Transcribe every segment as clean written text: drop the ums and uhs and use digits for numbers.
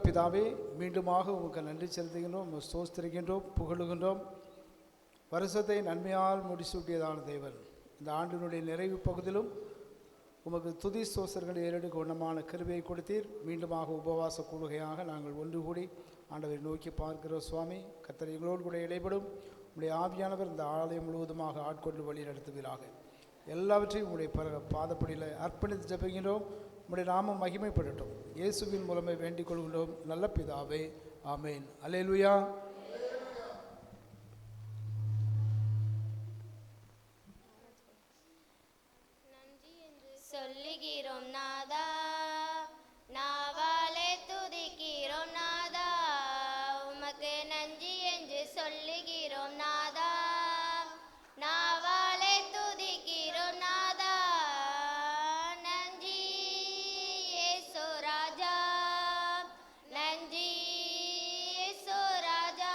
பிதாவே, மீண்டுமாக உங்களுக்கு நன்றி செலுத்துகின்றோம், ஸ்தோத்திரிக்கின்றோம், புகழுகின்றோம். வருஷத்தை நன்மையால் முடிசூட்டியதான தேவன், இந்த ஆண்டினுடைய நிறைவு பகுதியிலும் உமக்கு துதி ஸ்தோத்திரங்களை ஏறெடுக்க வண்ணமான கிருபையை கொடுத்தீர். மீண்டுமாக உபவாச கூடுகையாக நாங்கள் ஒன்று கூடி ஆண்டவரை நோக்கி பார்க்கிறோம். சுவாமி கர்த்தர் எங்களோடு கூட இடைப்படும். உங்களுடைய ஆவியானவர் இந்த ஆலயம் முழுவதுமாக ஆட்கொண்டு வழி நடத்துவீராக. எல்லாவற்றையும் உங்களுடைய பாதப்படியில் அர்ப்பணித்து ஜெபிக்கின்றோம். உங்களுடைய நாமம் மகிமைப்படட்டும். இயேசுவின் மூலமே வேண்டிக் கொள்கின்றோம் நல்ல பிதாவே, ஆமேன். அல்லேலூயா. சொல்லுகிறோம் நாதா, நாவாலே துதிக்கிறோம் நாதா, உமக்கு நன்றி என்று சொல்லுகிறோம் நாதா, நாவாலே துதிக்கிறோம் நாதா. நன்றி இயேசு ராஜா, நன்றி இயேசு ராஜா,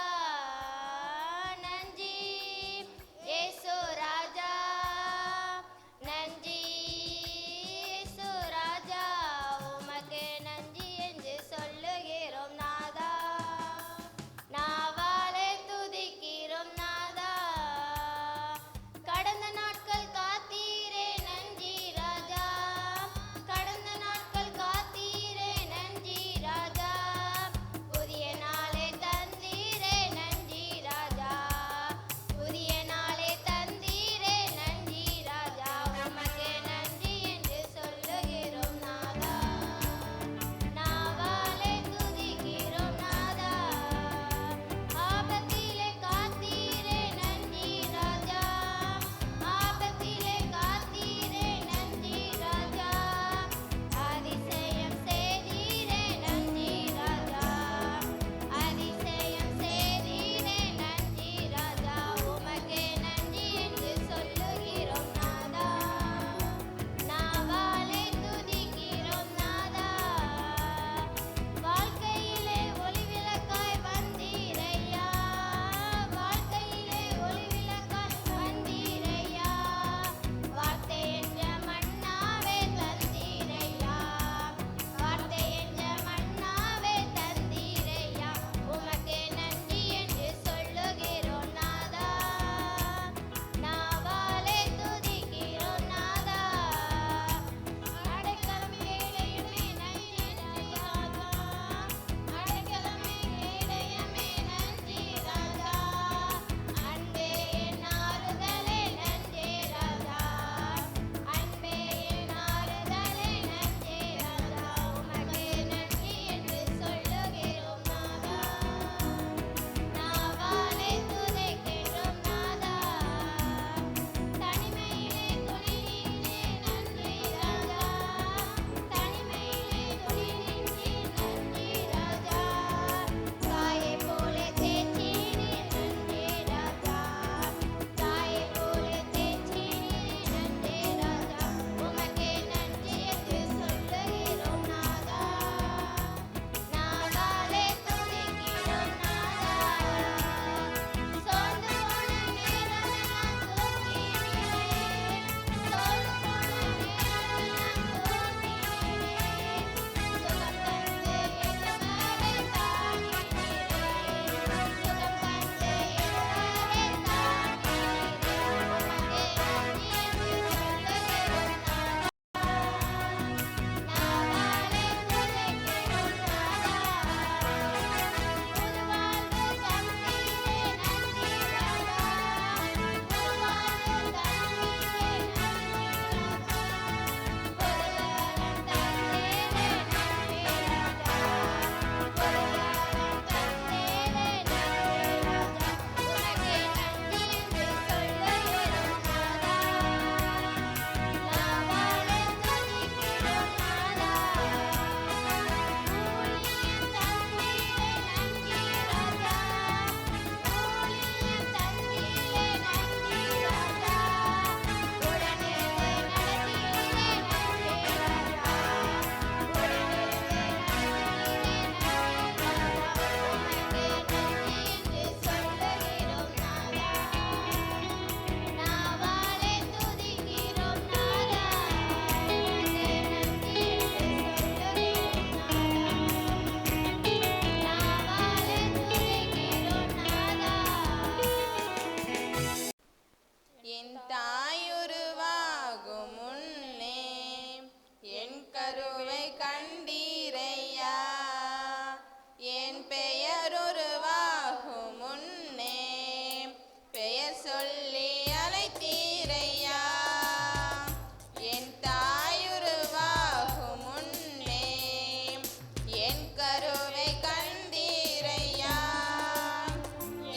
கருவை கண்டீரையா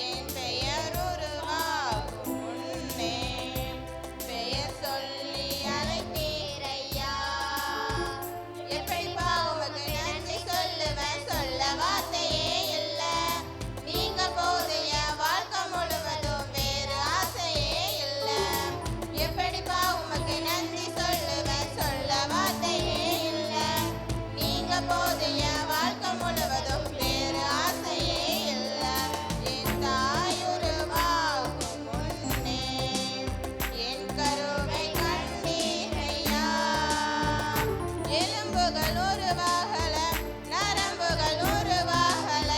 என் பெயர் உருவாகும் முன்னே பெயர் சொல்லி அழைத்தீரையா எப்படிப்பா உமக்கு நன்றி சொல்லுவேன் சொல்ல வார்த்தையே இல்லை நீங்க போது என் வாழ்க்கை முழுவதும் வேறு ஆசையே இல்லை எப்படிப்பா உமக்கு நன்றி சொல்லுவேன் சொல்ல வார்த்தையே இல்லை நீங்க போது என் வாழ்க்கை முழுவதும் வேறு ஆசையே இல்லை என் தாய் உருவாகும் முன்னே என் கருவை கண்டீரையா எலும்புகள் உருவாகல நரம்புகள் உருவாகல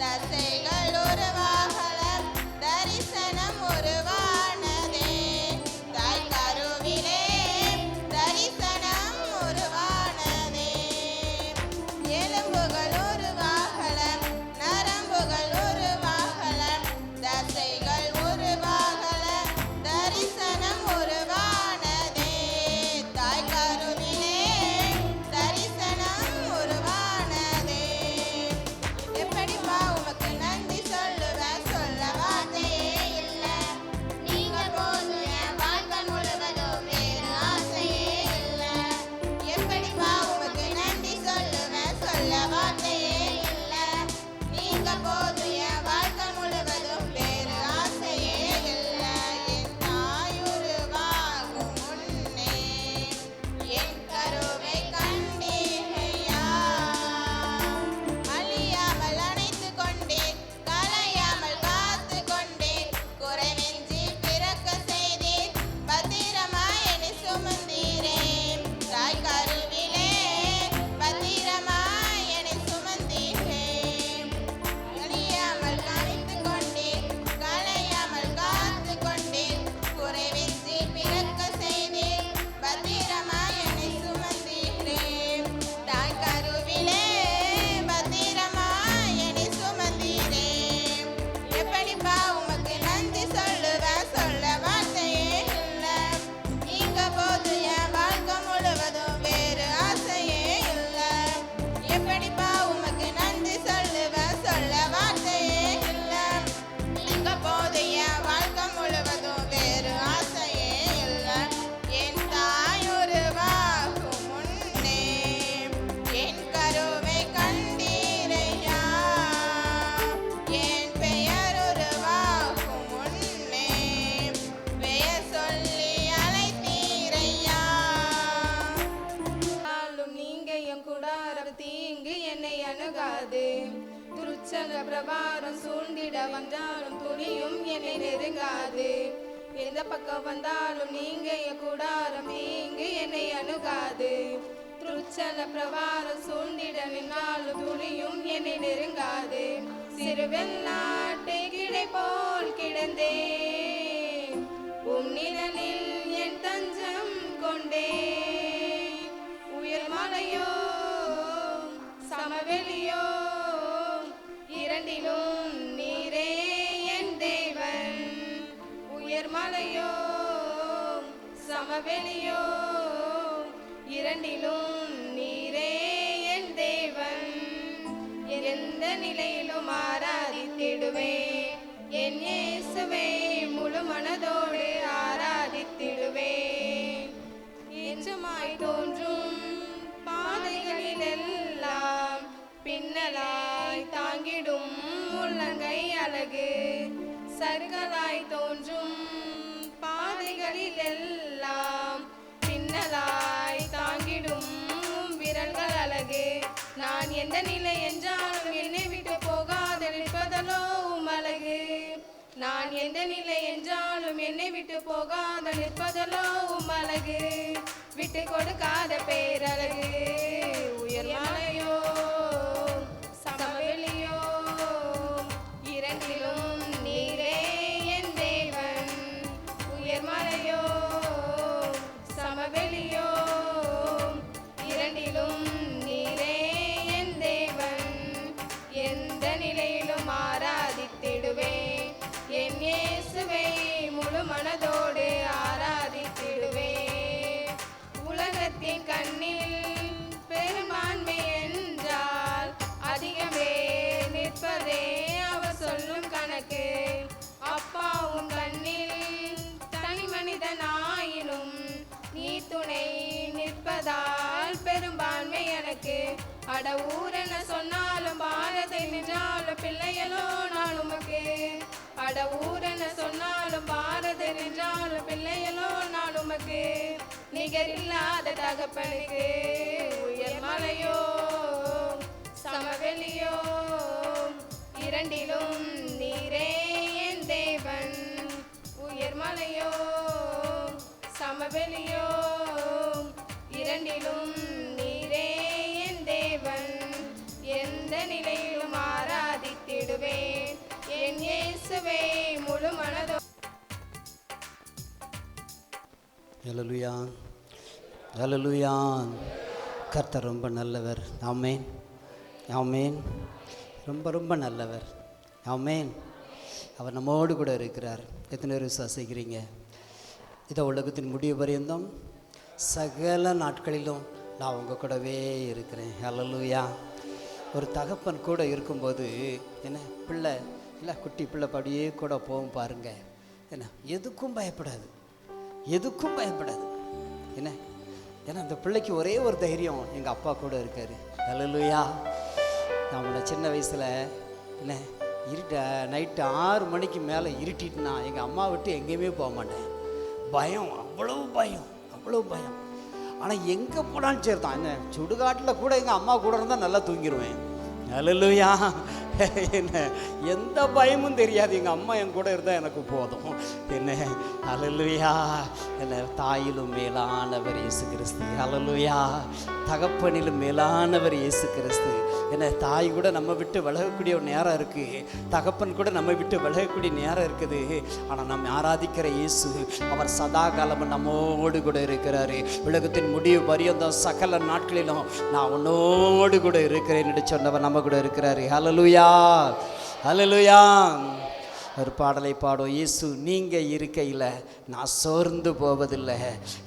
தசைகள் உருவாகல தரிசனம் உருவானதே தாய் கருவிலே தரிசனம் உருவானதே எலும்புகள் உருவாகல நரம்புகள் உருவாகல தசைகள் உருவாகல தரிசனம் உருவானதே தாய் கருவிலே தரிசனம் உருவானதே எப்படிப்பா உமக்கு நன்றி சொல்லுவேன் சொல்ல வார்த்தையே இல்லை நீங்க போதும் என் வாழ்க்கை முழுவதும் வேறு ஆசையே இல்லை எப்படிப்பா உமக்கு நன்றி சொல்லுவேன் சொல்ல வார்த்தையே இல்லை நீங்க போதும் என் வாழ்க்கை முழுவதும் வேறு ஆசையே இல்லை என் தாய் உருவாகும் முன்னே என் கருவை கண்டீரையா அழியாமல் அணைத்து கொண்டேன் கலையாமல் காத்து கொண்டேன் குறைவின்றி பிறக்க செய்தேன் பத்திரமாய் என்னை சுமந்தீரேன் தாய் கருவிலே பத்திரமாய் என்னை சுமந்தீரேன் அழியாமல் அணைத்து கொண்டேன் கலையாமல் காத்து கொண்டேன் குறைவின்றி பிறக்க செய்தேன் பத்திரமாய் என்னை சுமந்தீரேன் தாய் கருவிலே பத்திரமாய் என்னை சுமந்தீரேன் எப்படிப்பா உமக்கு நன்றி சொல்லுவேன் சொல்ல வார்த்தையே இல்லை நீங்க போது என் வாழ்க்கை முழுவதும் வேறு ஆசையே இல்லை எப்படிப்பா உமக்கு நன்றி சொல்லுவேன் சொல்ல வார்த்தையே இல்லை நீங்க போது என் வாழ்க்கை முழுவதும் வேறு ஆசையே இல்லை என் தாய் உருவாகும் முன்னே என் கருவை கண்டீரையா என் பெயர் உருவாகும் முன்னே பெயர் சொல்லி அழைத்தீரையா நாளும் நீங்க என் கூடாரம் தீங்கு என்னை அணுகாது துருச்சல பிரபாரம் சூழ்ந்திட வந்தாலும் துணியும் என்னை நெருங்காது எந்த பக்கம் வந்தாலும் நீங்க என் கூடாரம் தீங்கு என்னை அணுகாது துருச்சல பிரபாரம் சூழ்ந்திட நின்றாலும் துணியும் என்னை நெருங்காது சிறு வெள்ளாட்டை கிடை போல் கிடந்தேன் உம் நிழலில் என் தஞ்சம் கொண்டேன் உயர் மலையோ சமவெளியோ இரண்டிலும் நீரே என் தேவன் உயர் மலையோ சமவெளியோ இரண்டிலும் நீரே என் தேவன் எந்த நிலையிலும் ஆராதித்திடுவேன் என் இயேசுவே முழு மனதோடு ஆராதித்திடுவேன் எச்சமாய் தோன்றும் பாதைகளிலெல்லாம் பின்னலாய் தாங்கிடும் உள்ளங்கை அழகு சருகலாய் தோன்றும் பாதைகளிலெல்லாம் பின்னலாய் தாங்கிடும் விரல்கள் அழகு நான் எந்த நிலை என்றாலும் என்னை விட்டு போகாத நிற்பதலோ உம் அழகு நான் எந்த நிலை என்றாலும் என்னை விட்டு போகாத நிற்பதலோ உம் அழகு விட்டு கொடுக்காத பேரழகு உயர் மலையோ சமவெளியோ இரண்டிலும் நீரே என் தேவன் உயர் மலையோ சமவெளியோ இரண்டிலும் நீரே என் தேவன் எந்த நிலையிலும் ஆராதித்திடுவேன் என் இயேசுவை முழு மனதோடு ஆராதித்திடுவேன் உலகத்தின் கண்ணில் பெரும்பான்மை என்றால் அட ஊரென சொன்னாலும் பாரதை நின்றாலும் பிள்ளைகளோ நான் உமக்கு. அட ஊரென சொன்னாலும் பாரதை நின்றாலும் பிள்ளைகளோ நான் உமக்கு. நிகரில்லாத தகப்பனுக்கு உயர் மலையோ சமவெளியோ இரண்டிலும் நீரே என் தேவன். உயர் மலையோ சமவெளியோ இரண்டிலும் நீரே என் தேவன். எந்த நிலையிலும் ஆராதித்திடுவேன் என் இயேசுவை முழு மனதோ. ஹல்லேலூயா, ஹல்லேலூயா. கர்த்தர் ரொம்ப நல்லவர். ஆமென், ஆமென். ரொம்ப ரொம்ப நல்லவர். ஆமென். அவர் நம்மோடு கூட இருக்கிறார். எத்தனை பேர் விசுவாசிக்கிறீங்க? இதை உலகத்தின் முடிவு பரியந்தம் சகல நாட்களிலும் நான் உங்கள் கூடவே இருக்கிறேன். ஹல்லேலூயா. ஒரு தகப்பன் கூட இருக்கும்போது என்ன பிள்ளை இல்லை, குட்டி பிள்ளை படியே கூட போகும் பாருங்க. என்ன எதுக்கும் பயப்படாது, எதுக்கும் பயப்படாது. என்ன ஏன்னா அந்த பிள்ளைக்கு ஒரே ஒரு தைரியம், எங்கள் அப்பா கூட இருக்கார். ஹல்லேலூயா. நம்மளை சின்ன வயசில் என்ன நைட்டு 6 மணிக்கு மேலே இருட்டிட்டுனா எங்கள் அம்மா விட்டு எங்கேயுமே போக மாட்டேன். பயம், அவ்வளவு பயம், அவ்வளோ பயம். ஆனால் எங்கே போனாலும் சரி தான், என்ன சுடுகாட்டில் கூட எங்கள் அம்மா கூட இருந்தால் நல்லா தூங்கிடுவேன். ஹல்லேலூயா. என்ன எந்த பயமும் தெரியாது, எங்கள் அம்மா என் கூட இருந்தால் எனக்கு போதும். என்ன ஹல்லேலூயா. என்ன தாயிலும் மேலானவர் இயேசு கிறிஸ்து. ஹல்லேலூயா. தகப்பனிலும் மேலானவர் இயேசு கிறிஸ்து. என்ன தாய் கூட நம்ம விட்டு விலகக்கூடிய ஒரு நேரம் இருக்குது, தகப்பன் கூட நம்ம விட்டு விலகக்கூடிய நேரம் இருக்குது. ஆனால் நம்ம ஆராதிக்கிற இயேசு அவர் சதா காலமும் நம்மோடு கூட இருக்கிறாரு. உலகத்தின் முடிவு பரியந்தம் சகல நாட்களிலும் நான் உன்னோடு கூட இருக்கிறேன் என்று சொன்னவர் நம்ம கூட இருக்கிறாரு. ஹல்லேலூயா, ஹல்லேலூயா. ஒரு பாடலை பாடும். இயேசு நீங்கள் இருக்கையில் நான் சோர்ந்து போவதில்லை,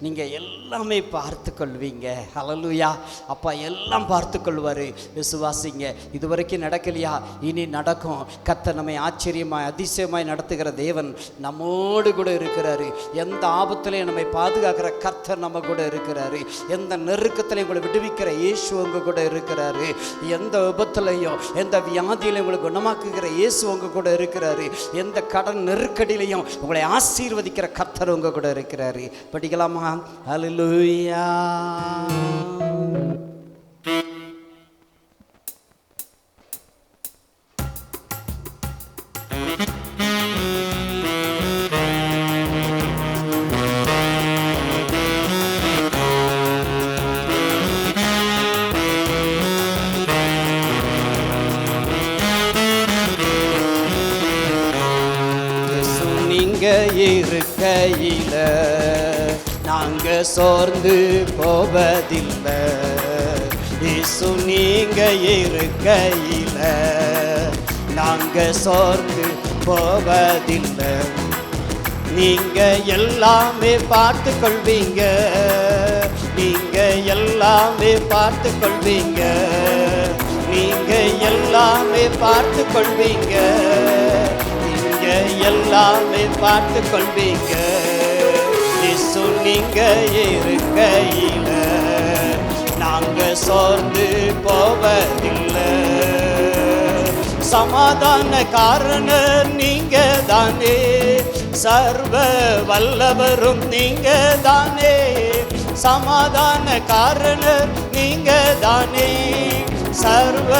நீங்கள் எல்லாமே பார்த்து கொள்வீங்க. ஹல்லேலூயா. அப்பா எல்லாம் பார்த்து கொள்வார். விசுவாசிங்க. இதுவரைக்கும் நடக்கலையா, இனி நடக்கும். கர்த்தர் நம்மை ஆச்சரியமாய் அதிசயமாய் நடத்துகிற தேவன் நம்மோடு கூட இருக்கிறாரு. எந்த ஆபத்துலையும் நம்மை பாதுகாக்கிற கர்த்தர் நம்ம கூட இருக்கிறாரு. எந்த நெருக்கத்திலையும் உங்களை விடுவிக்கிற இயேசு உங்க கூட இருக்கிறாரு. எந்த விபத்துலையும் எந்த வியாதியிலையும் உங்களை குணமாக்குகிற இயேசு உங்க கூட இருக்கிறாரு. எந்த கடன் நெருக்கடியிலையும் உங்களை ஆசீர்வதிக்கிற கர்த்தர் உங்க கூட இருக்கிறாரு. படிக்கலாமா? ஹல்லேலூயா. இருக்கையில நாங்க சோர்ந்து போவதில்லை. இயேசு நீங்க இருக்கையில நாங்க சோர்ந்து போவதில்லை. நீங்க எல்லாமே பார்த்து கொள்வீங்க, நீங்க எல்லாமே பார்த்து கொள்வீங்க, நீங்க எல்லாமே பார்த்து கொள்வீங்க, எல்லாமே பார்த்து கொள்வீங்க. இயேசு நீங்க இருக்கையில நாங்க சோர்ந்து போவதில்லை. சமாதான காரணர் நீங்க தானே, சர்வ வல்லவரும் நீங்க தானே. சமாதான காரணர் நீங்க தானே, சர்வ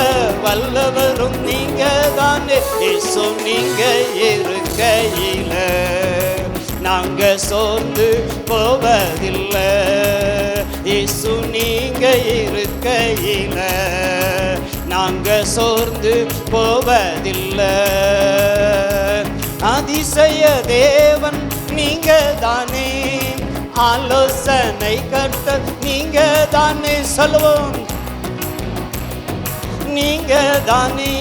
வல்லவரும் நீங்க தானே. இயேசு நீங்க இருக்கையில நாங்க சோர்ந்து போவதில்லை. இயேசு நீங்க இருக்கையில நாங்க சோர்ந்து போவதில்லை. அதிசய தேவன் நீங்க தானே, ஆலோசனை கர்த்தர் நீங்க தானே. சொல்லுவோம், நீங்க தானே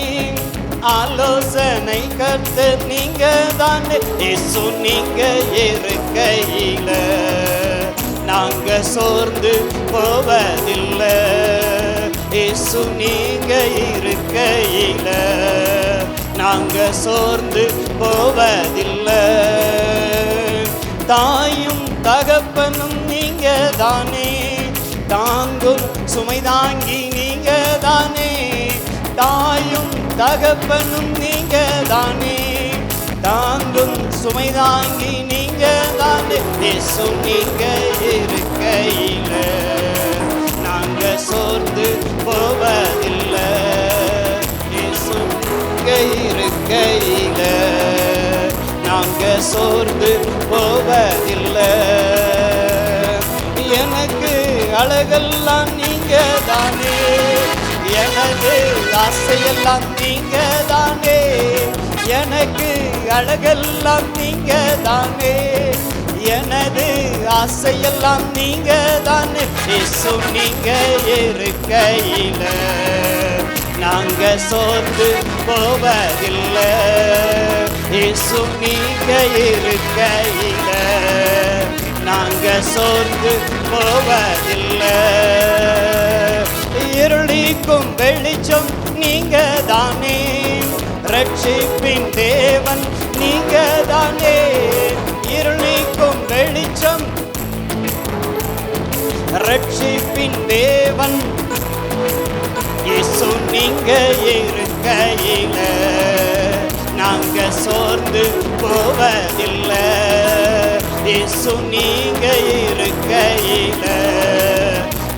ஆலோசனை கர்த்தர் நீங்க தானே. இயேசு நீங்க இருக்கையில நாங்க சோர்ந்து போவதில்லை. இயேசு நீங்க இருக்கையில நாங்க சோர்ந்து போவதில்லை. தாயும் தகப்பனும் நீங்க தானே, தாங்கும் சுமை தாங்கி நீங்க தானே, தாயும் தகப்பனும் நீங்க தானே, தாங்கும் சுமை தாங்கி நீங்க தானே. இயேசு நீங்க இருக்கையில நாங்க சோர்ந்து போவதில்லை. இயேசு நீங்க இருக்கையில நாங்க சோர்ந்து போவதில்லை. எனக்கு அழகெல்லாம் நீங்க தானே, எனது ஆசையெல்லாம் நீங்க தானே, எனக்கு அழகெல்லாம் நீங்க தானே, எனது ஆசையெல்லாம் நீங்க தானே. இயேசு நீங்க இருக்கையில நாங்க சோர்ந்து போவதில்லை. இயேசு நீங்க இருக்கையில நாங்க சோர்ந்து போவதில்லை. இருளிக்கும் வெளிச்சம் நீங்க தானே, ரட்சிப்பின் தேவன் நீங்க தானே. இருளிக்கும் வெளிச்சம் ரட்சிப்பின் தேவன் இயேசு நீங்க இருக்கையில நாங்க சோர்ந்து போவதில்லை. இயேசு நீங்க இருக்கையில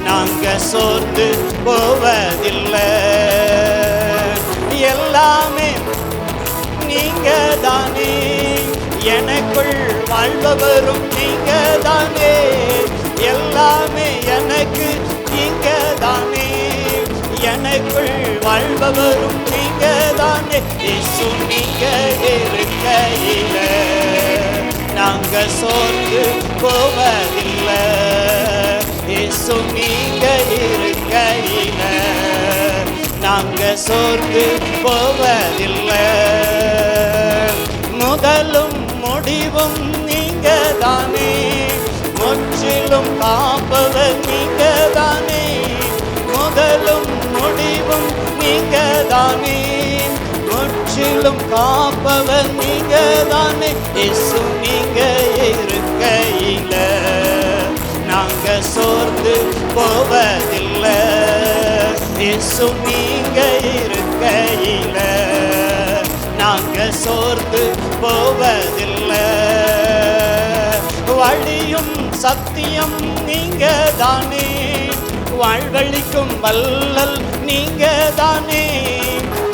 நாங்க சோர்ந்து போவதில்லை. எல்லாமே நீங்க தானே, எனக்குள் வாழ்பவரும் நீங்க தானே, எல்லாமே எனக்கு நீங்க தானே, எனக்குள் வாழ்பவரும் நீங்க தானே. இயேசு நீங்க இருக்கையில நாங்க சோர்ந்து போவதில்லை. இயேசு நீங்க இருக்கையில நாங்க சோர்ந்து போவதில்லை. முதலும் முடிவும் நீங்க தானே, முற்றிலும் காப்பவர் நீங்க தானே, முதலும் முடிவும் நீங்க தானே, முற்றிலும் காப்பவர் நீங்க தானே. இயேசு நீங்க இருக்கையில நாங்க சோர்ந்து போவதில்லை. இயேசு நீங்க இருக்கையில நாங்க சோர்ந்து போவதில்லை. வழியும் சத்தியம் நீங்க தானே, வாழ்வழிக்கும் வல்லல் நீங்க தானே,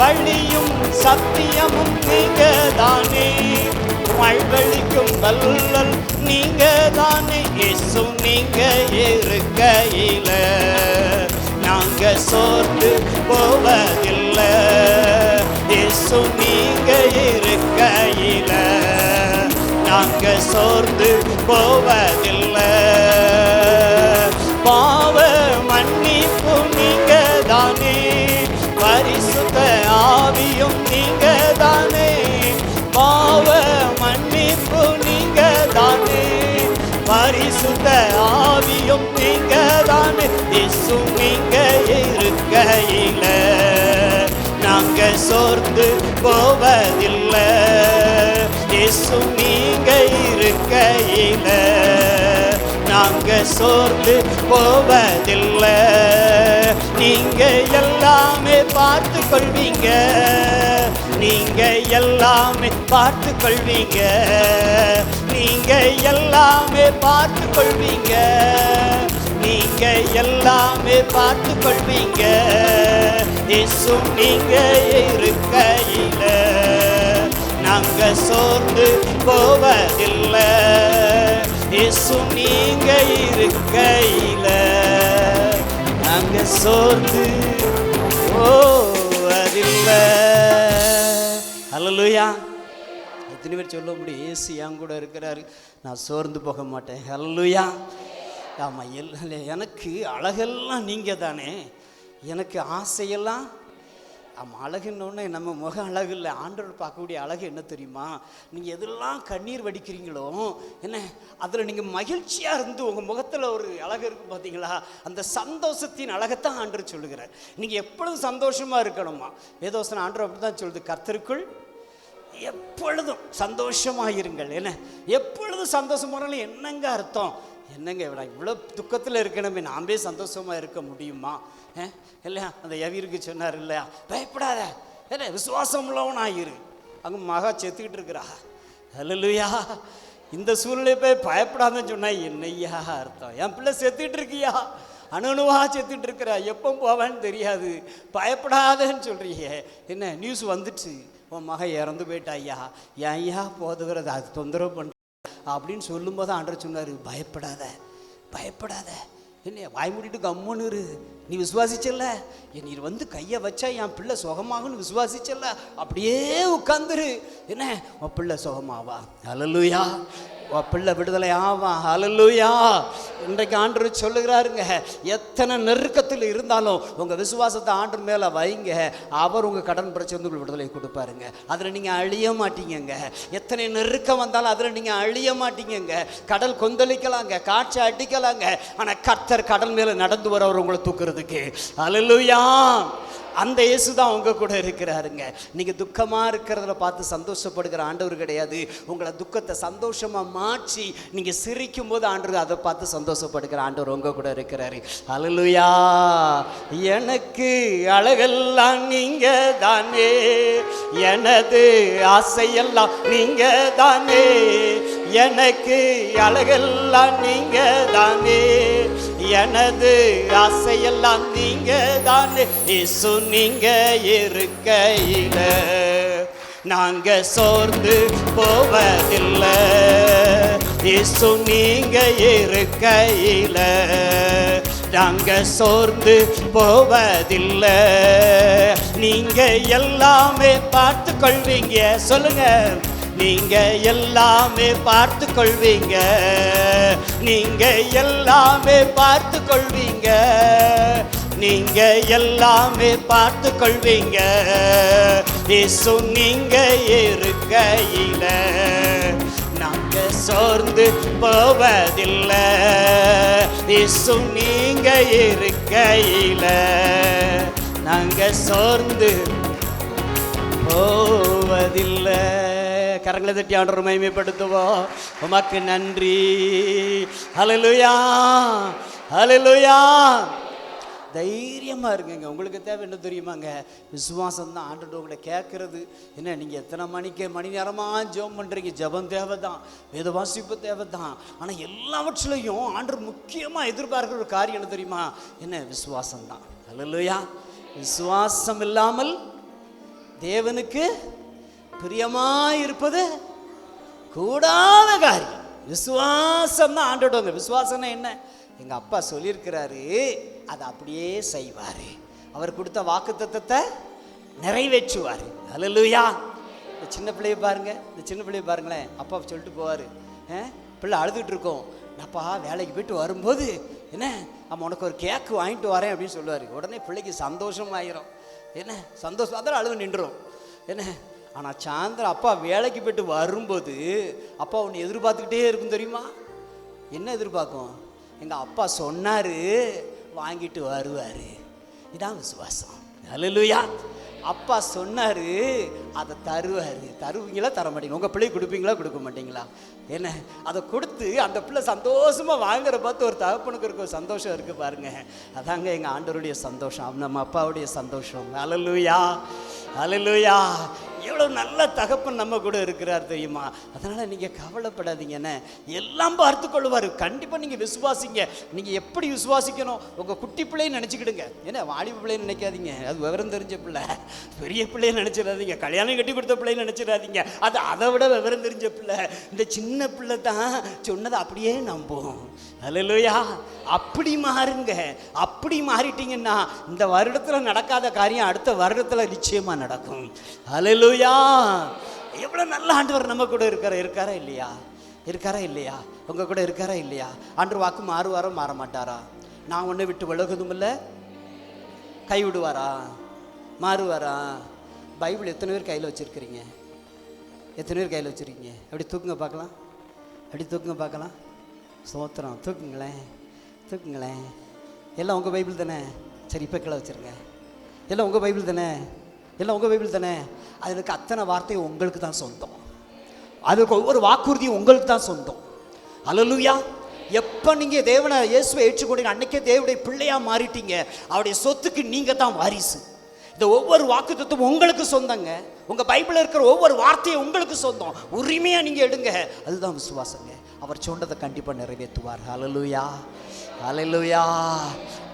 வழியும் சத்தியமும் நீங்க தானே, வாழ்வழிக்கும் வல்லல் நீங்க தானே. இயேசு நீங்க இருக்கையில நாங்க சோர்ந்து போவதில்லை. இயேசு நீங்க இருக்கையில நாங்க சோர்ந்து போவதில்லை. பாவ மன்னிப்பு நீங்க தானே, பரிசுத்த ஆவியும் நீங்க தானே, பாவ மன்னிப்பு நீங்க தானே, பரிசுத்த ஆவியும் நீங்க தானே. இயேசு நீங்க இருக்கையில நாங்க சோர்ந்து போவதில்லை. இயேசு நீங்க இருக்கையில நாங்க சோர்ந்து போவதில்லை. நீங்க எல்லாமே பார்த்து கொள்வீங்க, நீங்க எல்லாமே பார்த்து கொள்வீங்க, நீங்க எல்லாமே பார்த்து கொள்வீங்க, நீங்க எல்லாமே பார்த்து கொள்வீங்க. இயேசு நீங்க இருக்கையில நாங்க சோர்ந்து போவதில்லை. இயேசு நீங்க இருக்கையில நாங்க சோர்ந்து போவதில்லை. ஹல்லேலூயா. எத்தனை பேர் சொல்ல முடியும், இயேசு என் கூட இருக்கிறாரு, நான் சோர்ந்து போக மாட்டேன். ஹல்லேலூயா. ஆமாம், எனக்கு அழகெல்லாம் நீங்கள் தானே, எனக்கு ஆசையெல்லாம். ஆமாம், அழகுன்னொன்னே நம்ம முகம் அழகு இல்லை, ஆண்டவர் பார்க்கக்கூடிய அழகு என்ன தெரியுமா? நீங்கள் எதெல்லாம் கண்ணீர் வடிக்கிறீங்களோ என்ன, அதில் நீங்கள் மகிழ்ச்சியாக இருந்து உங்கள் முகத்தில் ஒரு அழகு இருக்குது பார்த்தீங்களா, அந்த சந்தோஷத்தின் அழகைத்தான் ஆண்டவர் சொல்லுகிறார். நீங்கள் எப்பொழுதும் சந்தோஷமாக இருக்கணுமா. வேதவசனம் ஆண்டவர் அப்படி தான் சொல்லுது, கர்த்தருக்குள் எப்பொழுதும் சந்தோஷமாக இருங்கள். என்ன, எப்பொழுதும் சந்தோஷமாக என்னங்க அர்த்தம்? என்னங்க நான் இவ்வளோ துக்கத்தில் இருக்கணுமே நான் போய் சந்தோஷமாக இருக்க முடியுமா? இல்லையா அந்த யவீருக்கு சொன்னார் இல்லையா, பயப்படாத, என்ன விசுவாசம் உள்ளவன் ஆயிரு. அங்கே மகா செத்துக்கிட்டு இருக்கிறா. ஹல்லேலூயா. இந்த சூழ்நிலை போய் பயப்படாதன்னு சொன்னால் என்னையா அர்த்தம்? என் பிள்ளை செத்துக்கிட்டு இருக்கியா, அணுவா செத்துட்டு இருக்கிறா, எப்போ போவான்னு தெரியாது, பயப்படாதன்னு சொல்கிறீங்க. என்ன நியூஸ் வந்துச்சு, உன் மகன் இறந்து போயிட்டா, ஐயா ஏன் ஐயா போதுகிறது, அது தொந்தரவு பண்ணுற அப்படின்னு சொல்லும்போது ஆண்டவர் சொன்னார், பயப்படாத பயப்படாத, என்ன வாய் மூடிட்டு கம்முன்னு இரு, நீ விசுவாசிச்சல்ல, நீ வந்து கையை வச்சா என் பிள்ளை சுகமாகுன்னு விசுவாசிச்சல்ல, அப்படியே உட்காந்துரு, என்ன உன் பிள்ளை சுகமாவா. ஹல்லேலூயா. உன் பிள்ளை விடுதலை ஆவா. ஹல்லேலூயா. இன்றைக்கு ஆண்டவர் சொல்லுகிறாருங்க, எத்தனை நெருக்கத்தில் இருந்தாலும் உங்கள் விசுவாசத்தை ஆண்டவர் மேலே வைங்க, அவர் உங்கள் கடன் பிரச்சனை உங்களுக்கு விடுதலை கொடுப்பாருங்க. அதில் நீங்கள் அழிய மாட்டீங்கங்க. எத்தனை நெருக்கம் வந்தாலும் அதில் நீங்கள் அழிய மாட்டீங்கங்க. கடல் கொந்தளிக்கலாங்க, காற்றை அடிக்கலாங்க, ஆனால் கர்த்தர் கடல் மேலே நடந்து வரவர் உங்களை தூக்குறதுக்கு. ஹல்லேலூயா. அந்த இயேசு தான் உங்க கூட இருக்கிறாருங்க. நீங்கள் துக்கமாக இருக்கிறத பார்த்து சந்தோஷப்படுகிற ஆண்டவர் கிடையாது. உங்களை துக்கத்தை சந்தோஷமாக மாற்றி நீங்கள் சிரிக்கும் போது ஆண்டவர் அதை பார்த்து சந்தோஷப்படுகிற ஆண்டவர் உங்க கூட இருக்கிறாரு. ஹல்லேலூயா. எனக்கு அழகெல்லாம் நீங்க தானே, எனது ஆசையெல்லாம் நீங்க தானே, எனக்கு அழகெல்லாம் நீங்க தானே, எனது ஆசையெல்லாம் நீங்க தானே. இயேசு நீங்க இருக்கையில நாங்க சோர்ந்து போவதில்லை. இயேசு நீங்க இருக்கையில நாங்க சோர்ந்து போவதில்லை. நீங்க எல்லாமே பார்த்து கொள்வீங்க. சொல்லுங்க, நீங்க எல்லாமே பார்த்து கொள்வீங்க, நீங்க எல்லாமே பார்த்து கொள்வீங்க, நீங்க எல்லாமே பார்த்து கொள்வீங்க. இயேசு நீங்க இருக்கையில நாங்க சோர்ந்து போவதில்லை. இயேசு நீங்க இருக்கையில நாங்க சோர்ந்து போவதில்லை. கரங்களை தட்டி ஆண்டவரை மகிமைப்படுத்துவோம். உமக்கு நன்றி. ஹல்லேலூயா. ஹல்லேலூயா. தைரியமாக இருக்குங்க. உங்களுக்கு தேவை என்ன தெரியுமாங்க? விசுவாசம் தான். ஆண்டவர் உங்களை கேட்கறது என்ன, நீங்கள் எத்தனை மணி நேரமாக ஜெபம் பண்ணுறீங்க, ஜெபம் தேவை தான், வேத வாசிப்பு தேவை தான். ஆனால் எல்லாவற்றிலையும் ஆண்டவர் முக்கியமாக எதிர்பார்க்கிற ஒரு காரியம் என்ன தெரியுமா? என்ன, விசுவாசம் தான். ஹல்லேலூயா. விசுவாசம் இல்லாமல் தேவனுக்கு பிரியமாயிருப்பது கூடாத காரியம். விசுவாசம் தான் ஆண்டவங்க. விசுவாசம்னா என்ன? எங்கள் அப்பா சொல்லியிருக்கிறாரு, அதை அப்படியே செய்வார். அவர் கொடுத்த வாக்குத்தத்தத்தை நிறைவேற்றுவார். ஹல்லேலூயா. இந்த சின்ன பிள்ளைய பாருங்க, இந்த சின்ன பிள்ளைய பாருங்களேன். அப்பா சொல்லிட்டு போவார், பிள்ளை அழுதுகிட்டு இருக்கோம், அப்பா வேலைக்கு போயிட்டு வரும்போது என்ன அம்மா உனக்கு ஒரு கேக்கு வாங்கிட்டு வரேன் அப்படின்னு சொல்லுவார். உடனே பிள்ளைக்கு சந்தோஷமாயிரும். என்ன சந்தோஷம், அதெல்லாம் அழுது நின்றுடும். என்ன, ஆனால் சாயந்தரம் அப்பா வேலைக்கு போய்ட்டு வரும்போது அப்பா ஒன்று எதிர்பார்த்துக்கிட்டே இருக்கும் தெரியுமா? என்ன எதிர்பார்க்கும்? எங்கள் அப்பா சொன்னார் வாங்கிட்டு வருவார். இதான் விசுவாசம். ஹல்லேலூயா. அப்பா சொன்னார் அதை தருவார். தருவீங்களா தர மாட்டீங்க? உங்கள் பிள்ளை கொடுப்பீங்களா கொடுக்க மாட்டீங்களா? என்ன, அதை கொடுத்து அந்த பிள்ளை சந்தோஷமாக வாங்குற பார்த்து ஒரு தகப்பனுக்கு இருக்க ஒரு சந்தோஷம் இருக்குது பாருங்க. அதாங்க எங்கள் ஆண்டவருடைய சந்தோஷம், நம்ம அப்பாவுடைய சந்தோஷம். ஹல்லேலூயா. ஹல்லேலூயா. எவ்வளோ நல்ல தகப்பன் நம்ம கூட இருக்கிறார் தெரியுமா? அதனால் நீங்கள் கவலைப்படாதீங்கன்னு, எல்லாம் பார்த்து கொள்வார். கண்டிப்பாக நீங்கள் விசுவாசிங்க. நீங்கள் எப்படி விசுவாசிக்கணும்? உங்கள் குட்டி பிள்ளைன்னு நினச்சிக்கிடுங்க. ஏன்னா வாலிப பிள்ளைன்னு நினைக்காதீங்க, அது விவரம் தெரிஞ்ச பிள்ளை. பெரிய பிள்ளைன்னு நினச்சிடாதீங்க, கல்யாணம் கட்டி கொடுத்த பிள்ளைன்னு நினச்சிடாதீங்க, அது அதை விட விவரம் தெரிஞ்ச பிள்ளை. இந்த சின்ன பிள்ளை தான் சொன்னதை அப்படியே நம்பும். ஹல்லேலூயா. அப்படி மாறுங்க. அப்படி மாறிட்டீங்கன்னா இந்த வருடத்தில் நடக்காத காரியம் அடுத்த வருடத்தில் நிச்சயமாக நடக்கும். ஹல்லேலூயா. எவ்வளோ நல்ல ஆண்டவர் நம்ம கூட இருக்காரா இல்லையா? இருக்காரா இல்லையா? உங்கள் கூட இருக்காரா இல்லையா? ஆண்டவர் வாக்கு மாறுவாரோ மாற மாட்டாரா? நான் ஒன்றை விட்டு விலகுதும் இல்லை, கைவிடுவாரா? மாறுவாரா? பைபிள் எத்தனை பேர் கையில் வச்சுருக்கிறீங்க? எத்தனை பேர் கையில் வச்சுருக்கீங்க? அப்படி தூக்குங்க பார்க்கலாம், அப்படி தூக்குங்க பார்க்கலாம். ஸ்தோத்திரம். தூக்குங்களேன், தூக்குங்களேன். எல்லாம் உங்கள் பைபிள் தானே? சரி, இப்போ கீழே வச்சுருங்க. எல்லாம் உங்கள் பைபிள் தானே? எல்லாம் உங்கள் பைபிள் தானே? அதுக்கு அத்தனை வார்த்தையும் உங்களுக்கு தான் சொந்தம். அதுக்கு ஒவ்வொரு வாக்குறுதியும் உங்களுக்கு தான் சொந்தம். ஹல்லேலூயா. எப்போ நீங்கள் தேவனை இயேசுவை ஏற்றுக்கொண்டீங்க அன்னைக்கே தேவனுடைய பிள்ளையாக மாறிட்டீங்க. அவருடைய சொத்துக்கு நீங்கள் தான் வாரிசு. இந்த ஒவ்வொரு வாக்குத்தத்தமும் உங்களுக்கு சொந்தங்க. உங்கள் பைபிளில் இருக்கிற ஒவ்வொரு வார்த்தையும் உங்களுக்கு சொந்தம். உரிமையாக நீங்கள் எடுங்க. அதுதான் விசுவாசங்க. அவர் சொன்னதை கண்டிப்பாக நிறைவேற்றுவார். ஹல்லேலூயா, ஹல்லேலூயா.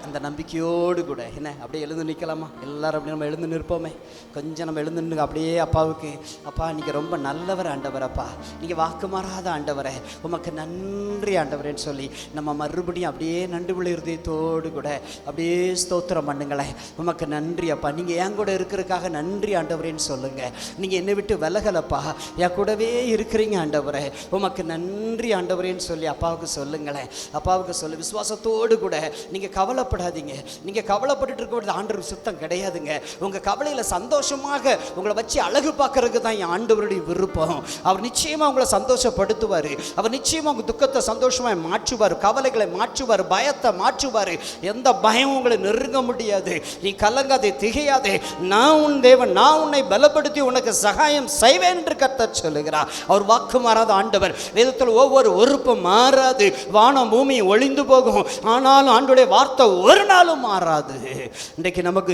அந்த நம்பிக்கையோடு கூட என்ன அப்படியே எழுந்து நிற்கலாமா? எல்லாரும் அப்படி நம்ம எழுந்து நிற்போமே. கொஞ்சம் நம்ம எழுந்து நின்று அப்படியே அப்பாவுக்கு, அப்பா நீங்கள் ரொம்ப நல்லவர் ஆண்டவர், அப்பா நீங்கள் வாக்கு மாறாத ஆண்டவரே, உமக்கு நன்றி ஆண்டவரேன்னு சொல்லி நம்ம மறுபடியும் அப்படியே நன்றி இருதயத்தோடு கூட அப்படியே ஸ்தோத்திரம் பண்ணுங்களேன். உமக்கு நன்றி அப்பா, நீங்கள் என் கூட இருக்கிறதுக்காக நன்றி ஆண்டவரேன்னு சொல்லுங்கள். நீங்கள் என்னை விட்டு விலகலப்பா, என் கூடவே இருக்கிறீங்க ஆண்டவரே, உமக்கு நன்றி ஆண்டவரேன்னு சொல்லி அப்பாவுக்கு சொல்லுங்களேன். அப்பாவுக்கு சொல்லு. விசுவாசத்தோடு கூட நீங்கள் கவலைப்படாதீங்க. நீங்கள் கவலைப்பட்டு இருக்க ஆண்டவர் சுத்தம் கிடையாதுங்க. உங்கள் கவலையில் சந்தோஷமாக உங்களை வச்சு அழகு பார்க்கறதுக்கு தான் என் ஆண்டவருடைய விருப்பம். அவர் நிச்சயமாக உங்களை சந்தோஷப்படுத்துவார். அவர் நிச்சயமாக உங்கள் துக்கத்தை சந்தோஷமாக மாற்றுவார், கவலைகளை மாற்றுவார், பயத்தை மாற்றுவார். எந்த பயம் உங்களை நெருங்க முடியாது. நீ கலங்காதே, திகையாதே, நான் உன் தேவன், நான் உன்னை பலப்படுத்தி உனக்கு சகாயம் செய்வேன் என்று கர்த்தர் சொல்லுகிறார். அவர் வாக்கு மாறாத ஆண்டவர். வேதத்தில் ஒவ்வொரு உறுப்பும் மாறாது. வானம் பூமி ஒளிந்து போகும், ஆனாலும் ஆண்டவருடைய வார்த்தை ஒரு நாளும் மாறாது. இன்றைக்கு நமக்கு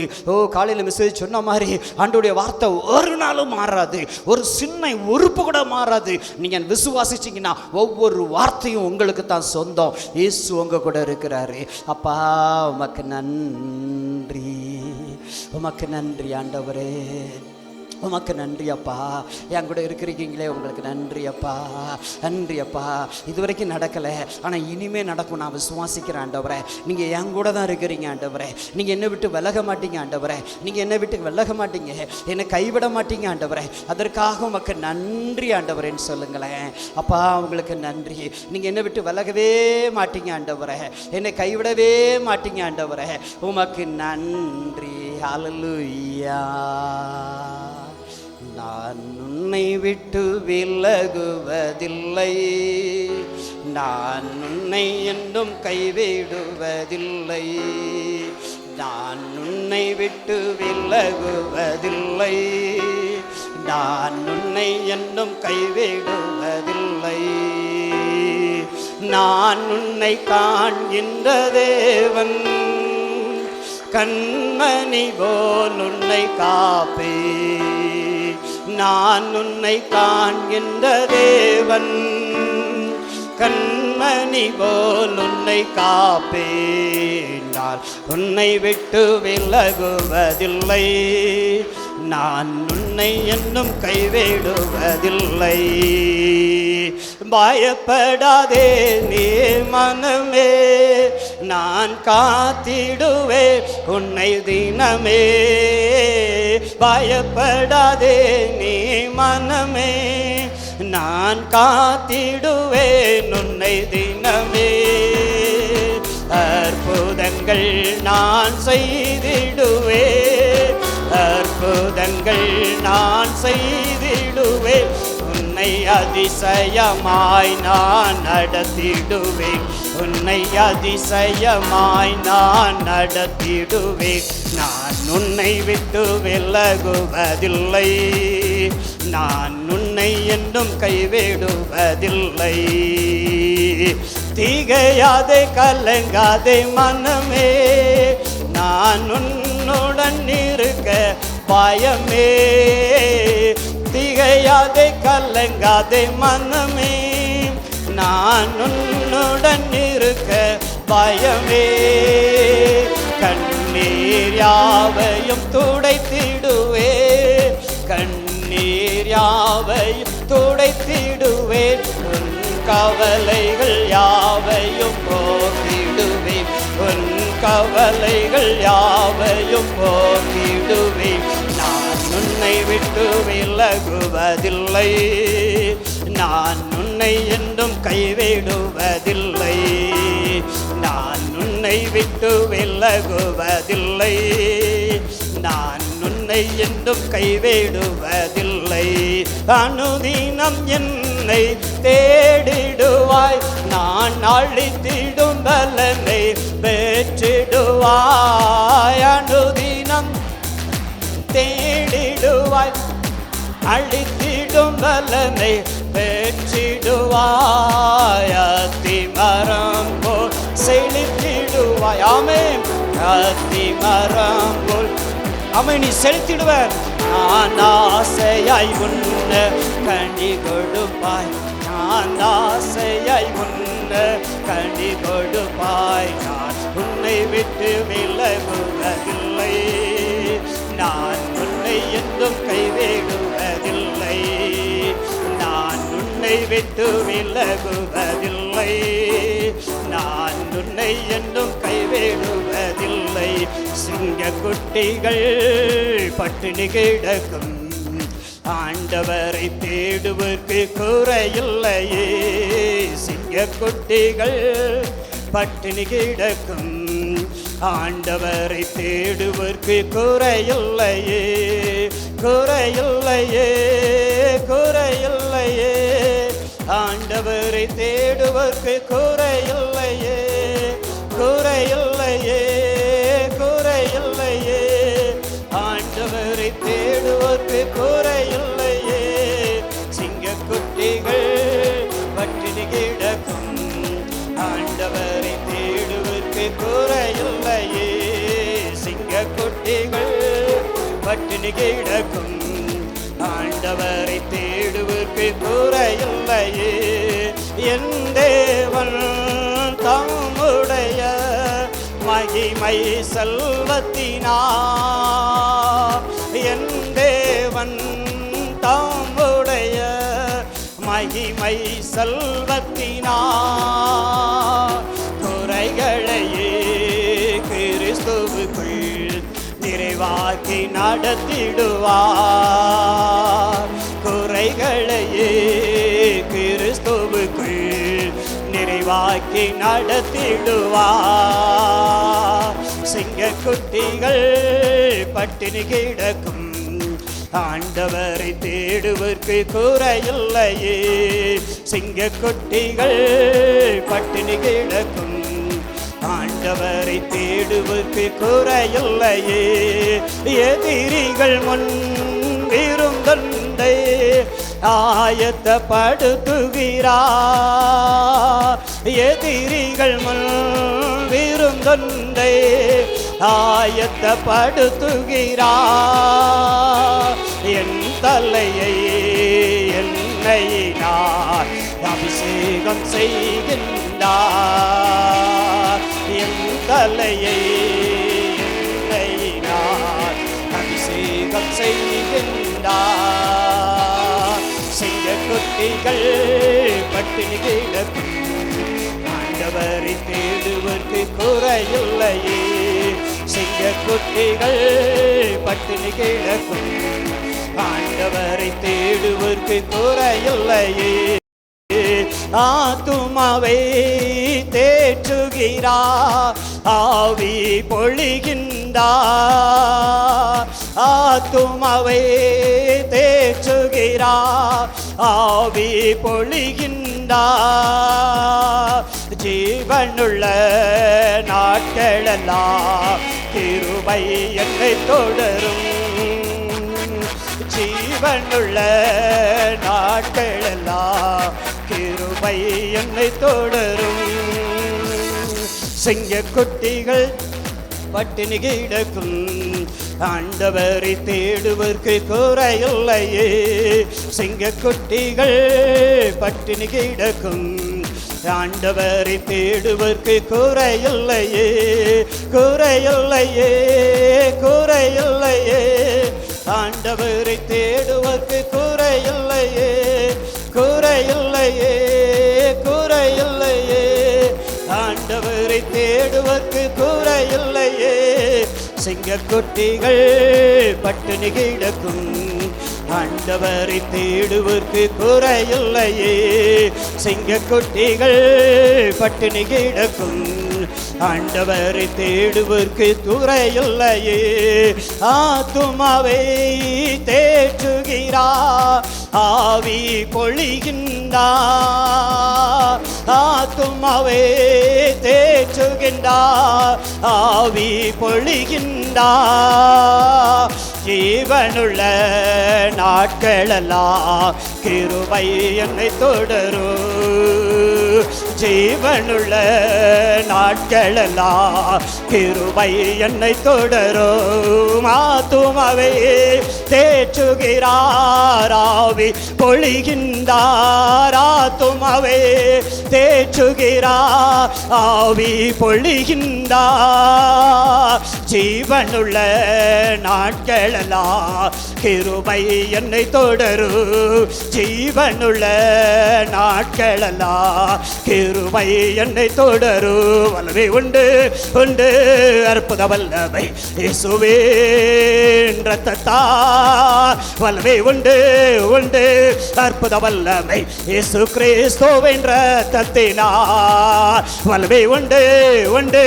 காலையில் மெசேஜ் சொன்ன மாதிரி ஆண்டவருடைய வார்த்தை ஒரு நாளும் மாறாது. ஒரு சின்ன உறுப்பு கூட மாறாது. நீங்கள் விசுவாசிச்சிங்கன்னா ஒவ்வொரு வார்த்தையும் உங்களுக்கு தான் சொந்தம். இயேசு உங்க கூட இருக்கிறாரு. அப்பா உமக்கு நன்றி, உமக்கு நன்றி ஆண்டவரே, உமக்கு நன்றி அப்பா. என் கூட இருக்கிறீங்களே, உங்களுக்கு நன்றி அப்பா, நன்றி அப்பா. இது வரைக்கும் நடக்கலை, ஆனால் இனிமேல் நடக்கும் நான் விசுவாசிக்கிறேன் ஆண்டவரே. நீங்கள் என் கூட தான் இருக்கிறீங்க ஆண்டவரே. நீங்கள் என்னை விட்டு விலக மாட்டீங்க ஆண்டவரே. நீங்கள் என்னை விட்டு விலக மாட்டீங்க, என்னை கைவிட மாட்டீங்க ஆண்டவரே. அதற்காக உமக்கு நன்றி ஆண்டவரேன்னு சொல்லுங்களேன். அப்பா உங்களுக்கு நன்றி. நீங்கள் என்னை விட்டு விலகவே மாட்டீங்க ஆண்டவரே, என்னை கைவிடவே மாட்டீங்க ஆண்டவரே. உமக்கு நன்றி. ஹல்லேலூயா. நான் உன்னை விட்டு விலகுவதில்லை, நான் உன்னை என்றும் கைவிடுவதில்லை, நான் உன்னை விட்டு விலகுவதில்லை, நான் உன்னை என்றும் கைவிடுவதில்லை. நான் உன்னை காண்கின்ற தேவன், கண்மணி போல் உன்னை காப்பே. நான் உன்னை காண்கின்ற தேவன், கண்மணி போல் உன்னை காப்பேன். நான் உன்னை விட்டு விலகுவதில்லை, நான் உன்னை என்னும் கைவிடுவதில்லை. பயப்படாதே நீ மனமே, நான் காத்திடுவேன் உன்னை தினமே. பயப்படாதே நீ மனமே, நான் காத்திடுவேன் உன்னை தினமே. அற்புதங்கள் நான் செய்திடுவேன், அற்புதங்கள் நான் செய்திடுவேன். உன்னை அதிசயமாய் நான் நடத்திடுவேன், உன்னை அதிசயமாய் நான் நடத்திடுவேன். நான் உன்னை விட்டு விலகுவதில்லை, நான் உன்னை என்றும் கைவிடுவதில்லை. திகையாதே கலங்காதே மனமே, நான் உன்னுடன் இருக்க பயமே. திகையாதே கலங்காதே மனமே, நான் உன்னுடன் இருக்க பயமே. கண்ணீர் யாவையும் துடைத்திடுவே, கண்ணீர் யாவையும் துடைத்திடுவேன். உன் கவலைகள் யாவையும் போக்கிடுவேன், உன் கவலைகள் யாவையும் போக்கிடுவேன். நான் உன்னை விட்டு விலகுவதில்லை, நான் உன்னை என்றும் கைவிடுவதில்லை. நான் உன்னை விட்டு விலகுவதில்லை, நான் உன்னை என்றும் கைவிடுவதில்லை. அனுதினம் என்னை தேடிடுவாய், நான் அழித்திடும் பலனை பெற்றிடுவாய். அனுதினம் தேடிடுவாய், அழித்திடும் பலனை பெற்றிடுவாய், அத்திமரம் போல் செழித்திடுவாய். ஆமென். அத்திமரம் போல் ஆமென், நீ செலுத்திடுவார். நான் ஆசையாய் உன்ன கனி கொடுப்பாய், நான் ஆசையாய் உன்ன கனி கொடுப்பாய். நான் உன்னை விட்டு விலகுவதில்லை, நான் உன்னை என்றும் கைவிடுவதில்லை, நான் உன்னை விட்டு விலகுவதில்லை, நான் உன்னை என்றும் கைவிடுவதில்லை. சிங்க குட்டிகள் பட்டினி கிடக்கும், ஆண்டவரை தேடுவதற்கு குறையில்லையே. சிங்க குட்டிகள் பட்டினி கிடக்கும், ஆண்டவரை தேடுவதற்கு குறையில்லையே, குறையில்லையே, குறையில்லையே. ஆண்டவரை தேடுவதற்கு குறையில்லையே, குறையில்லையே, குறையில்லையே. ஆண்டவரை தேடுவதற்கு குறையில்லையே. சிங்கக்குட்டிகள் பட்டினி கிடக்கும், ஆண்டவரை தேடுவதற்கு குறையில்லையே. சிங்கக்குட்டிகள் பட்டினி கிடக்கும், ஆண்டவரை தேடுவதற்கு குறையில்லையே. என் தேவன் தம்முடைய மகிமை செல்வத்தினார், என் தேவன் தம்முடைய மகிமை செல்வத்தினார் குறைகளையே கிறிஸ்துவுக்குள் நிறைவாக்கி நடத்திடுவார். குறைகளையே கிறிஸ்துவுக்குள் நிறைவாக்கி நடத்திடுவார். சிங்கக்குட்டிகள் பட்டினி கிடக்கும், ஆண்டவரை தேடுவதற்கு குறையில்லையே. சிங்கக்குட்டிகள் பட்டினி கிடக்கும், ஆண்டவரை தேடுவதற்கு குறையில்லையே. எதிரிகள் முன் விருந்தண்டை ஆயத்தப்படுத்துகிறார், எதிரிகள் முன் விருந்தண்டை ஆயத்தப்படுத்துகிறார். என் தலையை எண்ணெயினால் அபிஷேகம் செய்கின்றார், என் தலையை எண்ணெயினால் அபிஷேகம் செய்கின்றார். சிங்கக்குட்டிகள் பட்டினி கிடக்கும், ஆண்டவரை தேடுவதற்கு குறையில்லையே. சிங்கக்குட்டிகள் பட்டினி கிடக்கும், ஆண்டவரை தேடுவதற்கு குறையில்லையே. ஆத்துமாவை தேற்றுகிறார், ஆவி பொழிகின்றார். ஆத்துமாவை தேற்றுகிறார், ஆவி பொழிகின்றார். ஜீவனுள்ள நாட்களெல்லாம் கிருபை என்னை தொடரும், ஜீவனுள்ள நாட்களெல்லாம் கிருபை என்னை தொடரும். சிங்கக்குட்டிகள் பட்டினி கிடக்கும், ஆண்டவரை தேடுவதற்கு குறையில்லையே. சிங்கக்குட்டிகள் பட்டினி கிடக்கும், ஆண்டவரை தேடுவதற்கு குறையில்லையே, குறையில்லையே, குறையில்லையே. ஆண்டவரை தேடுவதற்கு குறையில்லையே, குறையில்லையே, குறையில்லையே. ஆண்டவரை தேடுவதற்கு குறையில்லையே. சிங்கக்குட்டிகள் பட்டினி கிடக்கும், ஆண்டவரை தேடுவதற்கு குறையில்லையே. சிங்கக்குட்டிகள் பட்டினி கிடக்கும், ஆண்டவரை தேடுவதற்கு குறையில்லையே. ஆத்துமாவை தேற்றுகிறார், ஆவி பொழிகின்றார். ஆத்துமாவை தேற்றுகின்றார், ஆவி பொழிகின்றார். ஜீவனுள்ள நாட்களெல்லாம் கிருபை என்னை தொடரும். ஜீவனுள்ள நாட்களெல்லாம் கிருபை என்னை தொடரும். ஆத்துமாவே தேற்றுகிறார், ஆவி பொழிகின்றார். ஆத்துமாவே தேற்றுகிறார், ஆவி பொழிகின்றார். ஜீவனுள்ள நாட்களெல்லாம் கிருபை என்னை தொடரும். ஜீவனுள்ள நாட்களெல்லாம் கிருபை என்னை தொடரும். வல்லமை உண்டு உண்டு அற்புத வல்லமை இயேசுவின் இரத்தத்தால். வல்லமை உண்டு உண்டு அற்புத வல்லமை இயேசு கிறிஸ்துவின் இரத்தத்தினால். வல்லமை உண்டு உண்டு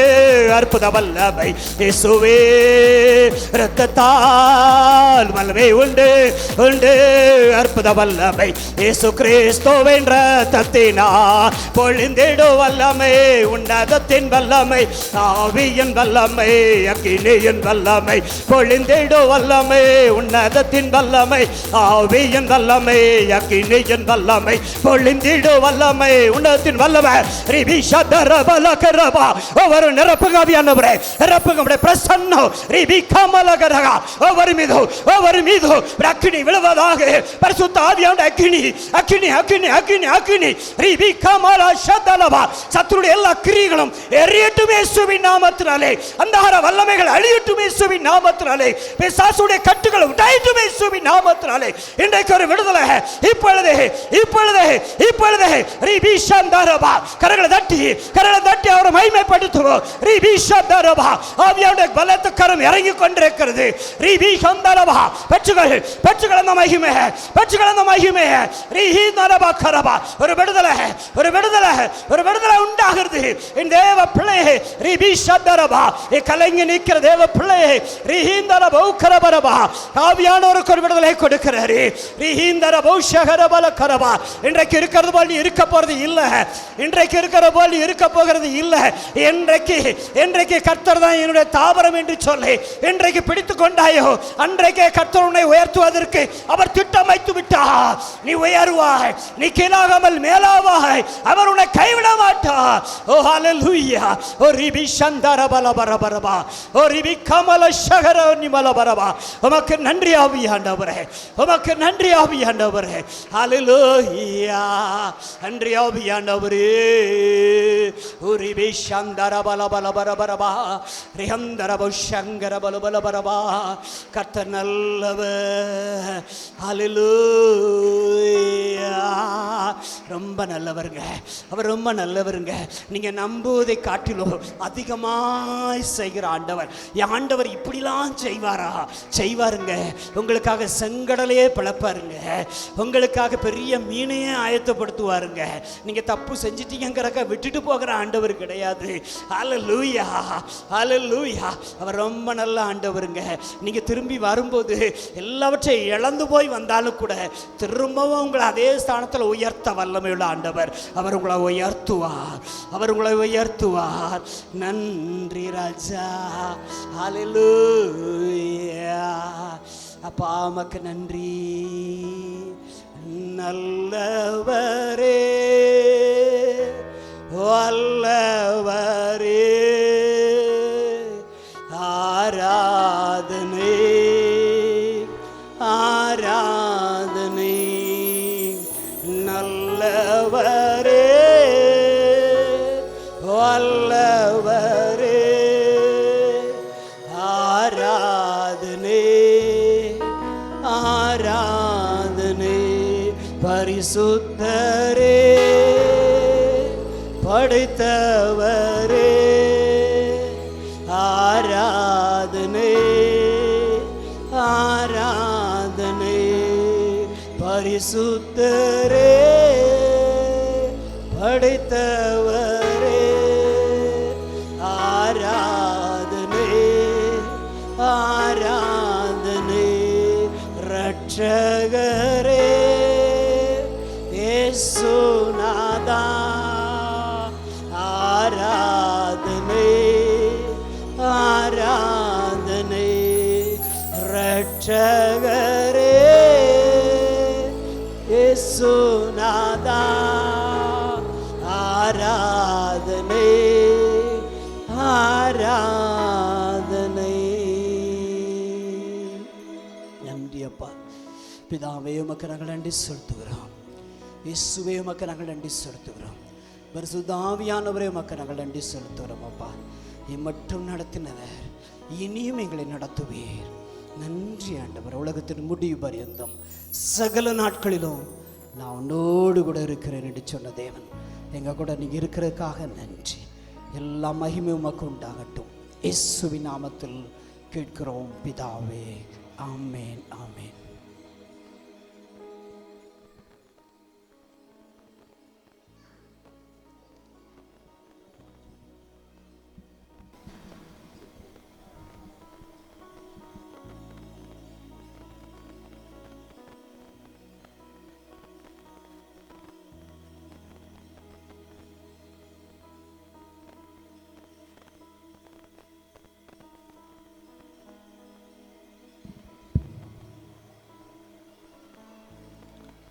அற்புத வல்லமை இயேசுவின் இரத்தத்தால். வல்லமை உண்டு உண்டு அற்புத வல்லமை இயேசு கிறிஸ்துவின் இரத்தத்தினால். பொழிந்திடும் வல்லமை உன்னதத்தின் வல்லமை, ஆவியின் வல்லமை, அக்கினியின் வல்லமை. பொழிந்திடும் வல்லமை உன்னதத்தின் வல்லமை, ஆவியின் வல்லமை, அக்கினியின் வல்லமை. பொழிந்திடும் வல்லமை உன்னதத்தின் வல்லமை. ரிபிஷதரபலகரபா ஒவ்வொரு நிரப்புகாவியானவரே நிரப்புகமுடைய பிரசன்னம் ரிபிகமலகரகா ஒவ்வொரு மீது அக்கினி விழுவதாக. பரிசுத்த ஆவியானவருடைய அக்கினி அக்கினி அக்கினி அக்கினி அக்கினி ரிபிகமலா ஷதலபா. சத்துருடைய எல்லா கிரியைகளும் எரியட்டும் இயேசுவின் நாமத்தினாலே. அந்தகார வல்லமைகள் அழியட்டும் இயேசுவின் நாமத்தினாலே. பிசாசுடைய கட்டுகள் உடையட்டும் இயேசுவின் நாமத்தினாலே. இன்றைக்கு ஒரு விடுதலை இப்பொழுது இப்பொழுது இப்பொழுது ரிபிஷந்தரபா. கரங்களை தட்டி அவரை மகிமைப்படுத்துவோம். ரிபிஷந்தரபா ஆவியானவருடைய பலத்த கரம் இறங்கி கொண்டிருக்கிறது. ரிபிஷந்தரபா பெற்றுகள் அந்த மகிமை பெற்றுகள் அந்த மகிமை. ரிஹிந்தரபா கரபா ஒரு விடுதலை ஒரு விடுதலை ஒரு விடுதலை உண்டாகிறது. இந்த தேவ பிள்ளையே ரிபிஷந்தரபா கலங்கி நிற்கிற தேவ பிள்ளையே ரிஹிந்தரபா கரபரபா ஆவியானவருக்கு ஒரு விடுதலை கொடுக்கிறாரு. ரிஹிந்தரபா ஷகரபல கரபா. இன்றைக்கு இருக்கிறது போல் இருக்க போறது இல்லை. இன்றைக்கு இருக்கிற போல் இருக்க போகிறது இல்லை. இன்றைக்கு கர்த்தர் தான் என்னுடைய தாபரம் என்று சொல்லி இன்றைக்கு பிடித்துக் கொண்டாயோ அன்றைக்கே கர்த்தர் உன்னை உயர்த்துவதற்கு அவர் திட்டம் வைத்து விட்டார். நீ உயர்வாய், நீ கீழாகாமல் மேலாவாய். அவர் உன்னை கைவிட மாட்டார். ஓ ஹalleluya. ஓ ரிபி சந்தரபல பரபரபா. ஓ ரிபி கமல ஷகர நிமல பரபா. உமக்கு நன்றி ஆவியானவரே, உமக்கு நன்றி ஆவியானவரே. ஹalleluya. நன்றி ஆவியானவரே. ஓ ரிபி சந்தரபல பல பரபரபா. ரிஹந்தரப ஷங்கர பல பல பரபா. கர்த்தர் நல்லவர். ஹalleluya. ரொம்ப நல்லவருங்க அவர், ரொம்ப நல்லவருங்க. நீங்க நம்புவதை காட்டிலும் அதிகமாய் செய்கிற ஆண்டவர். ஆண்டவர் இப்படிலாம் செய்வாரா? செய்வாருங்க. உங்களுக்காக செங்கடலையே பிளப்பாருங்க. உங்களுக்காக பெரிய மீனையே ஆயத்தப்படுத்துவாருங்க. நீங்க தப்பு செஞ்சிட்டீங்கிறக்க விட்டுட்டு போகிற ஆண்டவர் கிடையாது. ஹalleluya ஹalleluya. அவர் ரொம்ப நல்ல ஆண்டவருங்க. நீங்க திரும்பி வரும்போது எல்லாவற்றையும் இழந்து போய் வந்தாலும் கூட திரும்பவும் உங்களை அதே ஸ்தானத்தில் உயர்த்த வல்லமையுள்ள ஆண்டவர். அவர் உங்களை உயர்த்துவார், அவர் உங்களை உயர்த்துவார். நன்றி ராஜா. ஹalleluya. அப்பா உமக்கு நன்றி. நல்லவரே வல்லவரே ஆராதனை ஆராதனை. நல்லவரே வல்லவரே ஆராதனை ஆராதனை. பரிசுத்தரே படைத்தவரே ஆராதனை ஆராதனை. பரிசுத்தரே படைத்தவரே ஆராதனை ஆராதனை. ரட்சகரே இயேசுநாதா ஆராதனை ஆராதனை. ரட்சகரே ரட்சகரே இயேசுநாதா ஆராதனை ஆராதனை. நன்றி அப்பா. பிதாவே உமக்கு நாங்கள் நன்றி செலுத்துகிறோம். இயேசுவே உமக்கு நாங்கள் நன்றி செலுத்துகிறோம். பரிசுத்த ஆவியானவரே உமக்கு நாங்கள் நன்றி செலுத்துகிறோம் அப்பா. மட்டும் நடத்தினவர் இனியும் எங்களை நடத்துவீர். நன்றி ஆண்டவர். உலகத்தின் முடிவு பரியந்தம் சகல நாட்களிலும் நான் உன்னோடு கூட இருக்கிறேன் என்று சொன்ன தேவன் எங்கள் கூட நீங்கள் இருக்கிறதுக்காக நன்றி. எல்லா மகிமையும் உமக்கு உண்டாகட்டும். இயேசுவின் நாமத்தில் கேட்கிறோம் பிதாவே. ஆமேன் ஆமேன்.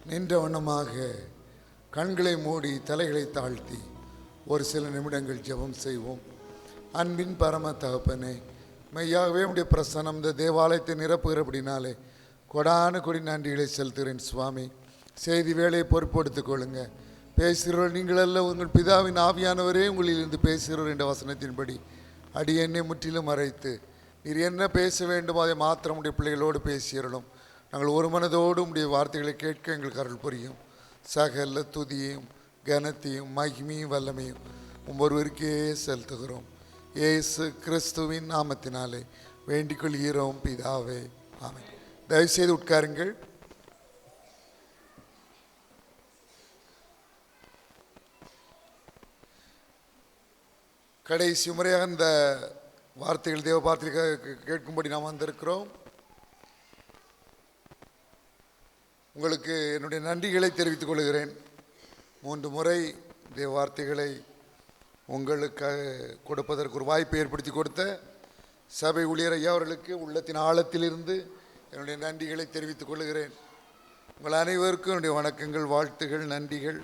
நின்ற வண்ணமாக கண்களை மூடி தலைகளை தாழ்த்தி ஒரு சில நிமிடங்கள் ஜெபம் செய்வோம். அன்பின் பரம தகப்பனே, மெய்யாகவே உடைய பிரசன்னம் இந்த தேவாலயத்தை நிரப்புகிறபடினாலே கொடான கொடி நன்றிகளை செலுத்துகிறேன் சுவாமி. செய்தி வேலையை பொறுப்படுத்திக் கொள்ளுங்க. பேசுகிறவர்கள் நீங்களல்ல, உங்கள் பிதாவின் ஆவியானவரே உங்களிலிருந்து பேசுகிறவர் என்ற வசனத்தின்படி அடியெண்ணை முற்றிலும் மறைத்து நீர் என்ன பேச வேண்டுமோ அதை மாத்திரம் உடைய பிள்ளைகளோடு பேசியறலும். நாங்கள் ஒரு மனதோடு உடைய வார்த்தைகளை கேட்க எங்களுக்கு அருள் புரியும். சகல துதியையும் கனத்தையும் மகிமையும் வல்லமையும் ஒவ்வொருவருக்கே செலுத்துகிறோம். இயேசு கிறிஸ்துவின் நாமத்தினாலே வேண்டிக் கொள்கிறோம் பிதாவே, ஆமென். தயவுசெய்து உட்காருங்கள். கடைசி முறையாக இந்த வார்த்தைகள் தேவ வார்த்தைகளை கேட்கும்படி நாம் வந்திருக்கிறோம். உங்களுக்கு என்னுடைய நன்றிகளை தெரிவித்துக் கொள்கிறேன். 3 முறை தேவ வார்த்தைகளை உங்களுக்காக கொடுப்பதற்கு ஒரு வாய்ப்பை ஏற்படுத்தி கொடுத்த சபை ஊழியர் ஐயா அவர்களுக்கு உள்ளத்தின் ஆழத்திலிருந்து என்னுடைய நன்றிகளை தெரிவித்துக் கொள்கிறேன். உங்கள் அனைவருக்கும் என்னுடைய வணக்கங்கள், வாழ்த்துகள், நன்றிகள்.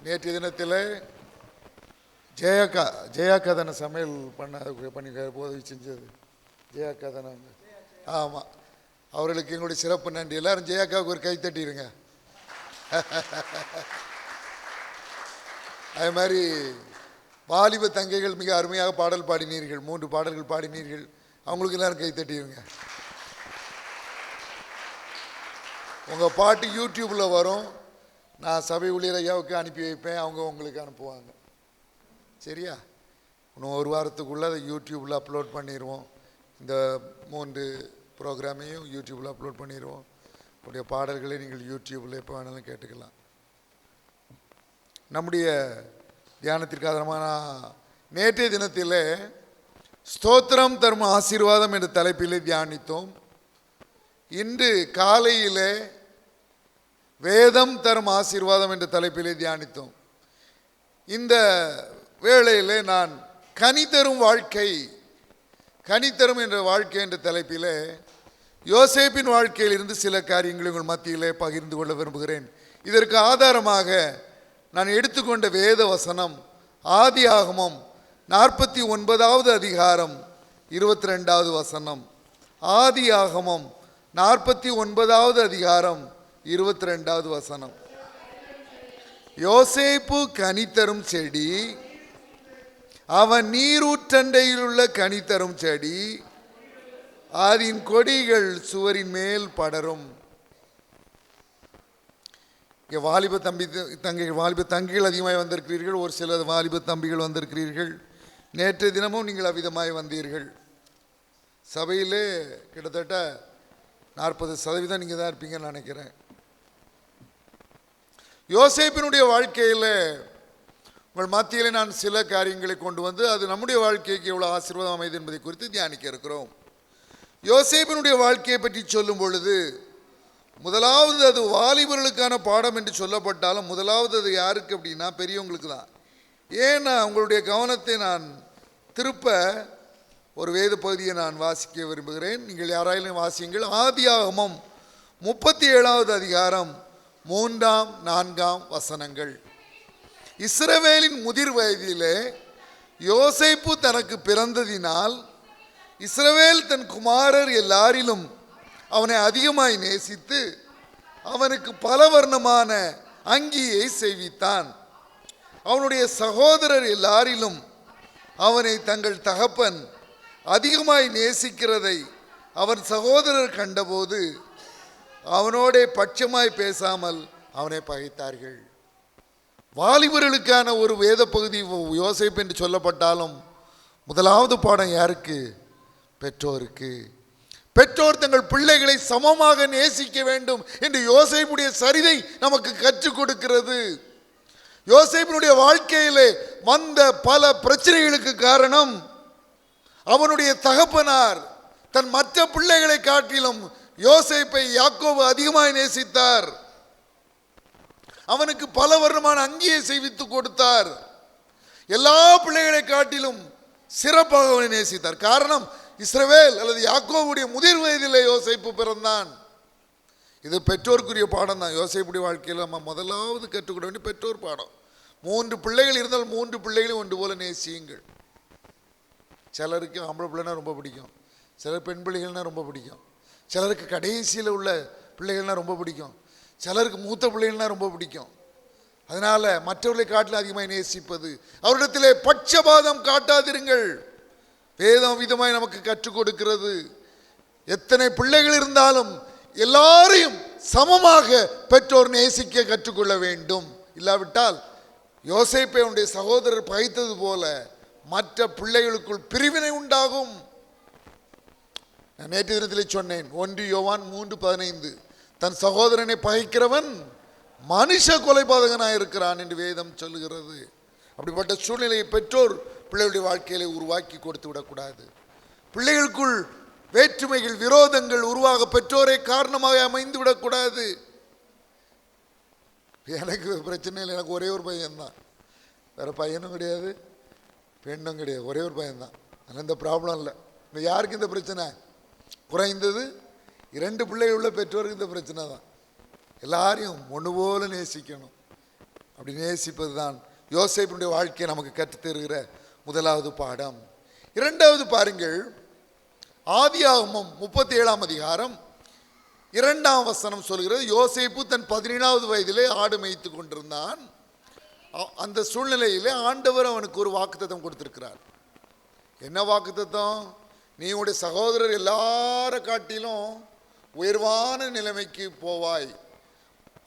நேற்றைய தினத்தில் ஜெயாக்கா தானே சமையல் பண்ணி உதவி செஞ்சது. ஜெயாக்கா தானே? ஆமாம். அவர்களுக்கு எங்களுடைய சிறப்பு நன்றி. எல்லாரும் ஜெயாக்காவுக்கு ஒரு கை தட்டிடுங்க. அதே மாதிரி வாலிப தங்கைகள் மிக அருமையாக பாடல் பாடினீர்கள். 3 பாடல்கள் பாடினீர்கள். அவங்களுக்கு எல்லாரும் கை தட்டிடுங்க. உங்கள் பாட்டு யூடியூப்பில் வரும். நான் சபை ஊழியர் ஐயாவுக்கு அனுப்பி வைப்பேன், அவங்க உங்களுக்கு அனுப்புவாங்க. சரியா? இன்னும் ஒரு வாரத்துக்குள்ளே அதை யூடியூப்பில் அப்லோட் பண்ணிடுவோம். இந்த 3 ப்ரோக்ராமையும் யூடியூப்பில் அப்லோட் பண்ணிடுவோம். உடைய பாடல்களை நீங்கள் யூடியூப்பில் எப்போ வேணாலும் கேட்டுக்கலாம். நம்முடைய தியானத்திற்கு ஆதாரமான நேற்றைய தினத்தில் ஸ்தோத்திரம் தரும் ஆசீர்வாதம் என்ற தலைப்பிலே தியானித்தோம். இன்று காலையிலே வேதம் தரும் ஆசீர்வாதம் என்ற தலைப்பிலே தியானித்தோம். இந்த வேளையிலே நான் கனி தரும் வாழ்க்கை, கனி தரும் என்ற வாழ்க்கை என்ற தலைப்பிலே யோசேப்பின் வாழ்க்கையில் இருந்து சில காரியங்களை உங்கள் மத்தியிலே பகிர்ந்து கொள்ள விரும்புகிறேன். இதற்கு ஆதாரமாக நான் எடுத்துக்கொண்ட வேத வசனம் ஆதியாகமம் 49வது அதிகாரம் 22வது வசனம். ஆதியாகமம் 49வது அதிகாரம் 22வது வசனம். யோசேப்பு கனி தரும் செடி, அவன் நீரூற்றண்டையில் உள்ள கனி தரும் செடி, அதன் கொடிகள் சுவரின் மேல் படரும். வாலிப வாலிப தங்கிகள் அதிகமாக வந்திருக்கிறீர்கள். ஒரு சில வாலிப தம்பிகள் வந்திருக்கிறீர்கள். நேற்றைய தினமும் நீங்கள் அவ்விதமாய் வந்தீர்கள். சபையிலே கிட்டத்தட்ட 40% நீங்கள் தான் இருப்பீங்கன்னு நினைக்கிறேன். யோசேப்பினுடைய வாழ்க்கையில் உங்கள் மத்தியில் நான் சில காரியங்களை கொண்டு வந்து அது நம்முடைய வாழ்க்கைக்கு எவ்வளோ ஆசீர்வாதம் அமைது என்பதை குறித்து தியானிக்க இருக்கிறோம். யோசேப்பினுடைய வாழ்க்கையை பற்றி சொல்லும் பொழுது முதலாவது அது வாலிபர்களுக்கான பாடம் என்று சொல்லப்பட்டாலும் முதலாவது அது யாருக்கு அப்படின்னா பெரியவங்களுக்கு தான். ஏன்னா உங்களுடைய கவனத்தை நான் திருப்ப ஒரு வேத பகுதியை நான் வாசிக்க விரும்புகிறேன். நீங்கள் யாராயிலும் வாசியுங்கள். ஆதியாகமம் 37வது அதிகாரம் 3, 4 வசனங்கள். இஸ்ரவேலின் முதிர் வயதிலே யோசேப்பு தனக்கு பிறந்ததினால் இஸ்ரவேல் தன் குமாரர் எல்லாரிலும் அவனை அதிகமாய் நேசித்து அவனுக்கு பல வர்ணமான அங்கியை செய்வித்தான். அவனுடைய சகோதரர் எல்லாரிலும் அவனை தங்கள் தகப்பன் அதிகமாய் நேசிக்கிறதை அவன் சகோதரர் கண்டபோது அவனோட பட்சமாய் பேசாமல் அவனை பகைத்தார்கள். வாலிபர்களுக்கான ஒரு வேத பகுதி யோசேப்பு என்று சொல்லப்பட்டாலும் முதலாவது பாடம் யாருக்கு? பெற்றோருக்கு. பெற்றோர் தங்கள் பிள்ளைகளை சமமாக நேசிக்க வேண்டும் என்று யோசேப்புடைய சரிதை நமக்கு கற்றுக் கொடுக்கிறது. யோசேப்பினுடைய வாழ்க்கையிலே வந்த பல பிரச்சனைகளுக்கு காரணம் அவனுடைய தகப்பனார் தன் மற்ற பிள்ளைகளை காட்டிலும் யோசேப்பை யாக்கோபு அதிகமாய் நேசித்தார். அவனுக்கு பல வருடமான அங்கியை செய்வித்து கொடுத்தார். எல்லா பிள்ளைகளை காட்டிலும் சிறப்பாக அவனை நேசித்தார். காரணம், இஸ்ரவேல் அல்லது யாக்கோபுடைய முதிர் வயதிலே யோசேப்பு பிறந்தான். இது பெற்றோருக்குரிய பாடம் தான். யோசேப்புடைய வாழ்க்கையில் நம்ம முதலாவது கற்றுக்கொள்ள வேண்டிய பெற்றோர் பாடம். 3 பிள்ளைகள் இருந்தால் 3 பிள்ளைகளையும் ஒன்று போல நேசியுங்கள். சிலருக்கு ஆம்பளை பிள்ளைனா ரொம்ப பிடிக்கும், சிலர் பெண் பிள்ளைகள்னா ரொம்ப பிடிக்கும், சிலருக்கு கடைசியில் உள்ள பிள்ளைகள்னா ரொம்ப பிடிக்கும், சிலருக்கு மூத்த பிள்ளைகள்னா ரொம்ப பிடிக்கும். அதனால மற்றவர்களை காட்டில் அதிகமாக நேசிப்பது. அவரிடத்திலே பட்சபாதம் காட்டாதிருங்கள். வேதம் விதமாய் நமக்கு கற்றுக் கொடுக்கிறது. எத்தனை பிள்ளைகள் இருந்தாலும் எல்லாரையும் சமமாக பெற்றோர் நேசிக்க கற்றுக்கொள்ள வேண்டும். இல்லாவிட்டால் யோசேப்பை அவனுடைய சகோதரர் பகைத்தது போல மற்ற பிள்ளைகளுக்குள் பிரிவினை உண்டாகும். நான் நேற்று தினத்தில் சொன்னேன், 1 யோவான் 3:15, தன் சகோதரனை பகைக்கிறவன் மனுஷ கொலைபாதகனாக இருக்கிறான் என்று வேதம் சொல்லுகிறது. அப்படிப்பட்ட சூழ்நிலையை பெற்றோர் பிள்ளைகளுடைய வாழ்க்கையிலே உருவாக்கி கொடுத்து விடக்கூடாது. பிள்ளைகளுக்குள் வேற்றுமைகள், விரோதங்கள் உருவாக பெற்றோரை காரணமாக அமைந்து விடக்கூடாது. எனக்கு பிரச்சனை இல்லை, எனக்கு ஒரே ஒரு பையன்தான், வேற பையனும் கிடையாது பெண்ணும் கிடையாது, ஒரே ஒரு பையன்தான். அதனால் இந்த ப்ராப்ளம் இல்லை. இந்த யாருக்கு இந்த பிரச்சனை? குறைந்தது 2 பிள்ளைகள் உள்ள பெற்றோருக்கு இந்த பிரச்சனை தான். எல்லாரையும் ஒன்று போல நேசிக்கணும். அப்படி நேசிப்பது தான் யோசேப்பினுடைய வாழ்க்கையை நமக்கு கற்றுத்தருகிற முதலாவது பாடம். 2வது பாருங்கள், ஆதியாகமம் 37ஆம் அதிகாரம் 2ஆம் வசனம் சொல்கிறது, யோசேப்பு தன் 17வது வயதிலே ஆடு மேய்த்து கொண்டிருந்தான். அந்த சூழ்நிலையிலே ஆண்டவர் அவனுக்கு ஒரு வாக்குத்தத்தம் கொடுத்திருக்கிறார். என்ன வாக்குத்தத்தம்? நீ உடைய சகோதரர் எல்லார காட்டிலும் உயர்வான நிலைமைக்கு போவாய்.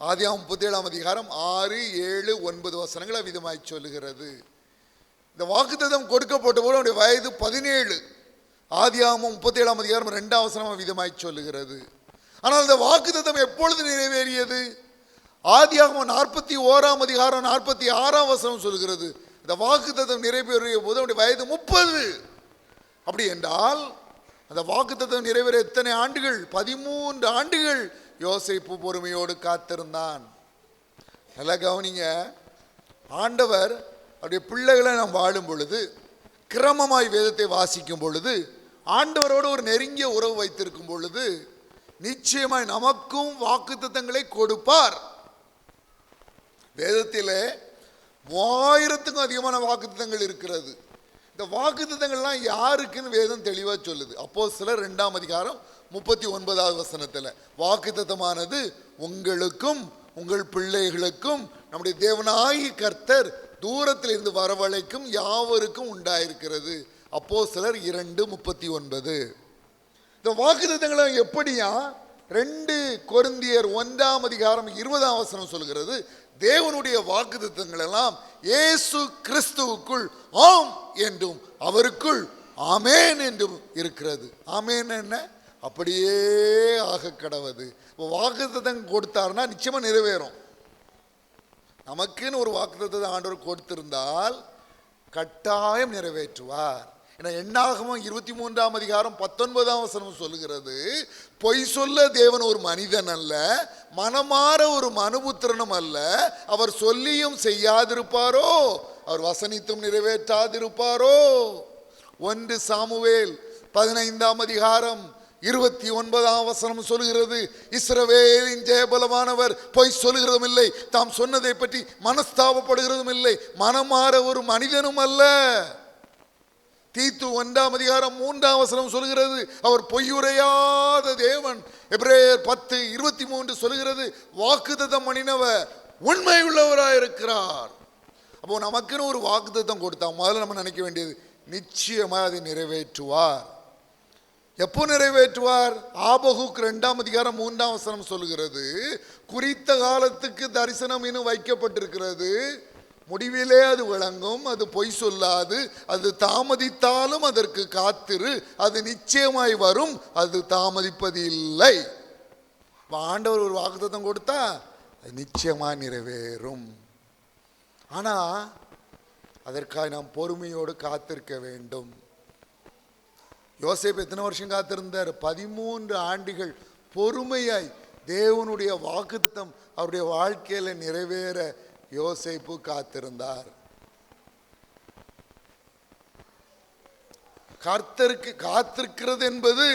ஆதியாகமம் 37ஆம் அதிகாரம் 6, 7, 9 வசனங்கள் அவ்விதமாய் சொல்லுகிறது. இந்த வாக்குத்தத்தம் கொடுக்கப்பட்ட போது அவனுடைய வயது 17. ஆதியாகமம் 37ஆம் அதிகாரம் 2ஆம் வசனம் அவ்விதமாய் சொல்லுகிறது. ஆனால் இந்த வாக்குத்தத்தம் எப்பொழுது நிறைவேறியது? ஆதியாகமம் 41ஆம் அதிகாரம் 46ஆம் வசனம் சொல்லுகிறது. இந்த வாக்குத்தத்தம் நிறைவேறிய போது அவனுடைய வயது 30. அப்படி என்றால் அந்த வாக்குத்தத்தம் நிறைவேற எத்தனை ஆண்டுகள்? 13 ஆண்டுகள் யோசேப்பு பொறுமையோடு காத்திருந்தான். நல்லா கவனிங்க, ஆண்டவர் அவருடைய பிள்ளைகளை நாம் வாழும் பொழுது, கிரமமாய் வேதத்தை வாசிக்கும் பொழுது, ஆண்டவரோடு ஒரு நெருங்கிய உறவு வைத்திருக்கும் பொழுது நிச்சயமாய் நமக்கும் வாக்குத்தத்தங்களை கொடுப்பார். வேதத்திலே 3000க்கும் அதிகமான வாக்குத்தத்தங்கள் இருக்கிறது. இந்த வாக்குத்தத்தங்கள்லாம் யாருக்குன்னு வேதம் தெளிவாக சொல்லுது. அப்போஸ்தலர் 2ஆம் அதிகாரம் 39வது வசனத்தில் வாக்குத்தத்தமானது உங்களுக்கும் உங்கள் பிள்ளைகளுக்கும் நம்முடைய தேவனாகிய கர்த்தர் தூரத்தில் இருந்து வரவழைக்கும் யாவருக்கும் உண்டாயிருக்கிறது. அப்போஸ்தலர் 2:39. இந்த வாக்குத்தத்தங்களை எப்படியா? 2 கொரிந்தியர் 1ஆம் அதிகாரம் 20ஆம் வசனம் சொல்கிறது, தேவனுடைய வாக்குத்தத்தங்கள் எல்லாம் இயேசு கிறிஸ்துவுக்குள் ஆம் என்றும் அவருக்குள் ஆமேன் என்றும் இருக்கிறது. ஆமேன் என்ன? அப்படியே ஆக கடவது. வாக்குத்தத்தம் கொடுத்தாருன்னா நிச்சயமா நிறைவேறும். நமக்குன்னு ஒரு வாக்குத்தத்தத்தை ஆண்டவர் கொடுத்திருந்தால் கட்டாயம் நிறைவேற்றுவார். ஏன்னா எண்ணாகமம் 23ஆம் அதிகாரம் 19ஆம் வசனம் சொல்லுகிறது, பொய் சொல்ல தேவன் ஒரு மனிதன் அல்ல, மனமாற ஒரு மனுபுத்திரனும் அல்ல. அவர் சொல்லியும் செய்யாதிருப்பாரோ, அவர் வசனித்தும் நிறைவேற்றாதிருப்பாரோ. 1 சாமுவேல் 15ஆம் அதிகாரம் 29ஆம் வசனம் சொல்கிறது, இஸ்ரவேலின் ஜெயபலமானவர் பொய் சொல்லுகிறதும் இல்லை, தாம் சொன்னதை பற்றி மனஸ்தாபப்படுகிறதும் இல்லை, மனமாற ஒரு மனிதனும் அல்ல. தீத்து 1ஆம் அதிகாரம் 3ஆம் வசனம் சொல்கிறது, அவர் பொய்யுரையாத தேவன். எபிரேயர் 10:23 சொல்கிறது, வாக்குத்தத்தம் பண்ணினவர் உண்மை உள்ளவராயிருக்கிறார். அப்போ நமக்குன்னு ஒரு வாக்குத்தத்தம் கொடுத்தா முதல்ல நம்ம நினைக்க வேண்டியது, நிச்சயமாக அதை நிறைவேற்றுவார். எப்போ நிறைவேற்றுவார்? ஆபகுக் 2ஆம் அதிகாரம் 3ஆம் வசனம் சொல்லுகிறது, குறித்த காலத்துக்கு தரிசனம் இன்னும் வைக்கப்பட்டிருக்கிறது, முடிவிலே அது விளங்கும், அது பொய் சொல்லாது, அது தாமதித்தாலும் அதற்கு காத்திரு, அது நிச்சயமாய் வரும், அது தாமதிப்பது இல்லை. ஆண்டவர் ஒரு வாக்குத்தத்தம் கொடுத்தா அது நிச்சயமாக நிறைவேறும். ஆனால் அதற்காக நாம் பொறுமையோடு காத்திருக்க வேண்டும். யோசேப்பு எத்தனை வருஷம் காத்திருந்தார்? 13 ஆண்டுகள் பொறுமையாய் தேவனுடைய வாக்குத்தத்தம் அவருடைய வாழ்க்கையில நிறைவேற யோசேப்பு காத்திருந்தார். கர்த்தருக்கு காத்திருக்கிறது என்பது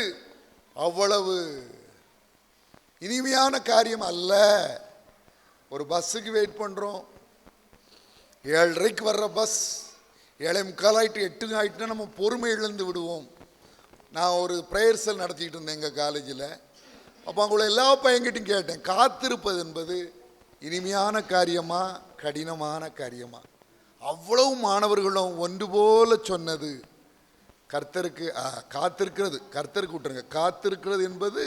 அவ்வளவு இனிமையான காரியம் அல்ல. ஒரு பஸ்ஸுக்கு வெயிட் பண்றோம், 7:30 வர்ற பஸ் 7:45 ஆயிட்டு 8 ஆயிட்டுனா நம்ம பொறுமை இழந்து விடுவோம். நான் ஒரு ப்ரேயர் செல் நடத்திக்கிட்டு இருந்தேன் எங்கள் காலேஜில். அப்போ அவங்கள எல்லா பையன்கிட்டையும் கேட்டேன், காத்திருப்பது என்பது இனிமையான காரியமா கடினமான காரியமா? அவ்வளவு மாணவர்களும் ஒன்று போல சொன்னது, கர்த்தருக்கு காத்திருக்கிறது, கர்த்தருக்கு விட்டுருங்க, காத்திருக்கிறது என்பது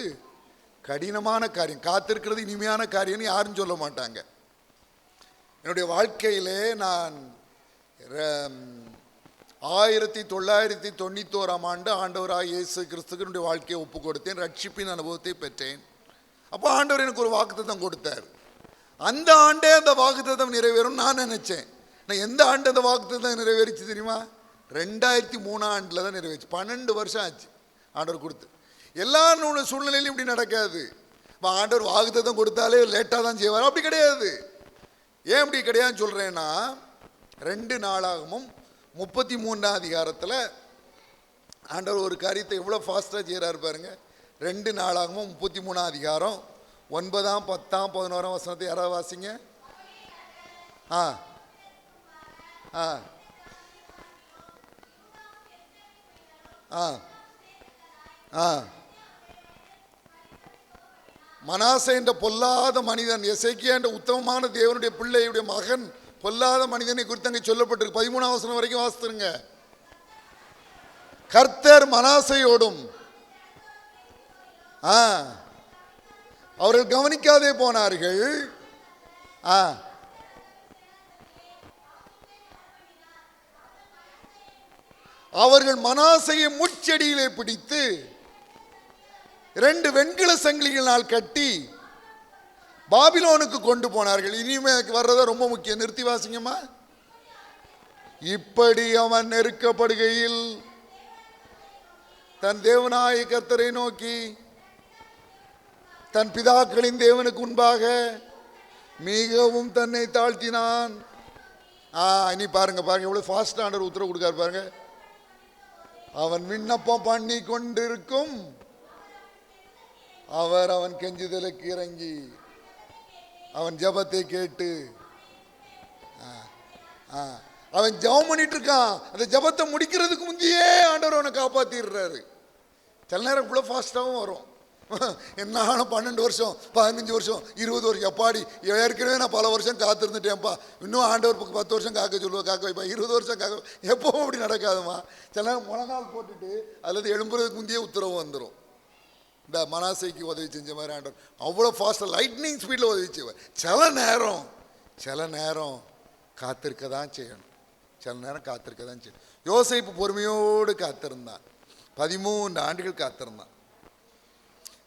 கடினமான காரியம், காத்திருக்கிறது இனிமையான காரியம்னு யாரும் சொல்ல மாட்டாங்க. என்னுடைய வாழ்க்கையிலே நான் 1991ஆம் ஆண்டு ஆண்டவராக இயேசு கிறிஸ்துக்கு என்னுடைய வாழ்க்கையை ஒப்பு கொடுத்தேன், ரட்சிப்பின் அனுபவத்தை பெற்றேன். அப்போ ஆண்டவர் எனக்கு ஒரு வாக்குத்தத்தம் கொடுத்தார். அந்த ஆண்டே அந்த வாக்குத்தத்தம் நிறைவேறும் நான் நினைச்சேன். நான் எந்த ஆண்டு அந்த வாக்குத்தத்தம் நிறைவேறிச்சு தெரியுமா? 2003 ஆண்டில் தான் நிறைவேறிச்சு. 12 வருஷம் ஆச்சு ஆண்டவர் கொடுத்து. எல்லா சூழ்நிலையிலும் இப்படி நடக்காது. ஆண்டவர் வாக்குத்தத்தம் கொடுத்தாலே லேட்டாக தான் செய்வார், அப்படி கிடையாது. ஏன் அப்படி கிடையாதுன்னு சொல்கிறேன்னா, 2 நாளாகமும் 33ஆம் அதிகாரத்தில் ஆண்டவர் ஒரு காரியத்தை எவ்வளோ ஃபாஸ்ட்டாக செய்கிறார் பாருங்க. 2 நாளாகமும் 33ஆம் அதிகாரம் 9ஆம் 10ஆம் 11ஆம் வசனத்தை யாராவது வாசிங்க. மனாசே என்ற பொல்லாத மனிதன், எசேக்கியா என்ற உத்தமமான தேவனுடைய பிள்ளையுடைய மகன் பொல்லாத மனிதனை குறித்து அங்கே சொல்லப்பட்டிருக்கு. 13ஆம் வசனம் வரைக்கும் வாசித்துருங்க. கர்த்தர் மனாசையோடும் அவர்கள் கவனிக்காதே போனார்கள். அவர்கள் மனாசையை முட்செடியிலே பிடித்து 2 வெண்கல சங்கிலிகளால் கட்டி பாபிலோனுக்கு கொண்டு போனார்கள். இனிமே வர்றத ரொம்ப முக்கியம், நிறுத்தி வாசிங்கம்மா. இப்படி அவன் நெருக்கப்படுகையில் தன் தேவனாய கர்த்தரை நோக்கி தன் பிதாக்களின் தேவனுக்கு முன்பாக மிகவும் தன்னை தாழ்த்தினான். இனி பாருங்க பாருங்க எவ்வளவு ஃபாஸ்ட் ஆண்டவர் உத்தரவு கொடுக்காரு பாருங்க. அவன் விண்ணப்பம் பண்ணி கொண்டிருக்கும் அவர் அவன் கெஞ்சுதலுக்கு இறங்கி அவன் ஜபத்தை கேட்டு அவன் ஜபம் பண்ணிட்டு இருக்கான். அந்த ஜபத்தை முடிக்கிறதுக்கு முந்தையே ஆண்டவர் அவனை காப்பாத்திடுறாரு. சில நேரம் இவ்வளோ ஃபாஸ்டாகவும் வரும். என்னாலும் 12 வருஷம் 15 வருஷம் 20 வருஷம் எப்பாடி ஏற்கனவே நான் பல வருஷம் காத்திருந்துட்டேன்ப்பா, இன்னும் ஆண்டவர் 10 வருஷம் காக்க சொல்லுவா, காக்க வைப்பா, 20 வருஷம் காக்க, எப்பவும் அப்படி நடக்காதுமா. சில நேரம் முழங்கால் போட்டுட்டு அல்லது எழும்புறதுக்கு முந்தையே உத்தரவு வந்துடும். இந்த மனாசைக்கு உதவி செஞ்ச மாதிரி ஆண்டவர் அவ்வளோ ஃபாஸ்ட்டாக லைட்னிங் ஸ்பீடில் உதவி செய்வார். சில நேரம் காத்திருக்க தான் செய்யணும், சில நேரம் காத்திருக்க தான் செய்யணும். யோசேப்பு பொறுமையோடு காத்திருந்தான், 13 ஆண்டுகள் காத்திருந்தான்.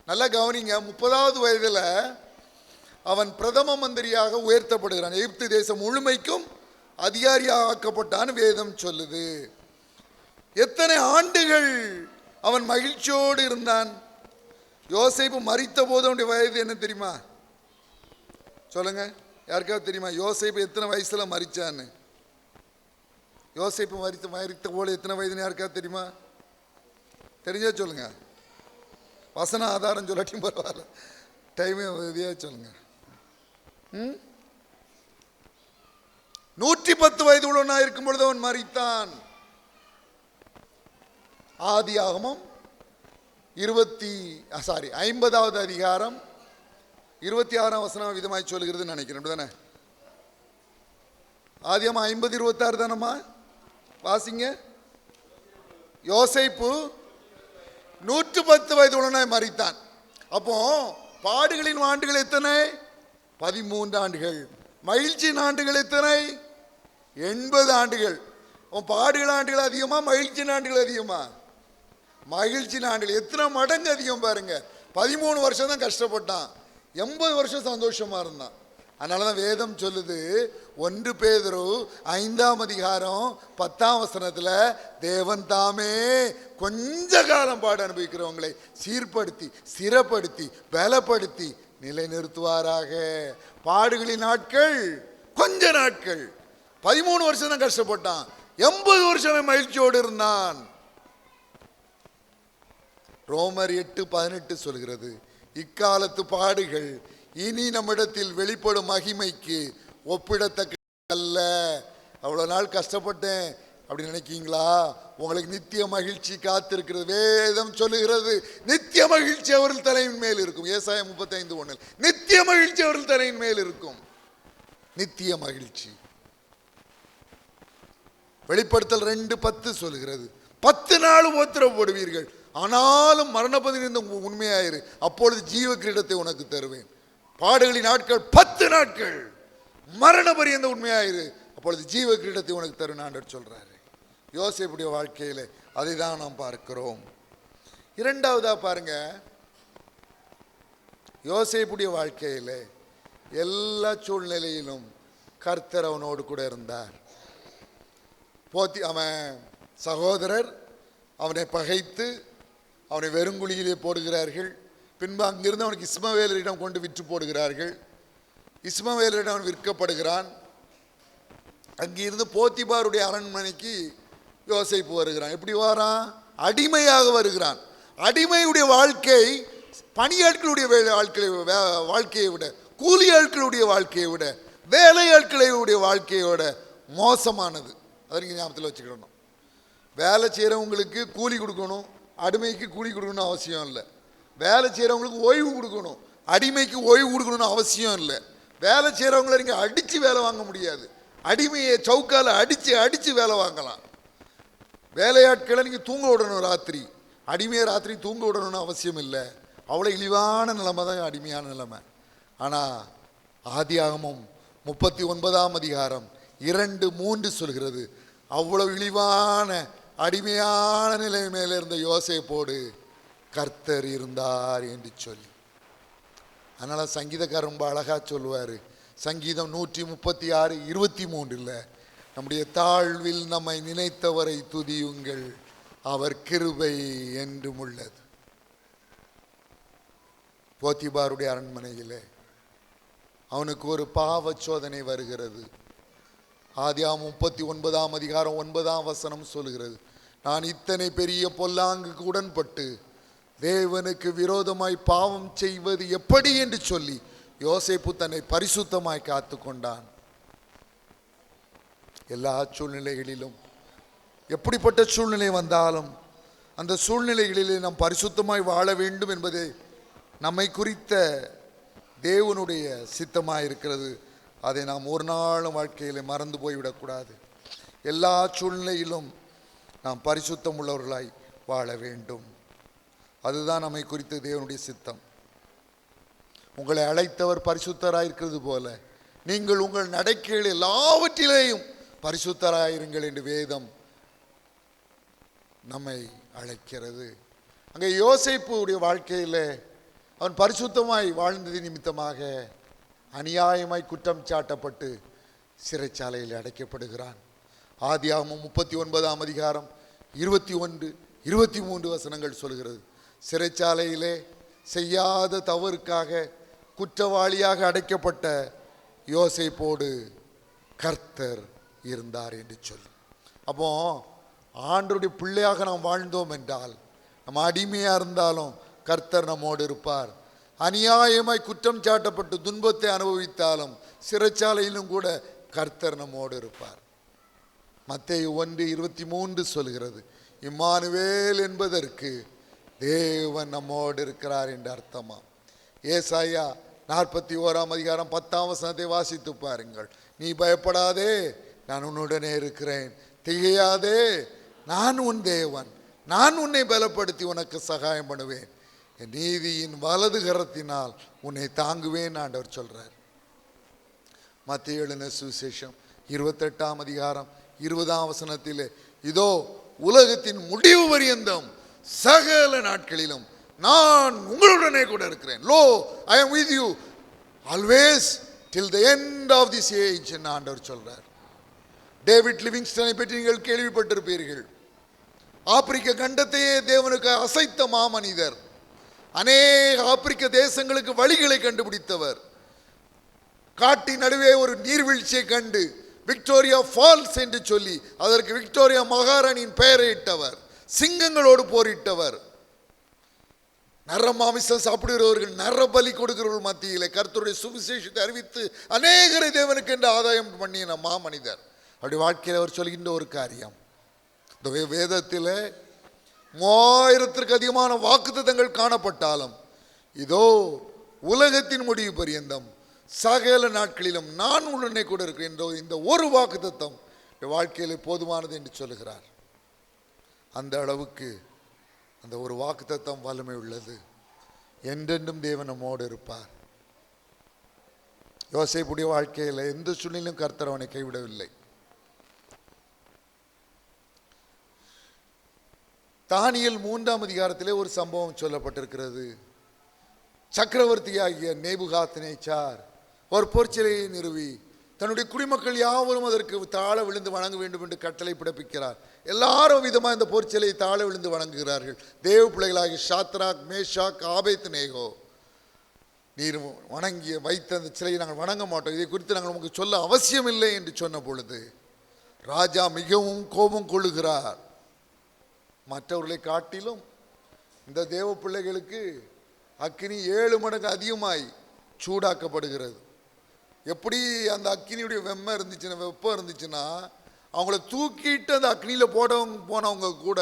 நல்லா கவனிங்க, 30வது வயதில் அவன் பிரதம மந்திரியாக உயர்த்தப்படுகிறான். எகிப்து தேசம் முழுமைக்கும் அதிகாரியாக ஆக்கப்பட்டான் வேதம் சொல்லுது. எத்தனை ஆண்டுகள் அவன் மகிழ்ச்சியோடு இருந்தான். யோசேப்பு மரித்த போது அவனுடைய வயது என்ன தெரியுமா? சொல்லுங்க, யாருக்காவது தெரியுமா யோசேப்பு எத்தனை வயசுல மரிச்சான்னு? யோசேப்பு மரித்த போல எத்தனை வயதுன்னு யாருக்கா தெரியுமா? தெரிஞ்சா சொல்லுங்க. வசன ஆதாரம் சொல்லாட்டியும் பரவாயில்ல, டைமே உதவியா சொல்லுங்க. 110 வயது உள்ளவனாக இருக்கும் பொழுது அவன் மரித்தான். ஆதியாகமம் 50வது அதிகாரம் 26ஆம் வசனம் விதமாய் சொல்லுகிறது நினைக்கிறேன். அப்படிதானே? ஆதியாகமம் 50:26 தானம்மா? வாசிங்க. யோசேப்பு 110 வயது உள்ளவனாய் மரித்தான். அப்போ பாடுகளின் ஆண்டுகள் எத்தனை? 13 ஆண்டுகள். மகிழ்ச்சியின் ஆண்டுகள் எத்தனை? 80 ஆண்டுகள். பாடுகள் ஆண்டுகள் அதிகமா, மகிழ்ச்சியின் ஆண்டுகள் அதிகமா? மகிழ்ச்சியின் ஆண்டுகள் எத்தனை மடங்கு அதிகம் பாருங்க. 13 வருஷம் தான் கஷ்டப்பட்டான், 80 வருஷம் சந்தோஷமா இருந்தான். அதனாலதான் வேதம் சொல்லுது, 1 பேதுரு 5ஆம் அதிகாரம் 10ஆம் வசனத்துல, தேவன் தாமே கொஞ்ச காலம் பாடு அனுபவிக்கிறவங்களை சீர்படுத்தி ஸ்திரப்படுத்தி பலப்படுத்தி நிலைநிறுத்துவாராக. பாடுகளின் நாட்கள் கொஞ்ச நாட்கள். 13 வருஷம் தான் கஷ்டப்பட்டான், 80 வருஷமே மகிழ்ச்சியோடு இருந்தான். ரோமர் 8:18 சொல்கிறது, இக்காலத்து பாடுகள் இனி நம்மிடத்தில் வெளிப்படும் மகிமைக்கு ஒப்பிடத்தக்க அல்ல. அவ்வளவு நாள் கஷ்டப்பட்டேன் அப்படி நினைக்கீங்களா? உங்களுக்கு நித்திய மகிழ்ச்சி காத்திருக்கிறது. வேதம் சொல்லுகிறது, நித்திய மகிழ்ச்சி அவர்கள் தலையின் மேல் இருக்கும். ஏசாயா 35:1 நித்திய மகிழ்ச்சி அவர்கள் தலையின் மேல் இருக்கும். நித்திய மகிழ்ச்சி. வெளிப்படுத்தல் 2:10 சொல்லுகிறது, 10 நாள் உபத்திரவப்படுவீர்கள், ஆனாலும் மரணப்பதிலிருந்து உண்மையாயிரு, அப்பொழுது ஜீவ கிரீடத்தை உனக்கு தருவேன். பாடுகளின் நாட்கள் 10 நாட்கள், மரண பரியந்த உண்மையாயிரு, அப்பொழுது ஜீவ கிரீடத்தை உனக்கு தருவேன் ஆண்டவர் சொல்றாரு. யோசேப்புடைய வாழ்க்கையில அதை தான் நாம் பார்க்கிறோம். இரண்டாவதா பாருங்க, யோசேப்புடைய வாழ்க்கையில எல்லா சூழ்நிலையிலும் கர்த்தர் அவனோடு கூட இருந்தார். அவன் சகோதரர் அவனை பகைத்து அவனை வெறுங்குழியிலே போடுகிறார்கள். பின்பு அங்கிருந்து அவனுக்கு இஸ்மவேலரிடம் கொண்டு விற்று போடுகிறார்கள். இஸ்மவேலரிடம் அவன் விற்கப்படுகிறான். அங்கிருந்து போத்திபாருடைய அரண்மனைக்கு யோசேப்பு வருகிறான். எப்படி வரான்? அடிமையாக வருகிறான். அடிமையுடைய வாழ்க்கை பணியாட்களுடைய வாழ்க்கையை விட, கூலி ஆட்களுடைய வாழ்க்கையை விட, வேலையாட்களுடைய வாழ்க்கையை விட மோசமானது. அதை நீங்கள் ஞாபகத்தில் வச்சுக்கிடணும். வேலை செய்கிறவங்களுக்கு கூலி கொடுக்கணும், அடிமைக்கு கூலி கொடுக்கணும்னு அவசியம் இல்லை. வேலை செய்கிறவங்களுக்கு ஓய்வு கொடுக்கணும், அடிமைக்கு ஓய்வு கொடுக்கணும்னு அவசியம் இல்லை. வேலை செய்கிறவங்கள நீங்கள் அடித்து வேலை வாங்க முடியாது. அடிமையை சவுக்கால் அடித்து வேலை வாங்கலாம். வேலையாட்களை நீங்கள் தூங்க விடணும் ராத்திரி, அடிமையை ராத்திரி தூங்க விடணும்னு அவசியம் இல்லை. அவ்வளோ இழிவான நிலைமை தான் அடிமையான நிலைமை. ஆனால் ஆதியாகமம் 39ஆம் அதிகாரம் 2:3 சொல்கிறது, அவ்வளவு இழிவான அடிமையான நிலை மேலே இருந்த யோசேப்போடு கர்த்தர் இருந்தார் என்று சொல்லி. அதனால சங்கீதக்காரர் ரொம்ப அழகா சொல்லுவார். சங்கீதம் 136:23 நம்முடைய தாழ்வில் நம்மை நினைத்தவரை துதியுங்கள், அவர் கிருபை என்றும் உள்ளது. போத்திபாருடைய அரண்மனையிலே அவனுக்கு ஒரு பாவ சோதனை வருகிறது. ஆதியாகமம் 39ஆம் அதிகாரம் 9ஆம் வசனம் சொல்லுகிறது, நான் இத்தனை பெரிய பொல்லாங்குக்கு உடன்பட்டு தேவனுக்கு விரோதமாய் பாவம் செய்வது எப்படி என்று சொல்லி யோசேப்பு தன்னை பரிசுத்தமாய் காத்து கொண்டான். எல்லா சூழ்நிலைகளிலும் எப்படிப்பட்ட சூழ்நிலை வந்தாலும் அந்த சூழ்நிலைகளிலே நாம் பரிசுத்தமாய் வாழ வேண்டும் என்பதே நம்மை குறித்த தேவனுடைய சித்தமாய் இருக்கிறது. அதை நாம் ஒரு நாளும் வாழ்க்கையில் மறந்து போய்விடக்கூடாது. எல்லா சூழ்நிலையிலும் நாம் பரிசுத்தம் உள்ளவர்களாய் வாழ வேண்டும். அதுதான் நம்மை குறித்த தேவனுடைய சித்தம். உங்களை அழைத்தவர் பரிசுத்தராயிருக்கிறது போல நீங்கள் உங்கள் நடக்கைகள் எல்லாவற்றிலேயும் பரிசுத்தராயிருங்கள் என்று வேதம் நம்மை அழைக்கிறது. அங்கே யோசேப்புடைய வாழ்க்கையில் அவன் பரிசுத்தமாய் வாழ்ந்தது நிமித்தமாக அநியாயமாய் குற்றம் சாட்டப்பட்டு சிறைச்சாலையில் அடைக்கப்படுகிறான். ஆதியாகமம் 39ஆம் அதிகாரம் 21, 23 வசனங்கள் சொல்கிறது, சிறைச்சாலையிலே செய்யாத தவறுக்காக குற்றவாளியாக அடைக்கப்பட்ட யோசேப்போடு கர்த்தர் இருந்தார் என்று சொல்லி. அப்போ ஆண்டவருடைய பிள்ளையாக நாம் வாழ்ந்தோம் என்றால், நம்ம அடிமையாக இருந்தாலும் கர்த்தர் நம்மோடு இருப்பார். அநியாயமாய் குற்றம் சாட்டப்பட்டு துன்பத்தை அனுபவித்தாலும் சிறைச்சாலையிலும் கூட கர்த்தர் நம்மோடு இருப்பார். மத்தேயு 1:23 சொல்கிறது, இம்மானுவேல் என்பதற்கு தேவன் நம்மோடு இருக்கிறார் என்று அர்த்தமா. ஏசாயா 41:10 வாசித்து பாருங்கள். நீ பயப்படாதே, நான் உன்னுடனே இருக்கிறேன். திகையாதே, நான் உன் தேவன். நான் உன்னை பலப்படுத்தி உனக்கு சகாயம் பண்ணுவேன். என் நீதியின் வலது கரத்தினால் உன்னை தாங்குவேன் ஆண்டவர் சொல்றார். மத்தேயு எழுதின சுவிசேஷம் 28:20 இதோ உலகத்தின் முடிவு பரியந்தம் சகல நாட்களிலும் நான் உங்களுடனே கூட இருக்கிறேன். Low, I am with you always till the end of this age என்று ஆண்டவர் சொல்றார். டேவிட் லிவிங்ஸ்டனை பற்றி நீங்கள் கேள்விப்பட்டிருப்பீர்கள். ஆப்பிரிக்க கண்டத்தையே தேவனுக்கு அசைத்த மாமனிதர். அநேக ஆப்பிரிக்க தேசங்களுக்கு வழிகளை கண்டுபிடித்தவர். காட்டின் நடுவே ஒரு நீர்வீழ்ச்சியை கண்டு விக்டோரியா ஃபால்ஸ் என்று சொல்லி அதற்கு விக்டோரியா மகாராணியின் பெயரை இட்டவர். சிங்கங்களோடு போரிட்டவர். நரமாமிசம் சாப்பிடுகிறவர்கள், நர பலி கொடுக்கிறவர்கள் மத்தியிலே கர்த்தருடைய சுவிசேஷத்தை அறிவித்து அநேகரை தேவனுக்கு என்று ஆதாயம் பண்ணின மாமனிதர். அப்படி வாழ்க்கையில் அவர் சொல்கின்ற ஒரு காரியம், இந்த வேதத்தில் 3000த்திற்கு அதிகமான வாக்குத்தத்தங்கள் காணப்பட்டாலும் இதோ உலகத்தின் முடிவு பரியந்தம் சகல நாட்களிலும் நான் உடனே கூட இருக்கிறேன் என்ற இந்த ஒரு வாக்குத்தத்தம் வாழ்க்கையில் போதுமானது என்று சொல்லுகிறார். அந்த அளவுக்கு அந்த ஒரு வாக்குத்தத்தம் வலிமை உள்ளது. என்றென்றும் தேவன் நம்மோடு இருப்பார். யோசேப்புடைய வாழ்க்கையில் எந்த சூழ்நிலையும் கர்த்தர் அவனை கைவிடவில்லை. தானியேல் 3 ஒரு சம்பவம் சொல்லப்பட்டிருக்கிறது. சக்கரவர்த்தியாகிய நேபுகாத்நேச்சார் ஒரு பொற்சிலையை நிறுவி தன்னுடைய குடிமக்கள் யாவரும் அதற்கு தாழ விழுந்து வணங்க வேண்டும் என்று கட்டளை பிறப்பிக்கிறார். எல்லாரும் விதமாக இந்த பொற்சிலையை தாழ விழுந்து வணங்குகிறார்கள். தேவ பிள்ளைகளாகிய ஷாத்ராக், மேஷாக், ஆபேத்நேகோ, நீர் வணங்கிய வைத்த அந்த சிலையை நாங்கள் வணங்க மாட்டோம், இதை குறித்து நாங்கள் உங்களுக்கு சொல்ல அவசியம் இல்லை என்று சொன்ன பொழுது ராஜா மிகவும் கோபம் கொள்ளுகிறார். மற்றவர்களை காட்டிலும் இந்த தேவ பிள்ளைகளுக்கு அக்கினி 7 மடங்கு அதிகமாய் சூடாக்கப்படுகிறது. எப்படி அந்த அக்கினியுடைய வெப்பம் இருந்துச்சுன்னா அவங்கள தூக்கிட்டு அந்த அக்னியில் போனவங்க கூட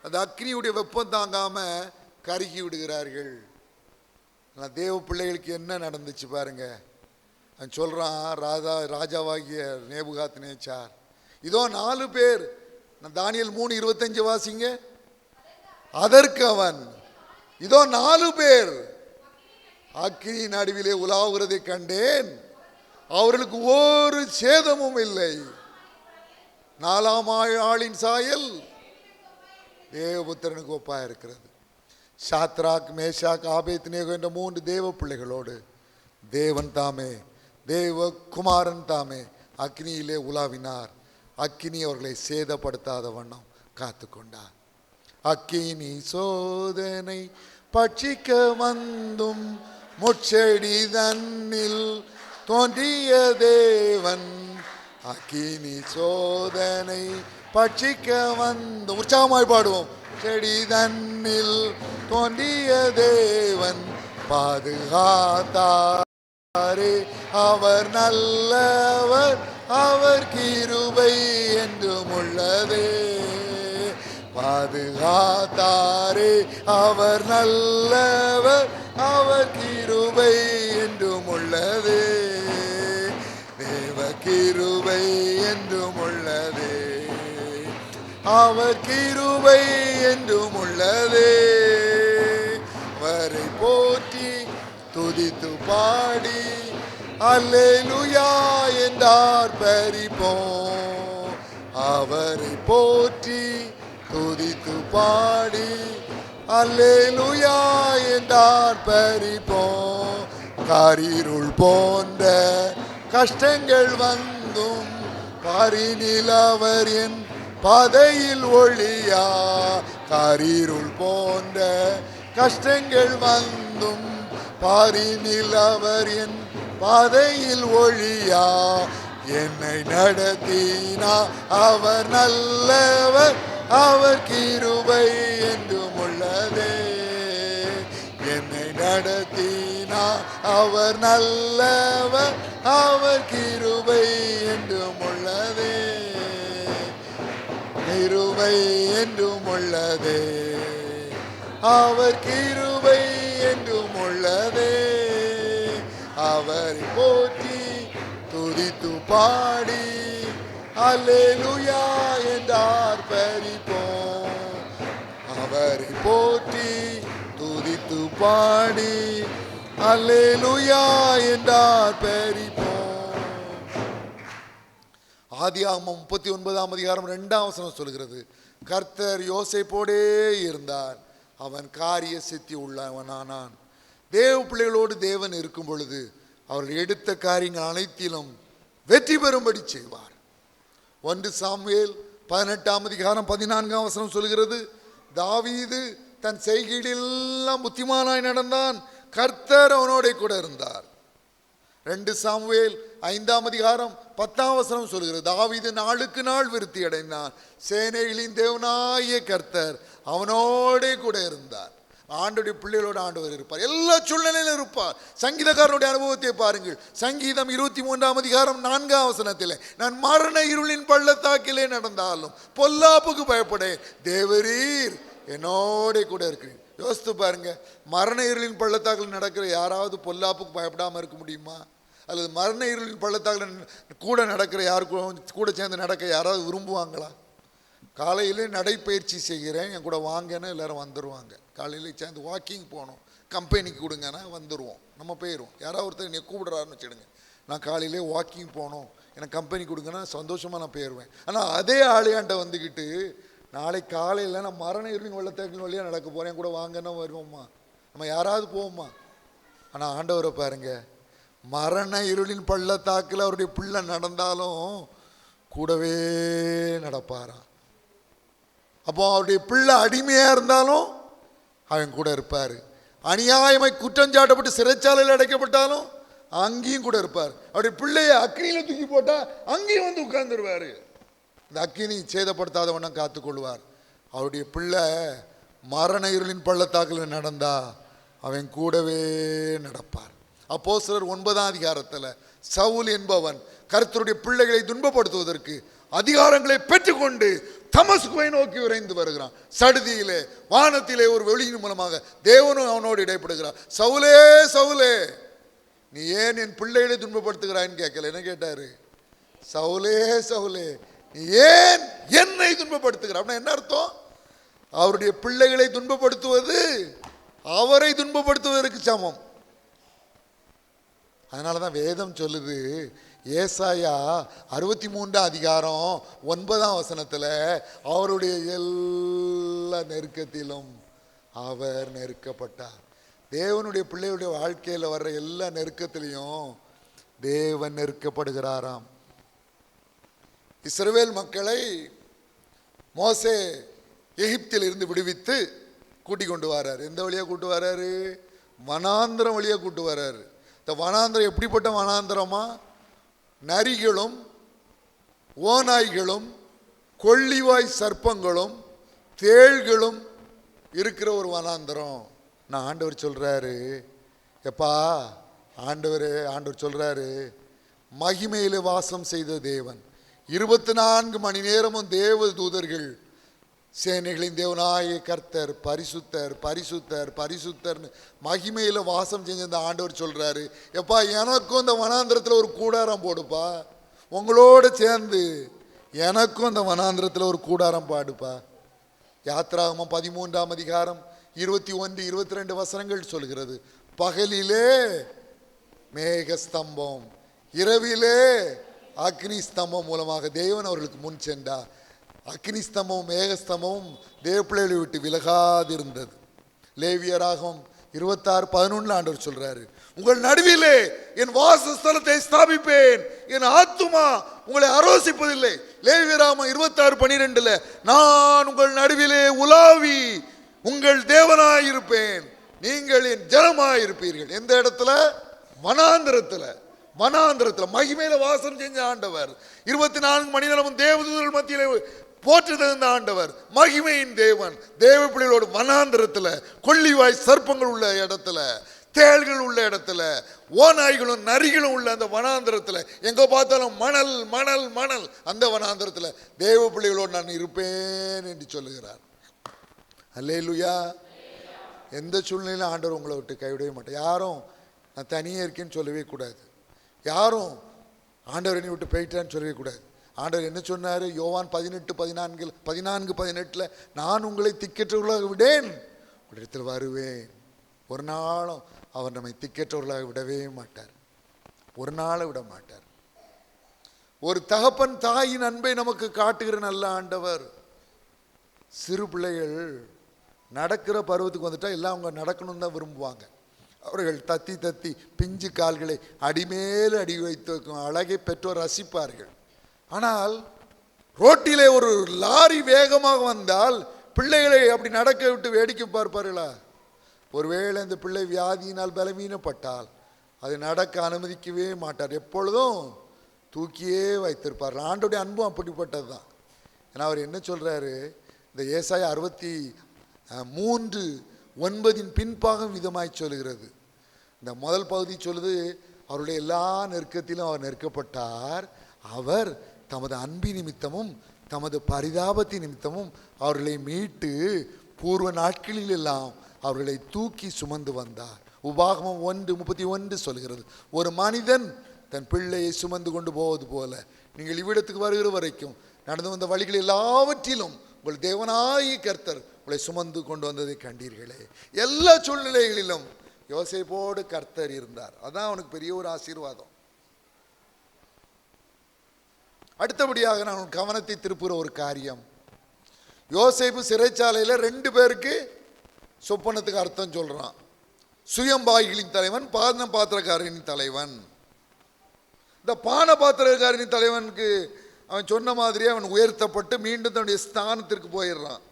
அந்த அக்னியுடைய வெப்பம் தாங்காமல் கருகி விடுகிறார்கள். ஆனால் தேவ பிள்ளைகளுக்கு என்ன நடந்துச்சு பாருங்க. அவன் சொல்கிறான், ராஜாவாகிய நேபுகாத்நேச்சார், இதோ 4 பேர், தானியேல் 3:25 வாசிங்க. அதற்கு அவன், இதோ 4 பேர் அக்கினி நடுவிலே உலாவுகிறதை கண்டேன், அவர்களுக்கு ஒரு சேதமும் இல்லை. 4ஆம் ஆளின் சாயல் தேவபுத்திரனுக்கு ஒப்பா இருக்கிறது. ஷாத்ராக், மேஷாக், ஆபேத்நேகோ என்ற 3 தேவ பிள்ளைகளோடு தேவன் தாமே, தேவகுமாரன் தாமே அக்னியிலே உலாவினார். அக்கினி அவர்களை சேதப்படுத்தாத வண்ணம் காத்து கொண்டார். அக்கினி சோதனை பட்சிக்க வந்தும் முச்செடி தன்னில் தோன்றிய தேவன். அக்கினி சோதனை பட்சிக்க வந்து உற்சாகமாய் பாடுவோம். செடி தன்னில் தோன்றிய தேவன் பாதுகாத்தாரே, அவர் நல்லவர், அவர் கிருபை என்றும் உள்ளதே. பாதுகாத்தாரே, அவர் நல்லவர், அவர் கிருபை என்றும் உள்ளதே. தேவ கிருபை என்றும் உள்ளதே, அவர் கிருபை என்றும் உள்ளதே. அவரை போற்றி துதித்து பாடி அல்லேலூயா என்றார் பரிப்போம். அவரை போற்றி துதித்து பாடி அல்லேலூயா என்றார் பரிப்போம். காரிருள் போன்ற கஷ்டங்கள் வந்தும் பாரினில் அவர் என் பாதையில் ஒளியா. காரிருள் போன்ற கஷ்டங்கள் வந்தும் பாரினில் அவர் என் பாதையில் ஒளியா. என்னை நடத்தினார் அவர் நல்லவர், அவர் கிருபை என்றும் உள்ளதே. என்னை நடத்தினார் அவர் நல்லவர், அவர் கிருபை என்றும் உள்ளதே. கிருபை என்றும் உள்ளதே, அவர் கிருபை என்றும் உள்ளதே. அவரை போற்றி துதித்து பாடி அல்லேலூயா என்றார் பரிப்போம். அவரை போற்றி துதித்து பாடி அல்லேலூயா என்றார் பரிப்போம். ஆதியாகமம் 39ஆம் அதிகாரம் 2ஆம் வசனம் சொல்கிறது, கர்த்தர் யோசேப்போடே இருந்தார், அவன் காரிய சித்தி உள்ளவனானான். தேவ பிள்ளைகளோடு தேவன் இருக்கும் பொழுது அவர்கள் எடுத்த காரியங்கள் அனைத்திலும் வெற்றி பெறும்படி செய்வார். 1 சாமுவேல் 18ஆம் அதிகாரம் 14ஆம் வசனம் சொல்கிறது, தாவீது தன் செய்கையிலெல்லாம் புத்திமானாய் நடந்தான், கர்த்தர் அவனோட கூட இருந்தார். 2 சாமுவேல் 5ஆம் அதிகாரம் 10ஆம் வசனம் சொல்கிறது, தாவீது நாளுக்கு நாள் விருத்தி அடைந்தான், சேனைகளின் தேவனாகிய கர்த்தர் அவனோட கூட இருந்தார். ஆண்டுடைய பிள்ளைகளோட ஆண்டவர் இருப்பார், எல்லா சூழ்நிலையிலும் இருப்பார். சங்கீதக்காரனுடைய அனுபவத்தை பாருங்கள். சங்கீதம் 23ஆம் அதிகாரம் 4ஆம் வசனத்தில், நான் மரண இருளின் பள்ளத்தாக்கிலே நடந்தாலும் பொல்லாப்புக்கு பயப்படேன், தேவரீர் என்னோட கூட இருக்கிறேன். யோசித்து பாருங்க, மரண இருளின் பள்ளத்தாக்கில் நடக்கிற யாராவது பொல்லாப்புக்கு பயப்படாமல் இருக்க முடியுமா? அல்லது மரண இருளின் பள்ளத்தாக்கில் கூட நடக்கிற யாருக்கும் கூட சேர்ந்து நடக்க யாராவது விரும்புவாங்களா? காலையிலே நடைப்பயிற்சி செய்கிறேன், என் கூட வாங்கன்னு எல்லோரும் வந்துடுவாங்க. காலையில் சேர்ந்து வாக்கிங் போகணும், கம்பெனிக்கு கொடுங்கன்னா வந்துடுவோம், நம்ம போயிடுவோம். யாராவது ஒருத்தர் என்னை கூப்பிடுறாருன்னு வச்சுடுங்க, நான் காலையிலே வாக்கிங் போகணும், எனக்கு கம்பெனி கொடுங்கன்னா சந்தோஷமாக நான் போயிடுவேன். ஆனால் அதே ஆளையாண்ட வந்துக்கிட்டு நாளை காலையில் நான் மரண இருளின் வெள்ளத்தாக்கின் வழியாக நடக்க போகிறேன், கூட வாங்கன்னா வருவோம்மா, நம்ம யாராவது போவோம்மா? ஆனால் ஆண்டவரை பாருங்க, மரண இருளின் பள்ளத்தாக்கில் அவருடைய பிள்ளை நடந்தாலும் கூடவே நடப்பாராம். அப்போ அவருடைய பிள்ளை அடிமையாக இருந்தாலும் அவன் கூட இருப்பார். அநியாயமாய் குற்றஞ்சாட்டப்பட்டு சிறைச்சாலையில் அடைக்கப்பட்டாலும் அங்கேயும் கூட இருப்பார். அவருடைய பிள்ளையை அக்னியில் தூக்கி போட்டால் அங்கேயும் வந்து உட்கார்ந்துருவார். இந்த அக்கினி சேதப்படுத்தாதவண்ணம் காத்துக்கொள்வார். அவருடைய பிள்ளை மரண இருளின் பள்ளத்தாக்கில் நடந்தா அவன் கூடவே நடப்பார். அப்போஸ்தலர் 9ஆம் அதிகாரத்தில் சவுல் என்பவன் கர்த்தருடைய பிள்ளைகளை துன்பப்படுத்துவதற்கு அதிகாரங்களை பெற்றுக்கொண்டு தமஸ்குவை நோக்கி விரைந்து வருகிறான். சடுதியிலே வானத்திலே ஒரு வெளியின் மூலமாக தேவனும் அவனோடு இடைப்படுகிறார். சவுலே சவுலே, நீ ஏன் என் பிள்ளைகளை துன்பப்படுத்துகிறான்னு கேட்கல, என்ன கேட்டாரு? சவுலே சவுலே, நீ ஏன் என்னை துன்பப்படுத்துகிறார்? அப்படின்னா என்ன அர்த்தம்? அவருடைய பிள்ளைகளை துன்பப்படுத்துவது அவரை துன்பப்படுத்துவதற்கு சமம். அதனால தான் வேதம் சொல்லுது, ஏசாயா 63ஆம் அதிகாரம் 9ஆம் வசனத்தில், அவருடைய எல்லா நெருக்கத்திலும் அவர் நெருக்கப்பட்டார். தேவனுடைய பிள்ளையுடைய வாழ்க்கையில் வர்ற எல்லா நெருக்கத்திலையும் தேவன் நெருக்கப்படுகிறாராம். இஸ்ரவேல் மக்களை மோசே எகிப்தில் இருந்து விடுவித்து கூட்டிக் கொண்டு வராரு. எந்த வழியாக கூட்டு வராரு? வனாந்திரம் வழியாக கூட்டு வராரு. இந்த வனாந்திரம் எப்படிப்பட்ட வனாந்திரமா? நரிகளும் ஓநாய்களும் கொள்ளிவாய் சர்ப்பங்களும் தேள்களும் இருக்கிற ஒரு வனாந்திரம். நான் ஆண்டவர் சொல்றாரு, எப்பா ஆண்டவர் சொல்றாரு, மகிமையிலே வாசம் செய்த தேவன், 24 மணி நேரமும் தேவ தூதர்கள், சேனைகளின் தேவனாய கர்த்தர் பரிசுத்தர் பரிசுத்தர் பரிசுத்தர்னு மகிமையில் வாசம் செஞ்ச இந்த ஆண்டவர் சொல்கிறாரு, எப்பா எனக்கும் இந்த வனாந்திரத்தில் ஒரு கூடாரம் போடுப்பா, உங்களோட சேர்ந்து எனக்கும் இந்த வனாந்திரத்தில் ஒரு கூடாரம் பாடுப்பா. யாத்ராகமம் 13ஆம் அதிகாரம் 21, 22 வசனங்கள் சொல்கிறது, பகலிலே மேகஸ்தம்பம், இரவிலே அக்னி ஸ்தம்பம் மூலமாக தேவன் அவர்களுக்கு முன் சென்றார். அக்னி ஸ்தம்பமும் மேகஸ்தம்பமும் தேவ பிள்ளைகளை விட்டு விலகாதிருந்தது. லேவியராகமம் 26:11 ஆண்டவர் சொல்றாரு, உங்கள் நடுவிலே என் வாசஸ்தலத்தை ஸ்தாபிப்பேன், என் ஆத்துமா உங்களை ஆரோசிப்பதில்லை. லேவியராகமம் 26:12, நான் உங்கள் நடுவிலே உலாவி உங்கள் தேவனாயிருப்பேன், நீங்கள் என் ஜனமாயிருப்பீர்கள். எந்த இடத்துல? வனாந்திரத்தில். வனாந்திரத்தில் மகிமையில வாசம் செஞ்ச ஆண்டவர், 24 மணி நேரமும் தேவதூதர்கள் மத்தியிலே போற்று தகுந்த ஆண்டவர், மகிமையின் தேவன். தேவ பிள்ளைகளோடு வனாந்திரத்தில், கொள்ளிவாய் சர்ப்பங்கள் உள்ள இடத்துல, தேள்கள் உள்ள இடத்துல, ஓநாய்களும் நரிகளும் உள்ள அந்த வனாந்திரத்தில், எங்க பார்த்தாலும் மணல் மணல் மணல், அந்த வனாந்திரத்தில் தேவ பிள்ளைகளோடு நான் இருப்பேன் என்று சொல்லுகிறார். அல்லேலூயா. எந்த சூழ்நிலையிலும் ஆண்டவர் உங்களை விட்டு கைவிடவே மாட்டேன். யாரும் நான் தனியே இருக்கேன்னு சொல்லவே கூடாது. யாரும் ஆண்டவர் என்னை விட்டு போயிட்டான்னு சொல்லவே கூடாது. ஆண்டவர் என்ன சொன்னார்? யோவான் 18:14 நான் உங்களை திக்கற்றவர்களாக விடேன், இடத்தில் வருவேன். ஒரு நாளும் அவர் நம்மை திக்கற்றவர்களாக விடவே மாட்டார், ஒரு நாளை விட மாட்டார். ஒரு தகப்பன் தாயின் அன்பை நமக்கு காட்டுகிற நல்ல ஆண்டவர். சிறு பிள்ளைகள் நடக்கிற பருவத்துக்கு வந்துட்டா எல்லாம் அவங்க நடக்கணும்னு தான் விரும்புவாங்க. அவர்கள் தத்தி தத்தி பிஞ்சு கால்களை அடிமேல் அடி வைத்து அழகை பெற்றோர் ரசிப்பார்கள். ஆனால் ரோட்டிலே ஒரு லாரி வேகமாக வந்தால் பிள்ளைகளை அப்படி நடக்க விட்டு வேடிக்கை பார்ப்பார்களா? ஒருவேளை அந்த பிள்ளை வியாதியினால் பலவீனப்பட்டால் அதை நடக்க அனுமதிக்கவே மாட்டார், எப்பொழுதும் தூக்கியே வைத்திருப்பார்கள். ஆண்டோடைய அன்பும் அப்படிப்பட்டது தான். ஏன்னா அவர் என்ன சொல்கிறாரு? இந்த ஏசாயா 63:9 பின்பாகம் விதமாய் சொல்கிறது. இந்த முதல் பகுதி சொல்லுது, அவருடைய எல்லா நெருக்கத்திலும் அவர் நெருக்கப்பட்டார், அவர் தமது அன்பி நிமித்தமும் தமது பரிதாபத்தின் நிமித்தமும் அவர்களை மீட்டு பூர்வ நாட்களில் எல்லாம் அவர்களை தூக்கி சுமந்து வந்தார். உபாகமம் 1:31 சொல்கிறது, ஒரு மனிதன் தன் பிள்ளையை சுமந்து கொண்டு போவது போல நீங்கள் இவ்விடத்துக்கு வருகிற வரைக்கும் நடந்து வந்த வழிகள் எல்லாவற்றிலும் உங்கள் தேவனாகிய கர்த்தர் உங்களை சுமந்து கொண்டு வந்ததை கண்டீர்களே. எல்லா சூழ்நிலைகளிலும் யோசேப்போடு கர்த்தர் இருந்தார். அதான் அவனுக்கு பெரிய ஒரு ஆசீர்வாதம். அடுத்தபடியாக நான் கவனத்தை திருப்புகிற ஒரு காரியம், யோசேப்பு சிறைச்சாலையில் 2 பேருக்கு சொப்பனத்துக்கு அர்த்தம் சொல்றான். சுயம்பாய்களின் தலைவன், பான பாத்திரக்காரனின் தலைவன். இந்த பான பாத்திரக்காரனின் தலைவனுக்கு அவன் சொன்ன மாதிரியே அவன் உயர்த்தப்பட்டு மீண்டும் தன்னுடைய ஸ்தானத்திற்கு போயிடுறான்.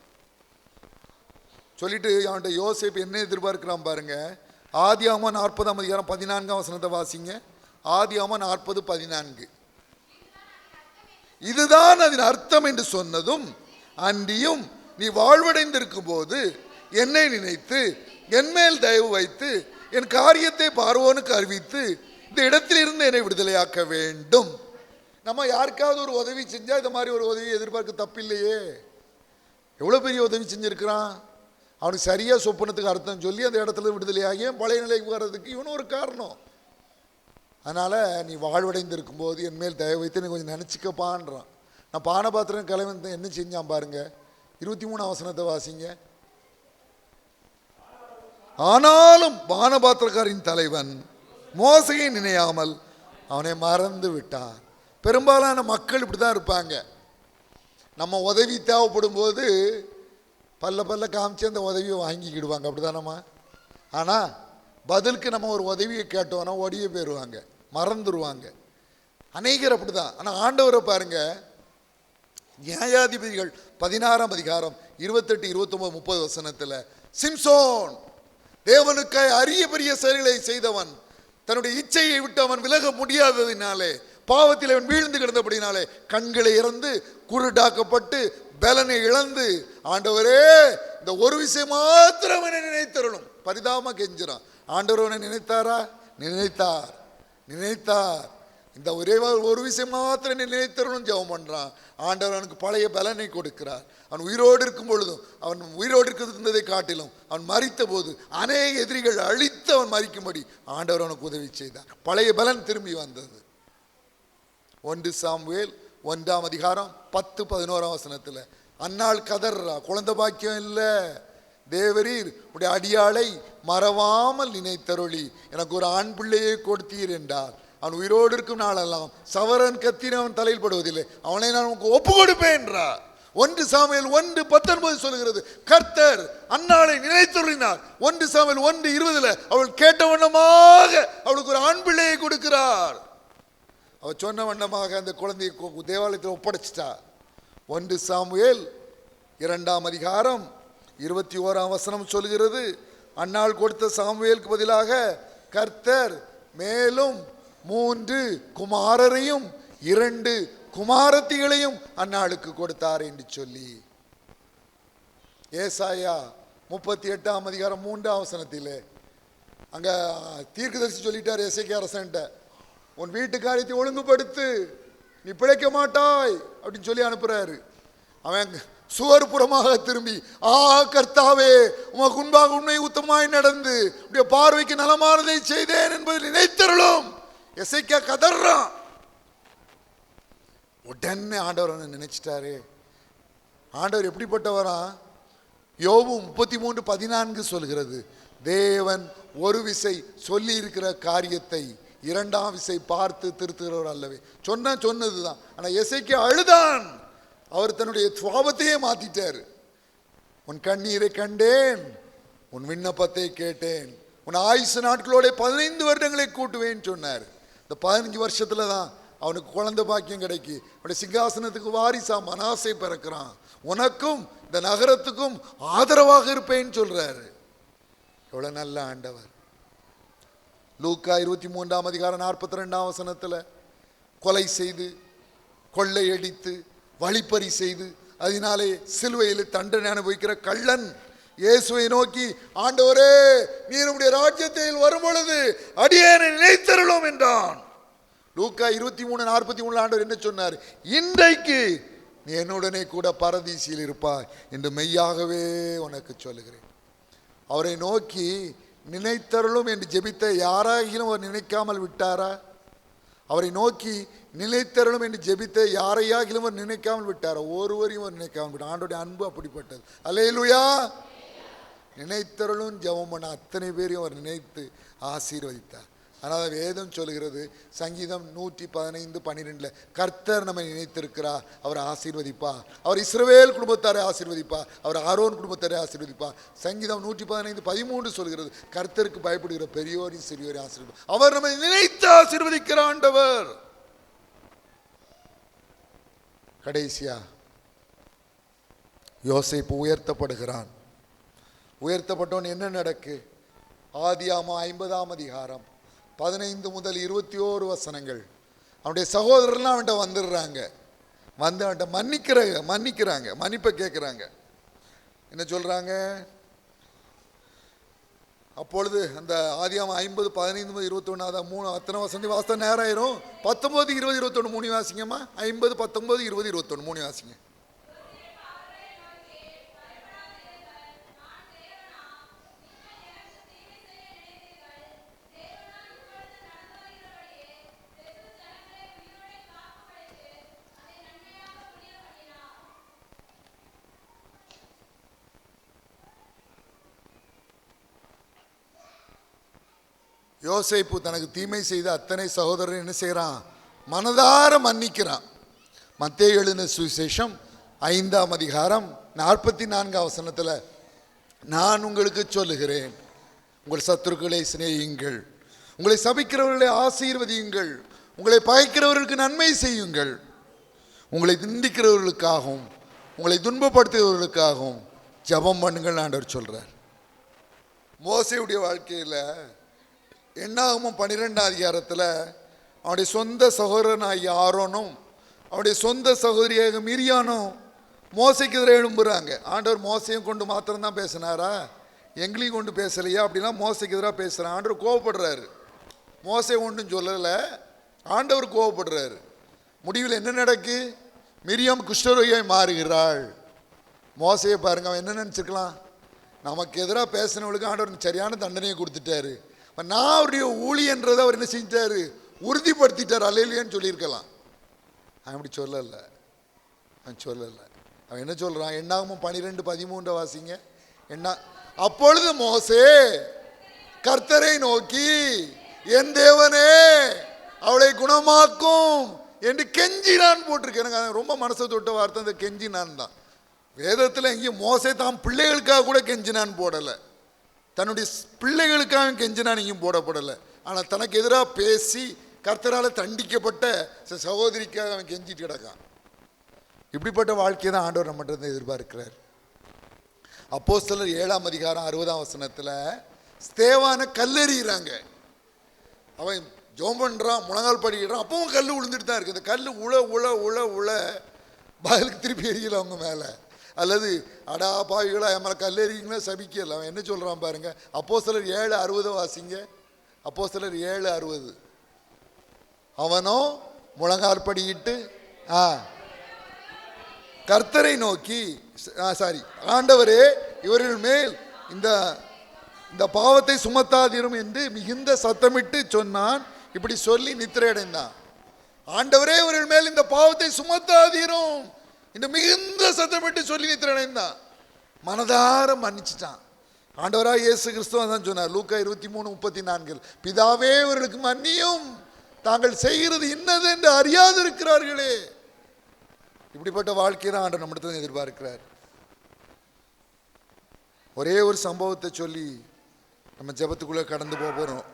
சொல்லிட்டு அவன்கிட்ட யோசேப்பு என்ன எதிர்பார்க்கிறான் பாருங்க. ஆதியாகமம் 40:14 வாசிங்க. ஆதியாகமம் 40:14. இதுதான் அதன் அர்த்தம் என்று சொன்னதும், அன்றியும் நீ வாழ்வடைந்திருக்கும் போது என்னை நினைத்து என் மேல் தயவு வைத்து என் காரியத்தை பார்வோனுக்கு அறிவித்து இந்த இடத்தில் இருந்து என்னை விடுதலையாக்க வேண்டும். நம்ம யாருக்காவது ஒரு உதவி செஞ்சா இந்த மாதிரி ஒரு உதவி எதிர்பார்க்க தப்பில்லையே. எவ்வளவு பெரிய உதவி செஞ்சிருக்கிறான். அவனுக்கு சரியா சொப்பனத்துக்கு அர்த்தம் சொல்லி அந்த இடத்துல விடுதலையாகி பழைய நிலைக்கு வர்றதுக்கு இவனும் ஒரு காரணம். அதனால நீ வாழ்வடைந்திருக்கும் போது என் மேல் தயவு வைத்து நீ கொஞ்சம் நினச்சிக்கப்பான்றான். நான் பானபாத்திரம் கலைவன் என்ன செஞ்சான் பாருங்க. 23 வாசிங்க. ஆனாலும் பானபாத்திரக்காரின் தலைவன் மோசையை நினையாமல் அவனை மறந்து விட்டான். பெரும்பாலான மக்கள் இப்படி தான் இருப்பாங்க. நம்ம உதவி தேவைப்படும் போது பல்ல காமிச்சு அந்த உதவியை வாங்கிக்கிடுவாங்க, அப்படிதானம்மா. ஆனால் பதிலுக்கு நம்ம ஒரு உதவியை கேட்டோன்னா ஓடியே போயிடுவாங்க, மறந்துடுவாங்க. அநேகர் அப்படி தான். ஆனால் ஆண்டவரை பாருங்க, நியாயாதிபதிகள் 16:28-29-30 சிம்சோன் தேவனுக்காய் அரிய பெரிய செயல்களை செய்தவன், தன்னுடைய இச்சையை விட்டு அவன் விலக முடியாததினாலே, பாவத்தில் அவன் வீழ்ந்து கிடந்தபடினாலே கண்களை இறந்து குருடாக்கப்பட்டு பலனை இழந்து, ஆண்டவரே இந்த ஒரு விஷயம் மாத்திரம் அவனை நினைத்தரணும் பரிதாபமா கெஞ்சுறான். ஆண்டவரை நினைத்தாரா? நினைத்தார். இந்த ஒரே ஒரு விஷயம் மாத்திரம் நினைத்தரணும் ஜெபம் பண்றான். ஆண்டவர் அவனுக்கு பழைய பலனை கொடுக்கிறார். அவன் உயிரோடு இருக்கும் பொழுதும், அவன் உயிரோடு இருந்ததை காட்டிலும் அவன் மரித்த போது அநேக எதிரிகள் அழித்து அவன் மரிக்கும்படி ஆண்டவர் அவனுக்கு உதவி செய்தார். பழைய பலன் திரும்பி வந்தது. 1 சாமுவேல் 1:10-11 அன்னாள் கதறா, குழந்தை பாக்கியம் இல்லை, தேவரீர் உடைய அடியாளை மறவாமல் நினைத்தருளி எனக்கு ஒரு ஆண் பிள்ளையை கொடுத்தீர் என்றார். அவன் உயிரோடு இருக்கும் நாளெல்லாம் சவரன் கத்தின அவன் தலையில் படுவதில்லை, அவனை நான் உனக்கு ஒப்பு கொடுப்பேன் என்றார். 1 சாமுவேல் 1:19 சொல்கிறது, கர்த்தர் அன்னாளை நினைத்தருளினார். 1 சாமுவேல் 1:20 அவள் கேட்ட வண்ணமாக அவளுக்கு ஒரு ஆண் பிள்ளையை கொடுக்கிறார். அவள் சொன்ன வண்ணமாக அந்த குழந்தையை தேவாலயத்தில் ஒப்படைச்சிட்டார். 1 சாமுவேல் 2:21 சொல்கிறது, அன்னாள் கொடுத்த சாமுவேலுக்கு பதிலாக கர்த்தர் மேலும் 3 குமாரரையும் 2 குமாரத்திகளையும் அன்னாளுக்கு கொடுத்தார் என்று சொல்லி ஏசாயா 38ஆம் அதிகாரம் 3ஆம் வசனத்திலே அங்க தீர்க்கதரிசி சொல்லிட்டார் எசேக்கியா அரசன்ட்ட, உன் வீட்டு காரியத்தை ஒழுங்குபடுத்து, நீ பிழைக்க மாட்டாய் அப்படின்னு சொல்லி அனுப்புறாரு. அவன் சுவர் புறமாக திரும்பி, கர்த்தாவே உமக்கு முன்பாக உண்மை உத்தமாய் நடந்து உடைய பார்வைக்கு நலமானதை செய்தேன் என்பதை நினைத்தருளும். எசேக்கியா கதறான். உடனே ஆண்டவர் நினைச்சிட்டாரு. ஆண்டவர் எப்படிப்பட்டவரா? யோபு 33:14 சொல்கிறது, தேவன் ஒரு விசை சொல்லி இருக்கிற காரியத்தை 2ஆம் விசை பார்த்து திருத்துகிறவர் அல்லவே. சொன்னதுதான். ஆனா எசேக்கியா அழுதான். அவர் தன்னுடைய சுவாபத்தையே மாத்திட்டார். உன் கண்ணீரை கண்டேன், உன் விண்ணப்பத்தை கேட்டேன், உன் ஆயுசு நாட்களோட 15 வருடங்களை கூட்டுவேன் சொன்னார். இந்த 15 வருஷத்துல தான் அவனுக்கு குழந்தை பாக்கியம் கிடைக்கி அவனுடைய சிங்காசனத்துக்கு வாரிசா மனாசை பிறக்கிறான். உனக்கும் இந்த நகரத்துக்கும் ஆதரவாக இருப்பேன்னு சொல்றாரு. எவ்வளவு நல்ல ஆண்டவர். லூக்கா 23ஆம் அதிகாரம் 42ஆம் வசனத்துல கொலை செய்து, கொள்ளையடித்து, வழிப்பறி செய்து, அதனாலே சிலுவையில் தண்டனை அனுபவிக்கிற கள்ளன் இயேசுவை நோக்கி, ஆண்டவரே நீர் உம்முடைய ராஜ்யத்தில் வரும் பொழுது அடியேனை நினைத்தருளும் என்றான். லூக்கா 23:43 ஆண்டவர் என்ன சொன்னார்? இன்றைக்கு நீ என்னுடனே கூட பரதீசியில் இருப்பாய் என்று மெய்யாகவே உனக்கு சொல்லுகிறேன். அவரை நோக்கி நினைத்தருளும் என்று ஜெபித்த யாராகிலும் அவர் நினைக்காமல் விட்டாரா? அவரை நோக்கி நினைத்தருளும் என்று ஜெபித்த யாரையாகிலும் அவர் நினைக்காமல் விட்டாரா? ஒருவரையும் அவர் நினைக்காமல் விட்டார். ஆண்டவருடைய அன்பு அப்படிப்பட்டது. அல்லேலூயா. நினைத்தருளும் ஜெபம் பண்ண அத்தனை பேரையும் அவர் நினைத்து ஆசீர்வதித்தார். ஆனால் வேதம் சொல்கிறது, சங்கீதம் 115:12, கர்த்தர் நம்மை நினைத்திருக்கிறார், அவர் ஆசீர்வதிப்பார். அவர் இஸ்ரவேல் குடும்பத்தாரை ஆசீர்வதிப்பார், அவர் ஆரோன் குடும்பத்தாரை ஆசீர்வதிப்பார். சங்கீதம் 115:13 சொல்கிறது, கர்த்தருக்கு பயப்படுகிற பெரியோரையும் சிறியோரையும் ஆசீர்வதிப்பார். அவர் நம்மை நினைத்து ஆசீர்வதிக்கிற ஆண்டவர். கடைசியா யோசேப்பு உயர்த்தப்படுகிறான். உயர்த்தப்பட்டவன் என்ன நடக்கு? ஆதியாகமம் 50ஆம் அதிகாரம் 15 முதல் 21 வசனங்கள். அவனுடைய சகோதரர்லாம் அவன்கிட்ட வந்துடுறாங்க. வந்து அவன்கிட்ட மன்னிக்கிறாங்க, மன்னிப்பை கேட்குறாங்க. என்ன சொல்றாங்க? அப்பொழுது அந்த ஆதியாகமம் 50 15 முதல் 21, அதான் 3 அத்தனை வசந்தி வாசித்த நேரம் ஆயிரும். 19 20 21 3 வாசிங்கம்மா. 50 19 20 21 3 வாசிங்க. யோசேப்பு தனக்கு தீமை செய்த அத்தனை சகோதரர் என்ன செய்யறான்? மனதார மன்னிக்கிறான். மத்தேயு எழுதின சுவிசேஷம் 5ஆம் அதிகாரம் 44ஆம் வசனத்துல, நான் உங்களுக்கு சொல்லுகிறேன், உங்கள் சத்துருக்களை சிநேகியுங்கள், உங்களை சபிக்கிறவர்களை ஆசீர்வதியுங்கள், உங்களை பகைக்கிறவர்களுக்கு நன்மை செய்யுங்கள், உங்களை நிந்திக்கிறவர்களுக்காகவும் உங்களை துன்பப்படுத்துகிறவர்களுக்காகவும் ஜெபம் பண்ணுங்கள் ஆண்டவர் சொல்றார். மோசேயுடைய வாழ்க்கையில் என்னாகமம் 12ஆம் அதிகாரத்தில் அவனுடைய சொந்த சகோதரனாகிய ஆரோனும் அவனுடைய சொந்த சகோதரியாக மிரியானும் மோசைக்கு எதிராக எழும்புறாங்க. ஆண்டவர் மோசையும் கொண்டு மாத்திரம்தான் பேசினாரா? எங்களையும் கொண்டு பேசலையா? அப்படின்னா மோசைக்கு எதிராக பேசுகிறான். ஆண்டவர் கோவப்படுறாரு. மோசை ஒன்றும் சொல்லலை, ஆண்டவர் கோவப்படுறாரு. முடிவில் என்ன நடக்கு? மிரியாம் குஷ்டரோகியாய் மாறுகிறாள். மோசையை பாருங்க, அவன் என்ன நினச்சிருக்கலாம்? நமக்கு எதிராக பேசினவளுக்கு ஆண்டவர் சரியான தண்டனையை கொடுத்துட்டாரு. நான் அவருடைய ஊழியன்றதை அவர் என்ன செஞ்சாரு? உறுதிப்படுத்திட்டார். அல்லேலூயான்னு சொல்லியிருக்கலாம். அவன் அப்படி சொல்லலை. அவன் என்ன சொல்றான்? என்னாகமம் 12:13 வாசிங்க. என்ன? அப்பொழுது மோசே கர்த்தரை நோக்கி, என் தேவனே அவளை குணமாக்கும் என்று கெஞ்சினான் போட்டிருக்கேன். எனக்கு ரொம்ப மனசை தொட்ட வார்த்தை அந்த கெஞ்சினான் தான். வேதத்தில் எங்கேயும் மோசே தான் பிள்ளைகளுக்காக கூட கெஞ்சினான் போடலை, தன்னுடைய பிள்ளைகளுக்காக கெஞ்சினான் எங்கேயும் போடப்படலை. ஆனால் தனக்கு எதிராக பேசி கர்த்தரால் தண்டிக்கப்பட்ட சகோதரிக்காக அவன் கெஞ்சிட்டு கிடக்கான். இப்படிப்பட்ட வாழ்க்கையை தான் ஆண்டவர் நம்மகிட்ட எதிர்பார்க்கிறார். அப்போஸ்தலர் 7ஆம் அதிகாரம் 60ஆம் வசனத்தில் ஸ்தேவானை கல்லெறிகிறாங்க. அவன் ஜோம் பண்ணுறான், முழங்கால் படிக்கிறான், அப்பவும் கல் விழுந்துட்டு தான் இருக்குது. இந்த கல் உழ உழ உழ உழ பதிலுக்கு திருப்பி எரியல அவங்க மேலே. அல்லது அடா பாவிகளா என் மேலே கல் எறிங்களா சபிக்கல. அவன் என்ன சொல்கிறான் பாருங்க. அப்போஸ்தலர் 7:60 வாசிங்க. அப்போஸ்தலர் 7:60. அவனோ முழங்கால் படியிட்டு கர்த்தரை நோக்கி, ஆண்டவரே இவர்கள் மேல் இந்த பாவத்தை சுமத்தாதிரும் என்று மிகுந்த சத்தமிட்டு சொன்னான். இப்படி சொல்லி நித்திரை அடைந்தான். ஆண்டவரே இவர்கள் மேல் இந்த பாவத்தை சுமத்தாதிரும் என்று மிகுந்த சத்தமிட்டு சொல்லி நித்திரை அடைந்தான். மனதார மன்னிச்சிட்டான். ஆண்டவராக இயேசு கிறிஸ்துவ தான் சொன்னார் லூக்கா 23:34, பிதாவே இவர்களுக்கு மன்னியும், தாங்கள் செய்கிறது இன்னது என்று அறியாது இருக்கிறார்களே. இப்படிப்பட்ட வாழ்க்கையை தான் ஆண்டவர் நம்மிடத்தில் எதிர்பார்க்கிறார். ஒரே ஒரு சம்பவத்தை சொல்லி நம்ம ஜெபத்துக்குள்ள கடந்து போகிறோம்.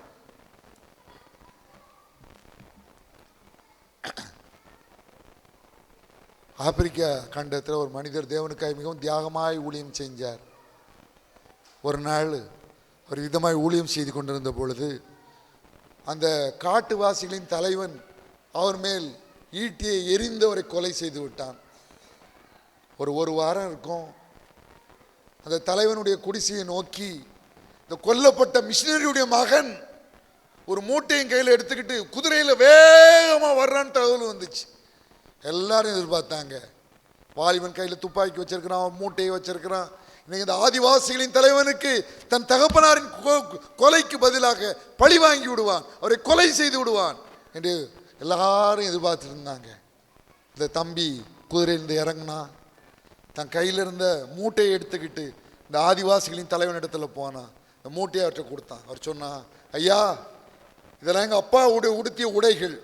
ஆப்பிரிக்கா கண்டத்தில் ஒரு மனிதர் தேவனுக்காய் மிகவும் தியாகமாய் ஊழியம் செஞ்சார். ஒரு நாள் ஒரு விதமாய் ஊழியம் செய்து கொண்டிருந்த பொழுது அந்த காட்டுவாசிகளின் தலைவன் அவர் மேல் ஈட்டியை எரிந்தவரை கொலை செய்து விட்டான். ஒரு வாரம் இருக்கும். அந்த தலைவனுடைய குடிசையை நோக்கி இந்த கொல்லப்பட்ட மிஷினரியுடைய மகன் ஒரு மூட்டையும் கையில் எடுத்துக்கிட்டு குதிரையில் வேகமாக வர்றான்னு தகவல் வந்துச்சு. எல்லாரும் எதிர்பார்த்தாங்க. வாலிபன் கையில் துப்பாக்கி வச்சிருக்கிறான், மூட்டையை வச்சிருக்கிறான். இன்னைக்கு இந்த ஆதிவாசிகளின் தலைவனுக்கு தன் தகப்பனாரின் கொலைக்கு பதிலாக பழி வாங்கி விடுவான், அவரை கொலை செய்து விடுவான் என்று எல்லாரும் எதிர்பார்த்துட்டு இருந்தாங்க. இந்த தம்பி குதிரையிலிருந்து இறங்கினா, தன் கையில் இருந்த மூட்டையை எடுத்துக்கிட்டு இந்த ஆதிவாசிகளின் தலைவன் இடத்துல போனான். இந்த மூட்டையை அவர்கிட்ட கொடுத்தான். அவர் சொன்னான், ஐயா இதெல்லாம் எங்கள் அப்பா உடுத்திய உடைகள்,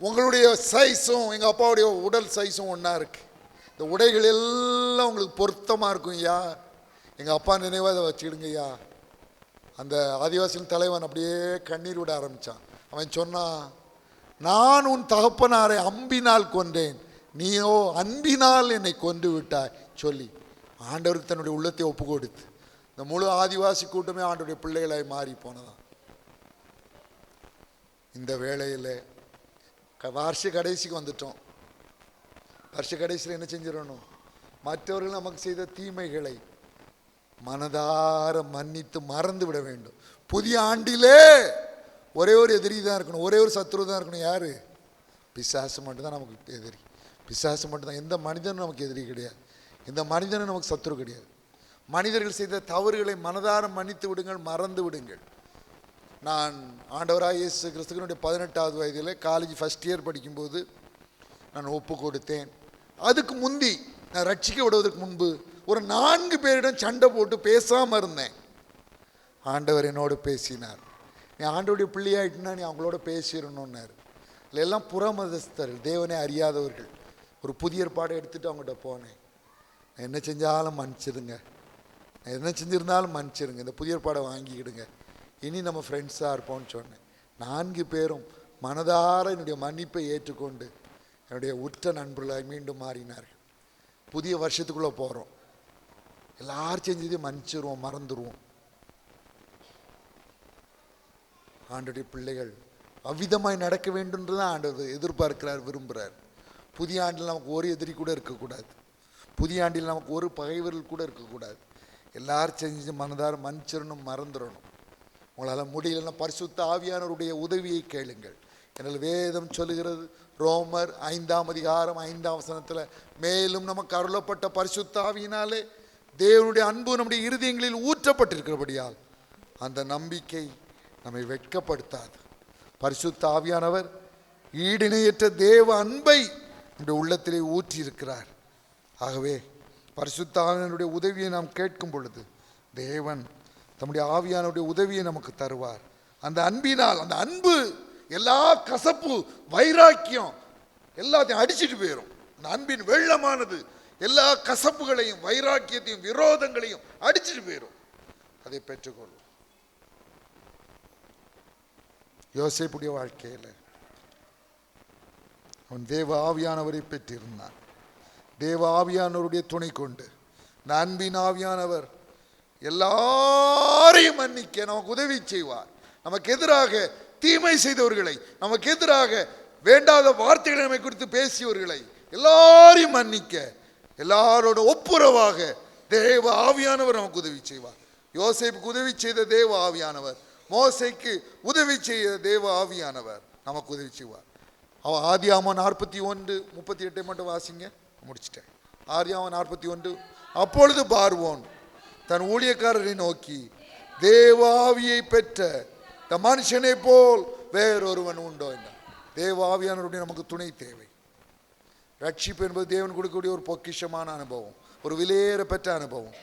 உங்களுடைய சைஸும் எங்கள் அப்பாவுடைய உடல் சைஸும் ஒன்றா இருக்கு. இந்த உடைகள் எல்லாம் உங்களுக்கு பொருத்தமாக இருக்கும் ஐயா, எங்கள் அப்பா நினைவாக அதை வச்சுக்கிடுங்க ஐயா. அந்த ஆதிவாசியின் தலைவன் அப்படியே கண்ணீர் விட ஆரம்பித்தான். அவன் சொன்னான், நான் உன் தகப்பனாரை அம்பினால் கொன்றேன், நீயோ அன்பினால் என்னை கொன்று விட்டாய் சொல்லி ஆண்டவருக்கு தன்னுடைய உள்ளத்தை ஒப்பு கொடுத்து இந்த முழு ஆதிவாசி கூட்டமே ஆண்டவருடைய பிள்ளைகளாய் மாறி போனதான். இந்த வேளையில் வருஷ கடைசிக்கு வந்துட்டோம். வருஷ கடைசியில் என்ன செஞ்சிடணும்? மற்றவர்கள் நமக்கு செய்த தீமைகளை மனதார மன்னித்து மறந்து விட வேண்டும். புதிய ஆண்டிலே ஒரே ஒரு எதிரி தான் இருக்கணும், ஒரே ஒரு சத்ரு தான் இருக்கணும். யாரு? பிசாசு மட்டும்தான் நமக்கு எதிரி. பிசாசு மட்டும்தான். எந்த மனிதனும் நமக்கு எதிரி கிடையாது, எந்த மனிதனும் நமக்கு சத்ரு கிடையாது. மனிதர்கள் செய்த தவறுகளை மனதார மன்னித்து விடுங்கள், மறந்து விடுங்கள். நான் ஆண்டவராக இயேசு கிறிஸ்துவினுடைய 18வது வயதில் காலேஜ் ஃபஸ்ட் இயர் படிக்கும்போது நான் ஒப்பு கொடுத்தேன். அதுக்கு முந்தி நான் ரட்சிக்க விடுவதற்கு முன்பு ஒரு 4 பேரிடம் சண்டை போட்டு பேசாமல் இருந்தேன். ஆண்டவர் என்னோடு பேசினார். நீ ஆண்டவருடைய பிள்ளையாயிட்டுனா நீ அவங்களோட பேசிடணுன்னாரு. இல்லை எல்லாம் புறமதஸ்தர்கள், தேவனே அறியாதவர்கள். ஒரு புதிய ஏற்பாடை எடுத்துகிட்டு அவங்ககிட்ட போனேன். நான் என்ன செஞ்சாலும் மன்னிச்சிடுங்க, நான் என்ன செஞ்சுருந்தாலும் மன்னிச்சிடுங்க, இந்த புதிய ஏற்பாடை வாங்கிக்கிடுங்க, இனி நம்ம ஃப்ரெண்ட்ஸாக இருப்போம்னு சொன்னேன். 4 பேரும் மனதார என்னுடைய மன்னிப்பை ஏற்றுக்கொண்டு என்னுடைய உற்ற நண்பர்களாய் மீண்டும் மாறினார்கள். புதிய வருஷத்துக்குள்ளே போகிறோம். எல்லாரும் செஞ்சதையும் மன்னிச்சிருவோம், மறந்துடுவோம். ஆண்டவருடைய பிள்ளைகள் அவ்விதமாய் நடக்க வேண்டும்ன்றதான் ஆண்டவர் எதிர்பார்க்கிறார், விரும்புகிறார். புதிய ஆண்டில் நமக்கு ஒரு எதிரி கூட இருக்கக்கூடாது. புதிய ஆண்டில் நமக்கு ஒரு பகைவர்கள் கூட இருக்கக்கூடாது. எல்லாரும் செஞ்சு மனதார மன்னிச்சிடணும், மறந்துடணும். உங்களால் முடியலன்னா பரிசுத்த ஆவியானவருடைய உதவியை கேளுங்கள். என்னால் வேதம் சொல்லுகிறது, ரோமர் 5ஆம் அதிகாரம் 5ஆம் வசனத்தில், மேலும் நமக்கு அருளப்பட்ட பரிசுத்த ஆவியினாலே தேவனுடைய அன்பு நம்முடைய இருதயங்களில் ஊற்றப்பட்டிருக்கிறபடியால் அந்த நம்பிக்கை நம்மை வெட்கப்படுத்தாது. பரிசுத்த ஆவியானவர் ஈடிணையற்ற தேவ அன்பை நம்முடைய உள்ளத்திலே ஊற்றியிருக்கிறார். ஆகவே பரிசுத்த ஆவியானவருடைய உதவியை நாம் கேட்கும் பொழுது தேவன் தம்முடைய ஆவியானவருடைய உதவியை நமக்கு தருவார். அந்த அன்பினால், அந்த அன்பு எல்லா கசப்பு வைராக்கியம் எல்லாத்தையும் அடிச்சுட்டு போயிடும். அந்த அன்பின் வெள்ளமானது எல்லா கசப்புகளையும் வைராக்கியத்தையும் விரோதங்களையும் அடிச்சுட்டு போயிடும். அதை பெற்றுக்கொள்ளும். யோசேப்புடைய வாழ்க்கையில் அவன் தேவ ஆவியானவரை பெற்றிருந்தான். தேவ ஆவியானவருடைய துணை கொண்டு இந்த அன்பின் ஆவியானவர் எல்லாரையும் மன்னிக்க நமக்கு உதவி செய்வார். நமக்கு எதிராக தீமை செய்தவர்களை, நமக்கு எதிராக வேண்டாத வார்த்தைகளை நம்மை குறித்து பேசியவர்களை எல்லாரையும் மன்னிக்க, எல்லாரோட ஒப்புரவாக தேவ ஆவியானவர் நமக்கு உதவி செய்வார். யோசேப்புக்கு உதவி செய்த தேவ ஆவியானவர், மோசேக்கு உதவி செய்த தேவ ஆவியானவர் நமக்கு உதவி செய்வார். ஆதியாகமம் 41:38 மட்டும் வாசிங்க, முடிச்சிட்டேன். ஆதியாகமம் 41. அப்பொழுது பார்வோன் தன் ஊழியக்காரரை நோக்கி, தேவ ஆவியை பெற்ற இந்த மனுஷனை போல் வேறொருவன் உண்டோ என்றார். தேவ ஆவியானவருடைய நமக்கு துணை தேவை. ரட்சிப்பு என்பது தேவன் கொடுக்கக்கூடிய ஒரு பொக்கிஷமான அனுபவம், ஒரு விலையேற பெற்ற அனுபவம்.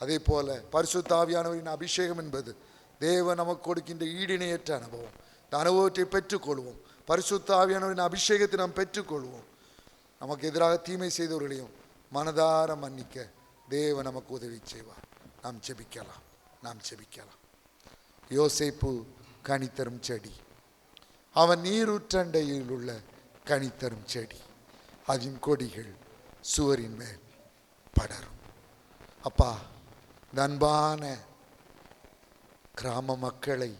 அதே போல பரிசுத்த ஆவியானவரின் அபிஷேகம் என்பது தேவன் நமக்கு கொடுக்கின்ற ஈடிணையற்ற அனுபவம். இந்த அனுபவத்தை பெற்றுக்கொள்வோம். பரிசுத்த ஆவியானவரின் அபிஷேகத்தை நாம் பெற்றுக்கொள்வோம். நமக்கு எதிராக தீமை செய்தவர்களையும் மனதார மன்னிக்க தேவன் நமக்கு உதவி செய்வார். நாம் ஜெபிக்கலாம். யோசேப்பு கனித்தரும் செடி, அவன் நீரூற்றண்டையில் உள்ள கனித்தரும் செடி, அதன் கொடிகள் சுவரின் மேல் படரும். அப்பா, இந்த அன்பான கிராம மக்களை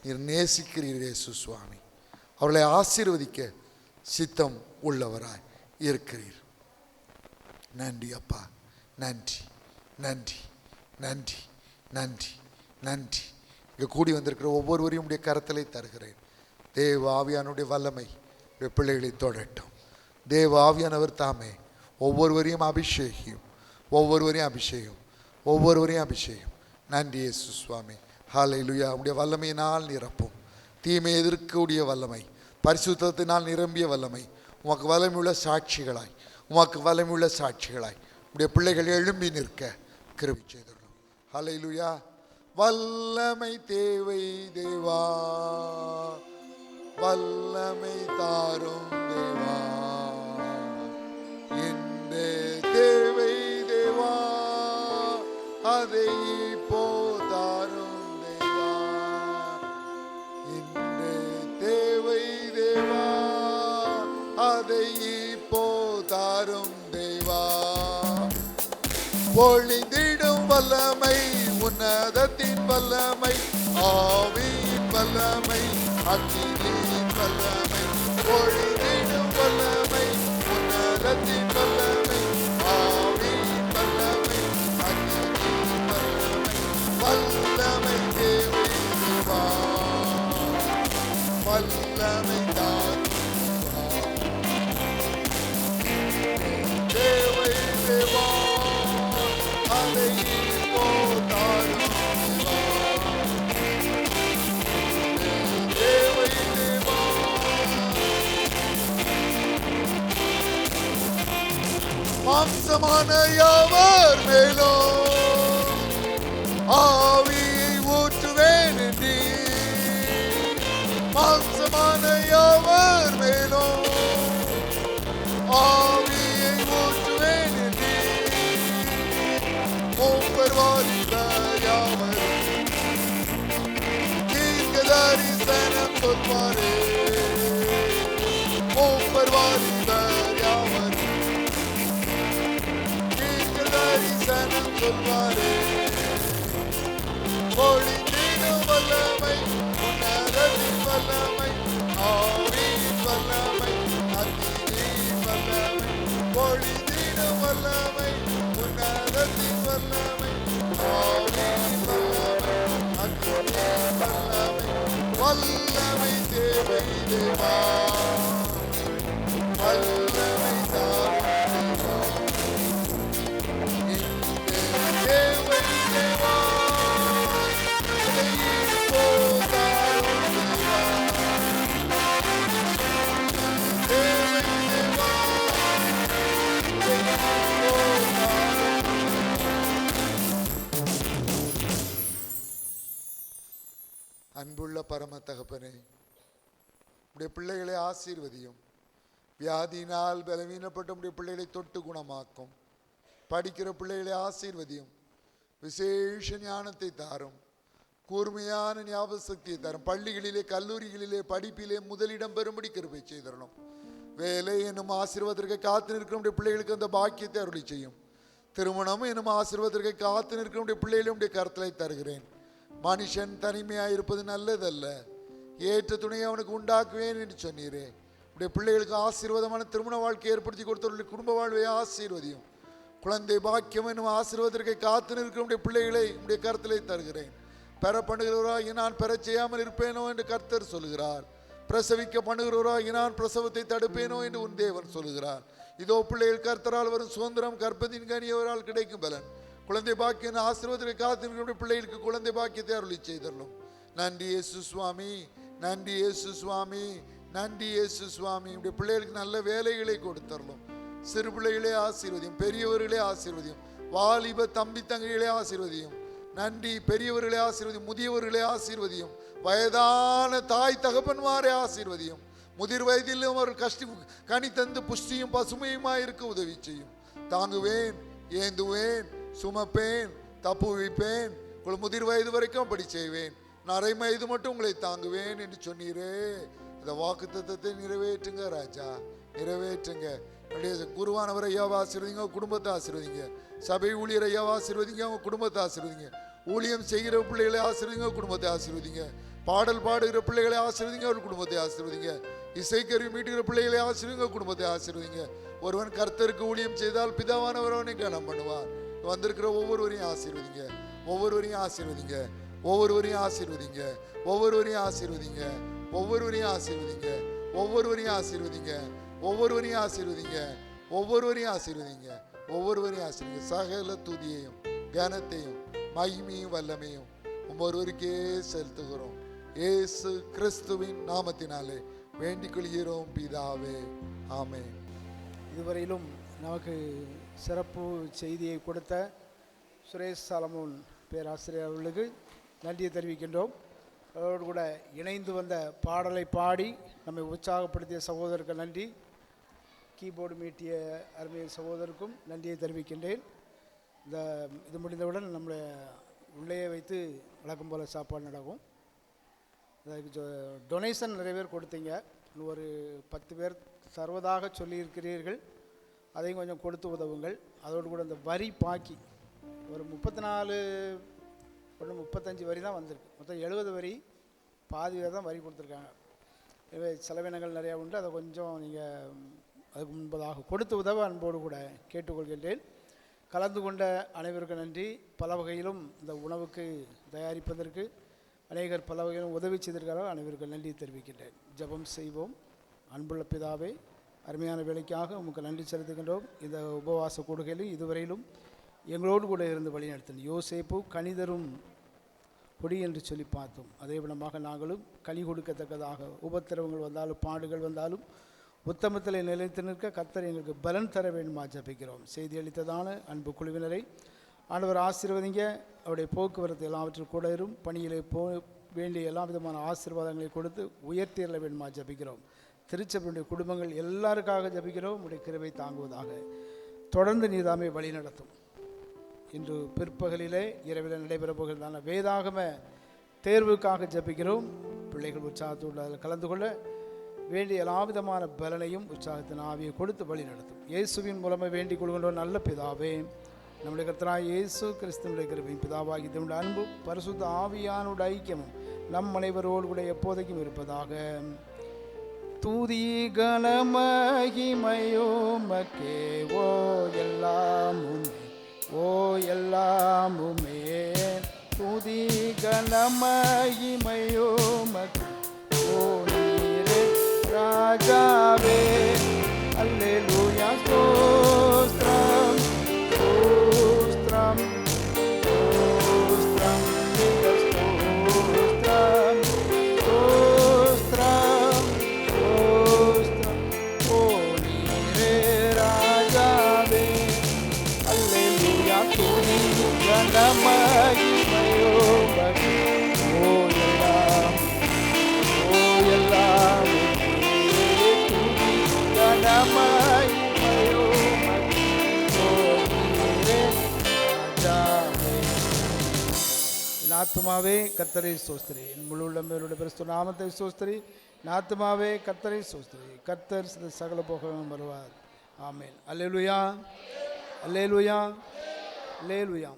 நீர் நேசிக்கிறீர் இயேசு சுவாமி. அவர்களை ஆசீர்வதிக்க சித்தம் உள்ளவராய் இருக்கிறீர். நன்றி அப்பா, நன்றி நன்றி நன்றி நன்றி நன்றி. இங்கே கூடி வந்திருக்கிற ஒவ்வொருவரையும் உடைய கரத்திலே தருகிறேன். தேவ ஆவியானுடைய வல்லமை பிள்ளைகளை தொடட்டும். தேவ ஆவியானவர் தாமே ஒவ்வொருவரையும் அபிஷேகம். நன்றி இயேசு சுவாமி. ஹல்லேலூயா. உடைய வல்லமையினால் நிரப்பும். தீமையை எதிர்க்கக்கூடிய வல்லமை, பரிசுத்தத்தினால் நிரம்பிய வல்லமை, உமக்கு வல்லமையுள்ள சாட்சிகளாய் உடைய பிள்ளைகள் எழும்பி நிற்க கிருபை செய்துள்ளோம். ஹல்லேலூயா. வல்லமை தேவை தேவா, வல்லமை தாரும் தேவா, இந்த தேவை தேவா, அதை இப்போ தாரும் தேவா, இந்த தேவை தேவா, அதை இப்போ தாரும் தேவா. பொழிந்திடும் வல்லமை, உன்னதத்தின் வல்லமை, ஆவியின் வல்லமை, அக்கினியின் வல்லமை, பொழிந்திடும் வல்லமை, உன்னதத்தின் வல்லமை, ஆவியின் வல்லமை, அக்கினியின் வல்லமை, வல்லமை தேவை தேவா, வல்லமை தாரும் தேவை தேவா, அதை இப்போ தாரும் தேவை தேவா. மாம்சமான யாவர் மேலும் ஆவியை ஊற்றுவேன் என்றீ, மாம்சமான யாவர் மேலும் ஆவியை ஊற்றுவேன் என்றீ, மூப்பர் வாலிபர் யாவரும் தீர்க்க தரிசனம் சொல்வாரே, மூப்பர் வாலிபர் யாவரும் தீர்க்க தரிசனம் சொல்வாரே. பொழிந்திடும் வல்லமை, உன்னதத்தின் வல்லமை, ஆவியின் வல்லமை, அக்கினியின் வல்லமை, பொழிந்திடும் வல்லமை, உன்னதத்தின் வல்லமை, ஆவியின் வல்லமை, அக்கினியின் வல்லமை, வல்லமை தேவை தேவா, வல்லமை தாரும் தேவா, இந்த தேவை தேவா, இதை இப்போ தாரும் தேவா, தேவை தேவா, இதை இப்போ தாரும். அன்புள்ள பரம தகப்பனே, உடைய பிள்ளைகளை ஆசீர்வதியும். வியாதியினால் பலவீனப்பட்ட உடைய பிள்ளைகளை தொட்டு குணமாக்கும். படிக்கிற பிள்ளைகளை ஆசீர்வதியும். விசேஷ ஞானத்தை தாரும். கூர்மையான ஞாபக சக்தியை தரும். பள்ளிகளிலே கல்லூரிகளிலே படிப்பிலே முதலிடம் பெறும்படி கிருபை செய்தரணும். வேலை என்னும் ஆசீர்வாதத்திற்கு காத்து நிற்கிற பிள்ளைகளுக்கு அந்த பாக்கியத்தை அருளி செய்யும். திருமணம் என்னும் ஆசீர்வாதத்திற்கு காத்து நிற்கிற பிள்ளைகளுடைய கருத்தலை தருகிறேன். மனுஷன் தனிமையாக இருப்பது நல்லதல்ல. ஏற்ற துணையை அவனுக்கு உண்டாக்குவேன் என்று சொன்னீரே. உடைய பிள்ளைகளுக்கு ஆசீர்வாதமான திருமண வாழ்க்கை ஏற்படுத்தி கொடுத்தவர்களுடைய குடும்ப வாழ்வை ஆசீர்வதியும். குழந்தை பாக்கியம் என்னும் ஆசீர்வாதத்திற்கு காத்து நிற்கிற உடைய பிள்ளைகளை உடைய கருத்திலே தருகிறேன். பெற பண்ணுகிறவராகி நான் பெற செய்யாமல் இருப்பேனோ என்று கர்த்தர் சொல்கிறார். பிரசவிக்க பண்ணுகிறவராகி நான் பிரசவத்தை தடுப்பேனோ என்று உன் தேவன் சொல்கிறார். இதோ பிள்ளைகள் கர்த்தரால் வரும் சுதந்திரம், கர்ப்பத்தின் கனியவரால் கிடைக்கும் பலன். குழந்தை பாக்கியம் ஆசீர்வாதத்தை காத்து நிற்கிற பிள்ளைகளுக்கு குழந்தை பாக்கியத்தை அருளி செய்தரலும். நன்றி இயேசு சுவாமி, நன்றி இயேசு சுவாமி, நன்றி இயேசு சுவாமி. உடைய பிள்ளைகளுக்கு நல்ல வேலைகளை கொடுத்தரலும். சிறு பிள்ளைகளே ஆசீர்வதியும், பெரியவர்களே ஆசீர்வதியும், வாலிப தம்பி தங்கைகளே ஆசீர்வதியும். நன்றி. பெரியவர்களே ஆசீர்வதியும், முதியவர்களே ஆசீர்வதியும், வயதான தாய் தகப்பன்மாரே ஆசீர்வதியும். முதிர் வயதிலும் அவர்கள் கனி தந்து புஷ்டியும் பசுமையுமாய் இருக்க உதவி செய்யும். தாங்குவேன், ஏந்துவேன், சுமப்பேன், தப்புவிப்பேன், உங்கள் முதிர் வயது வரைக்கும் அப்படி செய்வேன், நரை வயது மட்டும் உங்களை தாங்குவேன் என்று சொன்னீரே. இந்த வாக்கு தத்தத்தை நிறைவேற்றுங்க ராஜா, நிறைவேற்றுங்க. குருவானவர் ஐயாவை ஆசீர்வதிங்க, குடும்பத்தை ஆசீர்வதிங்க. சபை ஊழியர் ஐயாவை ஆசீர்வதிங்க, அவங்க குடும்பத்தை ஆசீர்வதிங்க. ஊழியம் செய்கிற பிள்ளைகளை ஆசீர்வதிங்க, குடும்பத்தை ஆசீர்வதிங்க. பாடல் பாடுகிற பிள்ளைகளை ஆசீர்வதிங்க, அவர் குடும்பத்தை ஆசீர்வதிங்க. இசைக்கருவி மீட்டுகிற பிள்ளைகளை ஆசீர்வதிங்க, குடும்பத்தை ஆசீர்வதிங்க. ஒருவன் கர்த்தருக்கு ஊழியம் செய்தால் பிதாவானவர் அவனை கனம் பண்ணுவார். வந்திருக்கிற ஒவ்வொருவரையும் ஆசீர்வதிங்க, ஒவ்வொருவரையும் ஆசீர்வதிங்க, ஒவ்வொருவரையும் ஆசீர்வதிங்க, ஒவ்வொருவரையும் ஆசீர்வதிங்க, ஒவ்வொருவரையும் ஆசீர்வதிங்க, ஒவ்வொருவரையும் ஆசீர்வதிங்க, ஒவ்வொருவரையும் ஆசீர்வதிங்க, ஒவ்வொருவரையும் ஆசீர்வதிங்க, ஒவ்வொருவரையும் ஆசீர்வதிங்க. சகல துதியையும் கனத்தையும் மகிமையும் வல்லமையும் ஒவ்வொருவருக்கே செலுத்துகிறோம். இயேசு கிறிஸ்துவின் நாமத்தினாலே வேண்டிக் கொள்கிறோம் பிதாவே, ஆமென். இதுவரையிலும் நமக்கு சிறப்பு செய்தியை கொடுத்த சுரேஷ் சாலமோன் பேராசிரியர் அவர்களுக்கு நன்றியை தெரிவிக்கின்றோம். அவரோடு கூட இணைந்து வந்த பாடலை பாடி நம்மை உற்சாகப்படுத்திய சகோதரருக்கு நன்றி. கீபோர்டு மீட்டிய அருமைய சகோதரருக்கும் நன்றியை தெரிவிக்கின்றேன். இது முடிந்தவுடன் நம்முடைய உள்ளே வைத்து வழக்கம் போல் சாப்பாடு நடக்கும். அதுக்கு டொனேஷன் நிறைய பேர் கொடுத்தீங்க. இன்னும் ஒரு 10 பேர் தருவதாக சொல்லியிருக்கிறீர்கள். அதையும் கொஞ்சம் கொடுத்து உதவுங்கள். அதோடு கூட இந்த வரி பாக்கி ஒரு 35 வரி தான் வந்திருக்கு. மொத்தம் 70 வரி, பாதி பேர் தான் வரி கொடுத்துருக்காங்க. எனவே செலவினங்கள் நிறையா உண்டு. அதை கொஞ்சம் நீங்கள் அதுக்கு முன்பதாக கொடுத்து உதவ அன்போடு கூட கேட்டுக்கொள்கின்றேன். கலந்து கொண்ட அனைவருக்கும் நன்றி. பல வகையிலும் இந்த உணவுக்கு தயாரிப்பதற்கு அநேகர் பல வகையிலும் உதவி செய்திருக்கிறார்கள். அனைவருக்கும் நன்றி தெரிவிக்கின்றேன். ஜெபம் செய்வோம். அன்புள்ள பிதாவே, அருமையான வேலைக்காக உங்களுக்கு நன்றி செலுத்துகின்றோம். இந்த உபவாச கூடுகையிலும் இதுவரையிலும் எங்களோடு கூட இருந்து வழிநடத்தினோம். யோசேப்பு கனிதரும் கொடி என்று சொல்லி பார்த்தோம். அதே விதமாக நாங்களும் கனி கொடுக்கத்தக்கதாக உபத்திரவங்கள் வந்தாலும் பாடுகள் வந்தாலும் உத்தமத்தில் நிலைத்து நிற்க கர்த்தர் எங்களுக்கு பலன் தர வேண்டுமா ஜபிக்கிறோம். செய்தி அளித்ததான அன்பு குழுவினரை ஆண்டவர் ஆசீர்வதிங்க. அவருடைய போக்குவரத்து எல்லாவற்றும் கூட இரும். பணியிலே வேண்டிய எல்லா விதமான ஆசீர்வாதங்களை கொடுத்து உயர்த்தியல வேண்டுமா ஜபிக்கிறோம். திருச்சபையுடைய குடும்பங்கள் எல்லாருக்காக ஜபிக்கிறோம். உடைய கிருபை தாங்குவதாக தொடர்ந்து நீதாமே வழி நடத்தும். இன்று பிற்பகலிலே இரவில் நடைபெற போகிறதான வேதாகம தேர்வுக்காக ஜபிக்கிறோம். பிள்ளைகள் உற்சாகத்தோடு அதில் கலந்து கொள்ள வேண்டிய எல்லா விதமான பலனையும் உற்சாகத்தின் ஆவியை கொடுத்து வழி நடத்தும். இயேசுவின் மூலமாக வேண்டிக் கொள்கின்றோம். நல்ல பிதாவே, நம்முடைய கர்த்தராகிய இயேசு கிறிஸ்துவினுடைய கிருபையும் பிதாவாகிய தேவனுடைய அன்பும் பரிசுத்த ஆவியானுடைய ஐக்கியமும் நம் அனைவரோடு கூட எப்போதைக்கும் இருப்பதாக. துதி கனமகிமையோமக்கே ஓ எல்லாமுமே, ஓ எல்லாமுமே. துதி கனமகிமையோமக்கே ஓ ராஜாவே. அல்லேலூயா. ஸ்தோத்திரம், ஸ்தோத்திரம், ஸ்தோத்திரம், ஸ்தோத்திரம், ஸ்தோத்திரம், ஸ்தோத்திரம். ஓ நீரே ராஜாவே. அல்லேலூயா. துதி கனமகிமையோமக்கே ஓ எல்லாம், ஓ எல்லாம். ஆத்துமாவே கர்த்தரை ஸ்தோத்திரி, என் முழு உள்ளமையோட பரிசுத்த நாமத்தை ஸ்தோத்திரி. ஆத்துமாவே கர்த்தரை ஸ்தோத்திரி. கர்த்தர் சகல போகவும் வருவார். ஆமென். அல்லேலூயா, அல்லேலூயா, அல்லேலூயா.